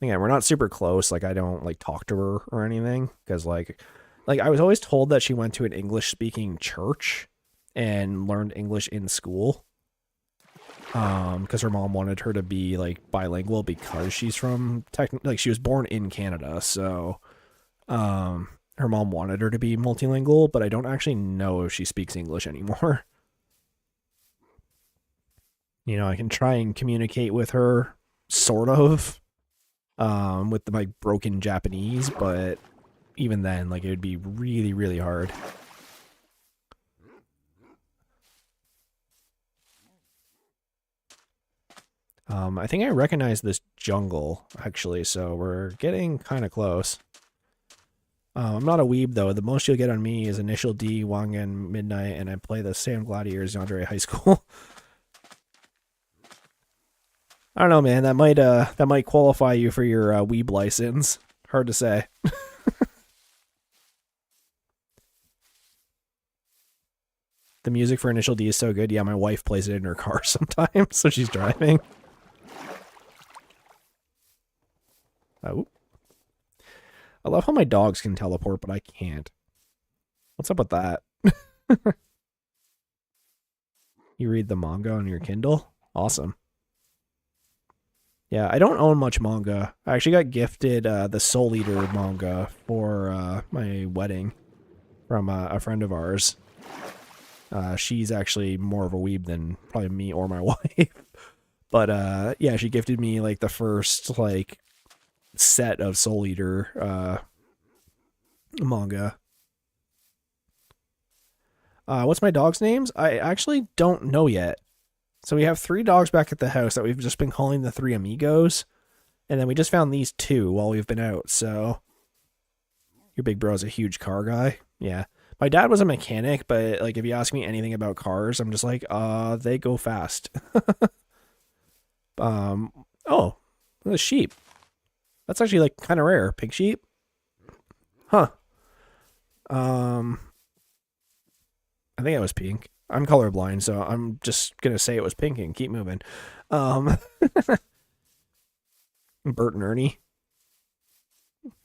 Again, we're not super close. Like I don't like talk to her or anything because like I was always told that she went to an English speaking church and learned English in school. Because her mom wanted her to be like bilingual because she's from like she was born in Canada, so her mom wanted her to be multilingual, but I don't actually know if she speaks English anymore. You know, I can try and communicate with her, sort of, with my broken Japanese, but even then, like, it would be really, really hard. I think I recognize this jungle, actually, so we're getting kind of close. I'm not a weeb, though. The most you'll get on me is Initial D, Wangan, Midnight, and I play the Sam Gladiators Yandere High School. I don't know, man. That might qualify you for your weeb license. Hard to say. The music for Initial D is so good. Yeah, my wife plays it in her car sometimes, so she's driving. Oh. I love how my dogs can teleport, but I can't. What's up with that? You read the manga on your Kindle? Awesome. Yeah, I don't own much manga. I actually got gifted the Soul Eater manga for my wedding from a friend of ours. She's actually more of a weeb than probably me or my wife. But yeah, she gifted me like the first like set of Soul Eater manga. What's my dog's names? I actually don't know yet. So we have 3 dogs back at the house that we've just been calling the 3 amigos. And then we just found these 2 while we've been out, so... Your big bro's a huge car guy. Yeah. My dad was a mechanic, but like if you ask me anything about cars, I'm just like, they go fast. Oh, the sheep. That's actually like kind of rare. Pig sheep? Huh. I think it was pink. I'm colorblind, so I'm just gonna say it was pink and keep moving. Um, Bert and Ernie.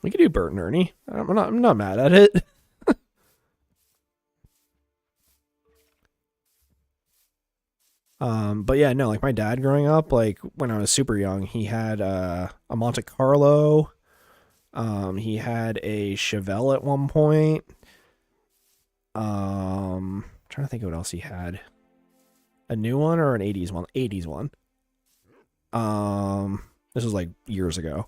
We could do Bert and Ernie. I'm not mad at it. But yeah, no, like my dad growing up, like when I was super young, he had a Monte Carlo. He had a Chevelle at one point. Trying to think of what else he had. A new one or an 80s one? 80s one. This was like years ago.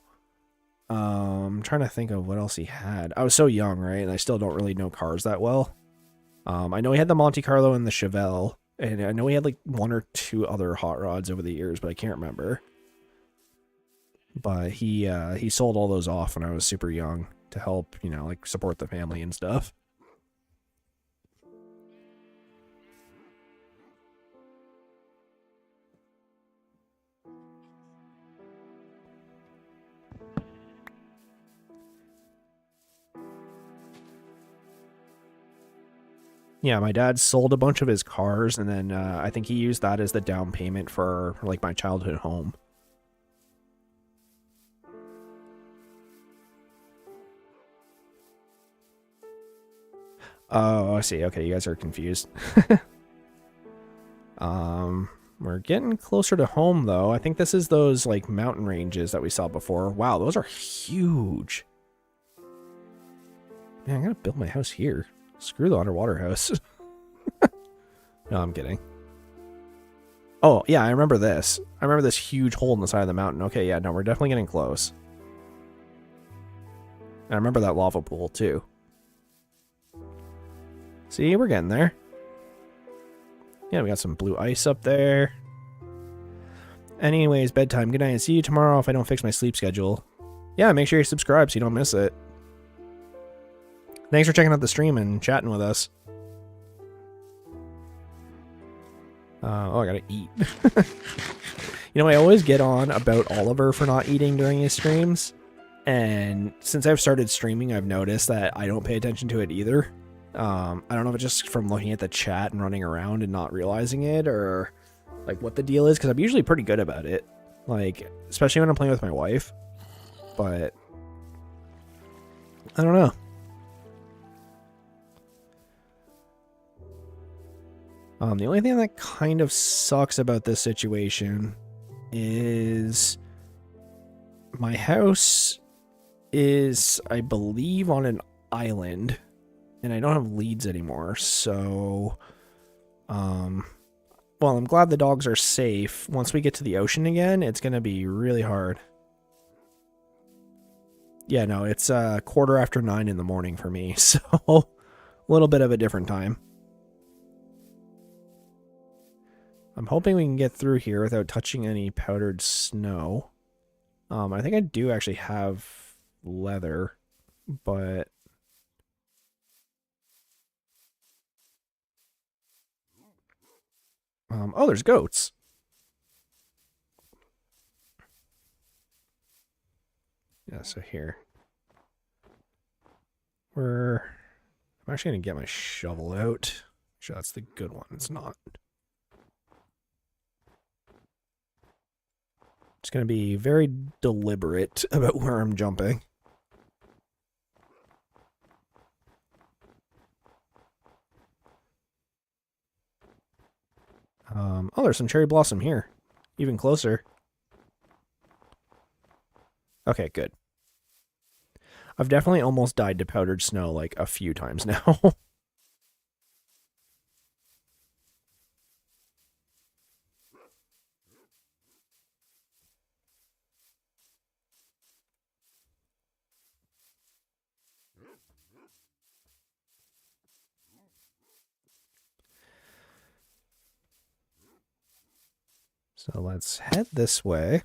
Trying to think of what else he had. I was so young, right? And I still don't really know cars that well. I know he had the Monte Carlo and the Chevelle, and I know he had like 1 or 2 other hot rods over the years, but I can't remember. But he sold all those off when I was super young to help, you know, like support the family and stuff. Yeah, my dad sold a bunch of his cars, and then I think he used that as the down payment for like my childhood home. Oh, I see. Okay, you guys are confused. We're getting closer to home though. I think this is those like mountain ranges that we saw before. Wow, those are huge. Man, I'm gonna build my house here. Screw the underwater house. No, I'm kidding. Oh, yeah, I remember this. I remember this huge hole in the side of the mountain. Okay, yeah, no, we're definitely getting close. And I remember that lava pool, too. See, we're getting there. Yeah, we got some blue ice up there. Anyways, bedtime. Good night, and see you tomorrow if I don't fix my sleep schedule. Yeah, make sure you subscribe so you don't miss it. Thanks for checking out the stream and chatting with us. Oh, I gotta eat. You know, I always get on about Oliver for not eating during his streams. And since I've started streaming, I've noticed that I don't pay attention to it either. I don't know if it's just from looking at the chat and running around and not realizing it, or like what the deal is, because I'm usually pretty good about it. Like, especially when I'm playing with my wife. But I don't know. The only thing that kind of sucks about this situation is my house is, I believe, on an island, and I don't have leads anymore, so well, I'm glad the dogs are safe. Once we get to the ocean again, it's gonna be really hard. Yeah, no, it's 9:15 in the morning for me, so a little bit of a different time. I'm hoping we can get through here without touching any powdered snow. I think I do actually have leather, but oh, there's goats. Yeah, so here. I'm actually gonna get my shovel out. Sure, that's the good one. It's not. Just gonna be very deliberate about where I'm jumping. Oh, there's some cherry blossom here. Even closer. Okay, good. I've definitely almost died to powdered snow like a few times now. So let's head this way.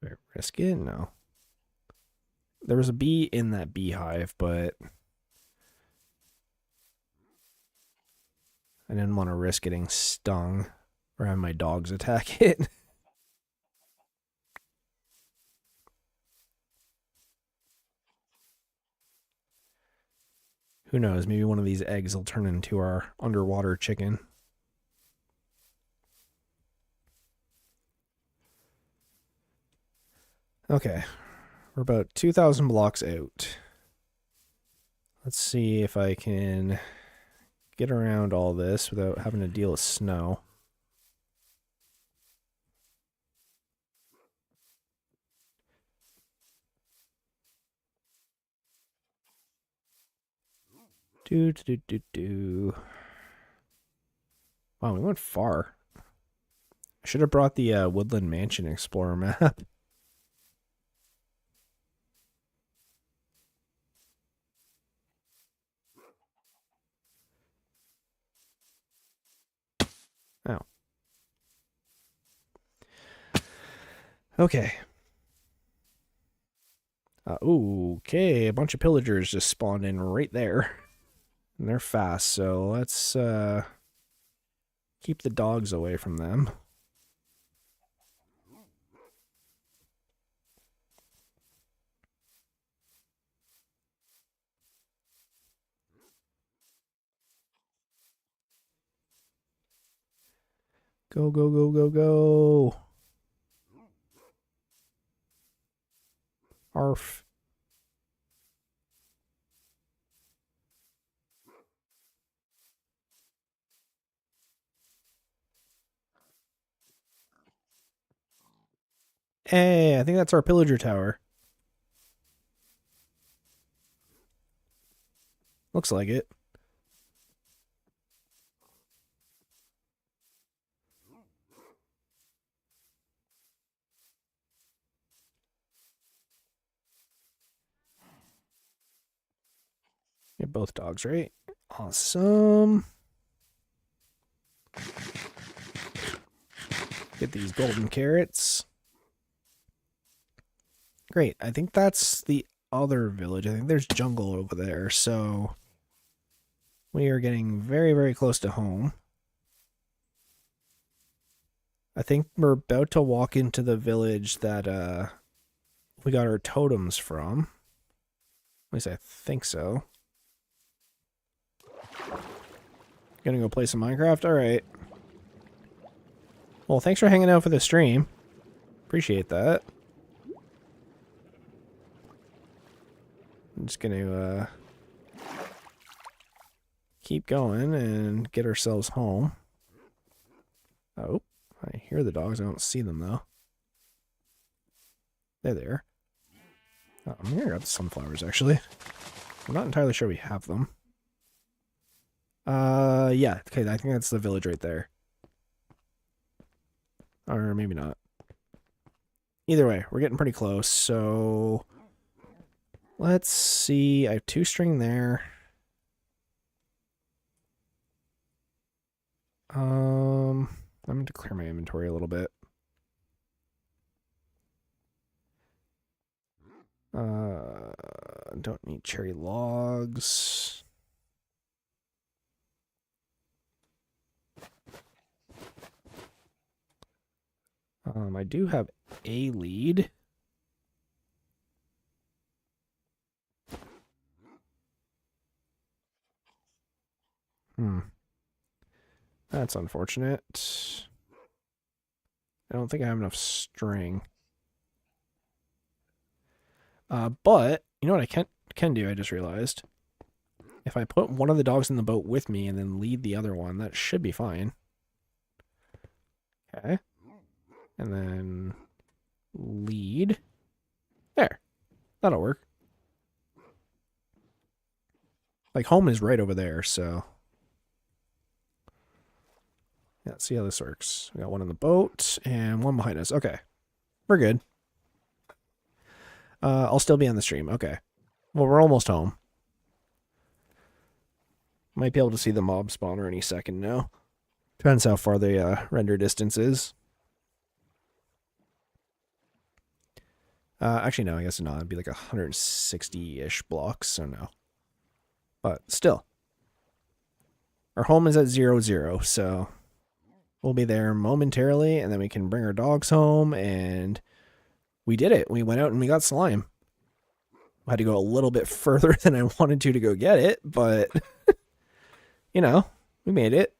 Do I risk it? No. There was a bee in that beehive, but I didn't want to risk getting stung or have my dogs attack it. Who knows? Maybe one of these eggs will turn into our underwater chicken. Okay. We're about 2,000 blocks out. Let's see if I can get around all this without having to deal with snow. Wow, we went far. I should have brought the Woodland Mansion Explorer map. Oh. Okay. Okay, a bunch of pillagers just spawned in right there. And they're fast, so let's keep the dogs away from them. Go, go, go, go, go. Arf. Hey, I think that's our pillager tower. Looks like it. Get both dogs, right? Awesome. Get these golden carrots. Great. I think that's the other village. I think there's jungle over there. So we are getting very, very close to home. I think we're about to walk into the village that we got our totems from. At least I think so. Gonna go play some Minecraft? Alright. Well, thanks for hanging out for the stream. Appreciate that. I'm just gonna keep going and get ourselves home. Oh, I hear the dogs. I don't see them though. They're there. Oh, I'm gonna grab the sunflowers actually. I'm not entirely sure we have them. Yeah, okay, I think that's the village right there. Or maybe not. Either way, we're getting pretty close, so let's see. I have 2 string there. I'm going to clear my inventory a little bit. Don't need cherry logs. I do have a lead. That's unfortunate. I don't think I have enough string. But you know what I can do, I just realized. If I put one of the dogs in the boat with me and then lead the other one, that should be fine. Okay. And then lead. There. That'll work. Like, home is right over there, so. Yeah, let's see how this works. We got one in the boat and one behind us. Okay. We're good. I'll still be on the stream. Okay. Well, we're almost home. Might be able to see the mob spawner any second now. Depends how far the render distance is. Actually, no, I guess not. It'd be like 160-ish blocks, so no. But still. Our home is at 0, so we'll be there momentarily, and then we can bring our dogs home, and we did it. We went out and we got slime. I had to go a little bit further than I wanted to go get it, but, you know, we made it.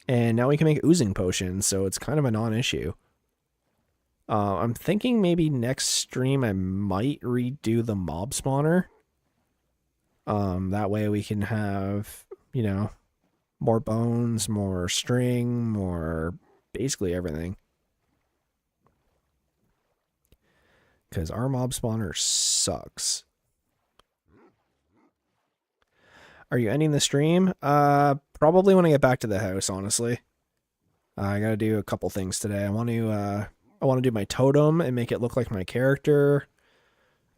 And now we can make oozing potions, so it's kind of a non-issue. I'm thinking maybe next stream I might redo the mob spawner. That way we can have, you know, more bones, more string, more basically everything. Because our mob spawner sucks. Are you ending the stream? Probably when I get back to the house, honestly. I gotta do a couple things today. I want to do my totem and make it look like my character.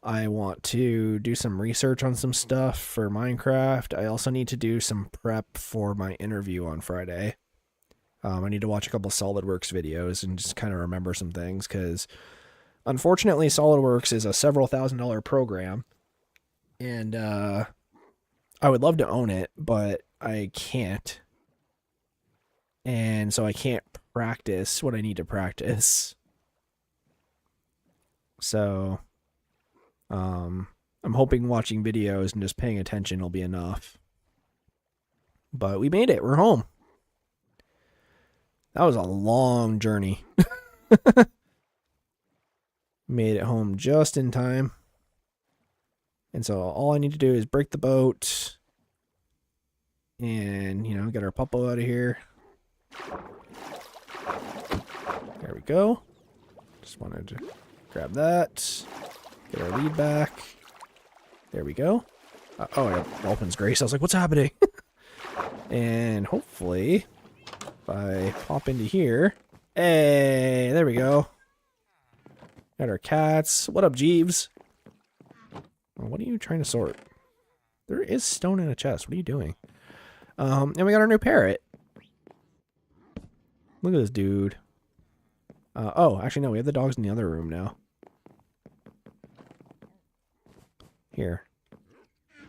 I want to do some research on some stuff for Minecraft. I also need to do some prep for my interview on Friday. I need to watch a couple SolidWorks videos and just kind of remember some things, because unfortunately SolidWorks is a several $1,000 program, and I would love to own it, but I can't. And so I can't practice what I need to practice. So I'm hoping watching videos and just paying attention will be enough. But we made it. We're home. That was a long journey. Made it home just in time. And so all I need to do is break the boat and, you know, get our puppo out of here. There we go. Just wanted to grab that. Get our lead back. There we go. Oh, I got Dolphin's Grace. I was like, what's happening? And hopefully, if I pop into here. Hey, there we go. Got our cats. What up, Jeeves? What are you trying to sort? There is stone in a chest. What are you doing? And we got our new parrot. Look at this dude. Oh, actually, no. We have the dogs in the other room now. Here.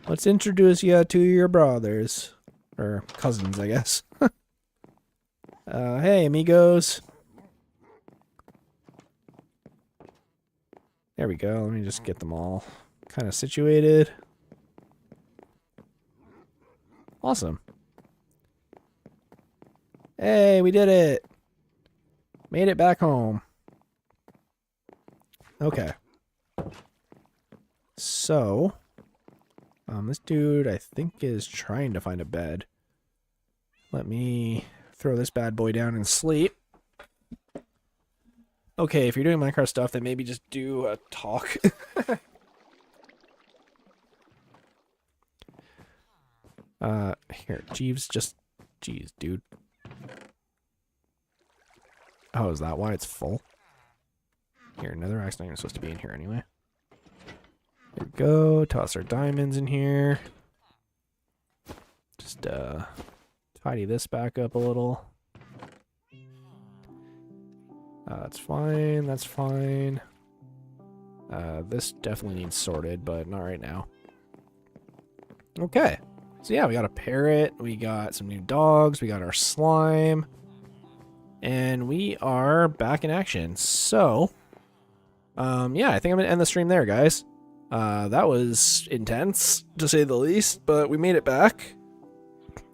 Let's introduce you to your brothers. Or cousins, I guess. Hey, amigos. There we go. Let me just get them all kind of situated. Awesome. Hey, we did it. Made it back home. Okay. So, this dude, I think, is trying to find a bed. Let me throw this bad boy down and sleep. Okay, if you're doing Minecraft stuff, then maybe just do a talk. Here, Jeeves, just... Jeez, dude. Oh, is that why it's full? Here, another axe not even supposed to be in here anyway. There we go. Toss our diamonds in here. Just, tidy this back up a little. That's fine, that's fine. This definitely needs sorted, but not right now. Okay. So yeah, we got a parrot, we got some new dogs, we got our slime, and we are back in action. So, yeah, I think I'm gonna end the stream there, guys. That was intense, to say the least, but we made it back.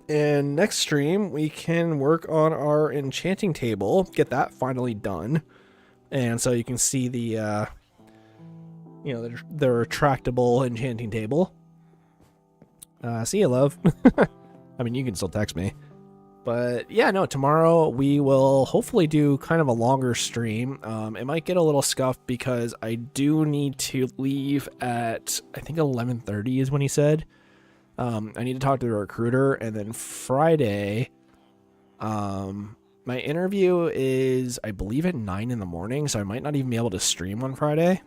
And next stream, we can work on our enchanting table, get that finally done. And so you can see the, you know, the retractable enchanting table. See you, love. I mean, you can still text me. But yeah, no, tomorrow we will hopefully do kind of a longer stream. It might get a little scuffed because I do need to leave at, I think 11:30 is when he said. I need to talk to the recruiter, and then Friday, my interview is, I believe, at 9 in the morning, so I might not even be able to stream on Friday.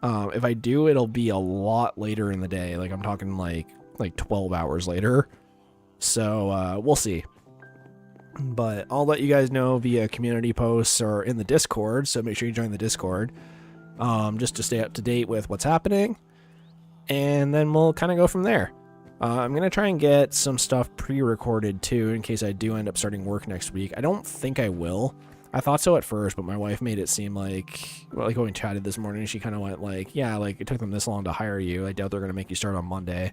If I do, it'll be a lot later in the day. Like, I'm talking like 12 hours later. So, we'll see. But I'll let you guys know via community posts or in the Discord, so make sure you join the Discord, just to stay up to date with what's happening. And then we'll kind of go from there. I'm going to try and get some stuff pre-recorded too, in case I do end up starting work next week. I don't think I will. I thought so at first, but my wife made it seem like, well, like when we chatted this morning, she kind of went like, yeah, like it took them this long to hire you. I doubt they're going to make you start on Monday.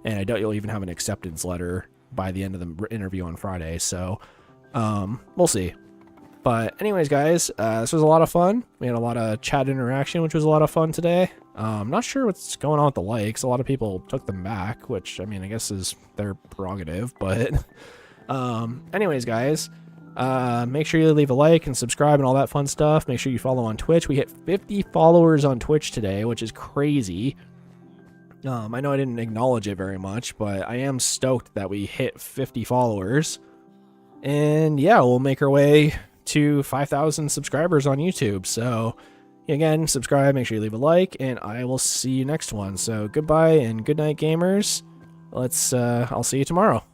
And I doubt you'll even have an acceptance letter by the end of the interview on Friday. So, we'll see. But anyways, guys, this was a lot of fun. We had a lot of chat interaction, which was a lot of fun today. I'm not sure what's going on with the likes. A lot of people took them back, which, I mean, I guess is their prerogative. But anyways, guys, make sure you leave a like and subscribe and all that fun stuff. Make sure you follow on Twitch. We hit 50 followers on Twitch today, which is crazy. I know I didn't acknowledge it very much, but I am stoked that we hit 50 followers. And yeah, we'll make our way to 5,000 subscribers on YouTube. So again, subscribe, make sure you leave a like, and I will see you next one. So goodbye and good night, gamers. I'll see you tomorrow.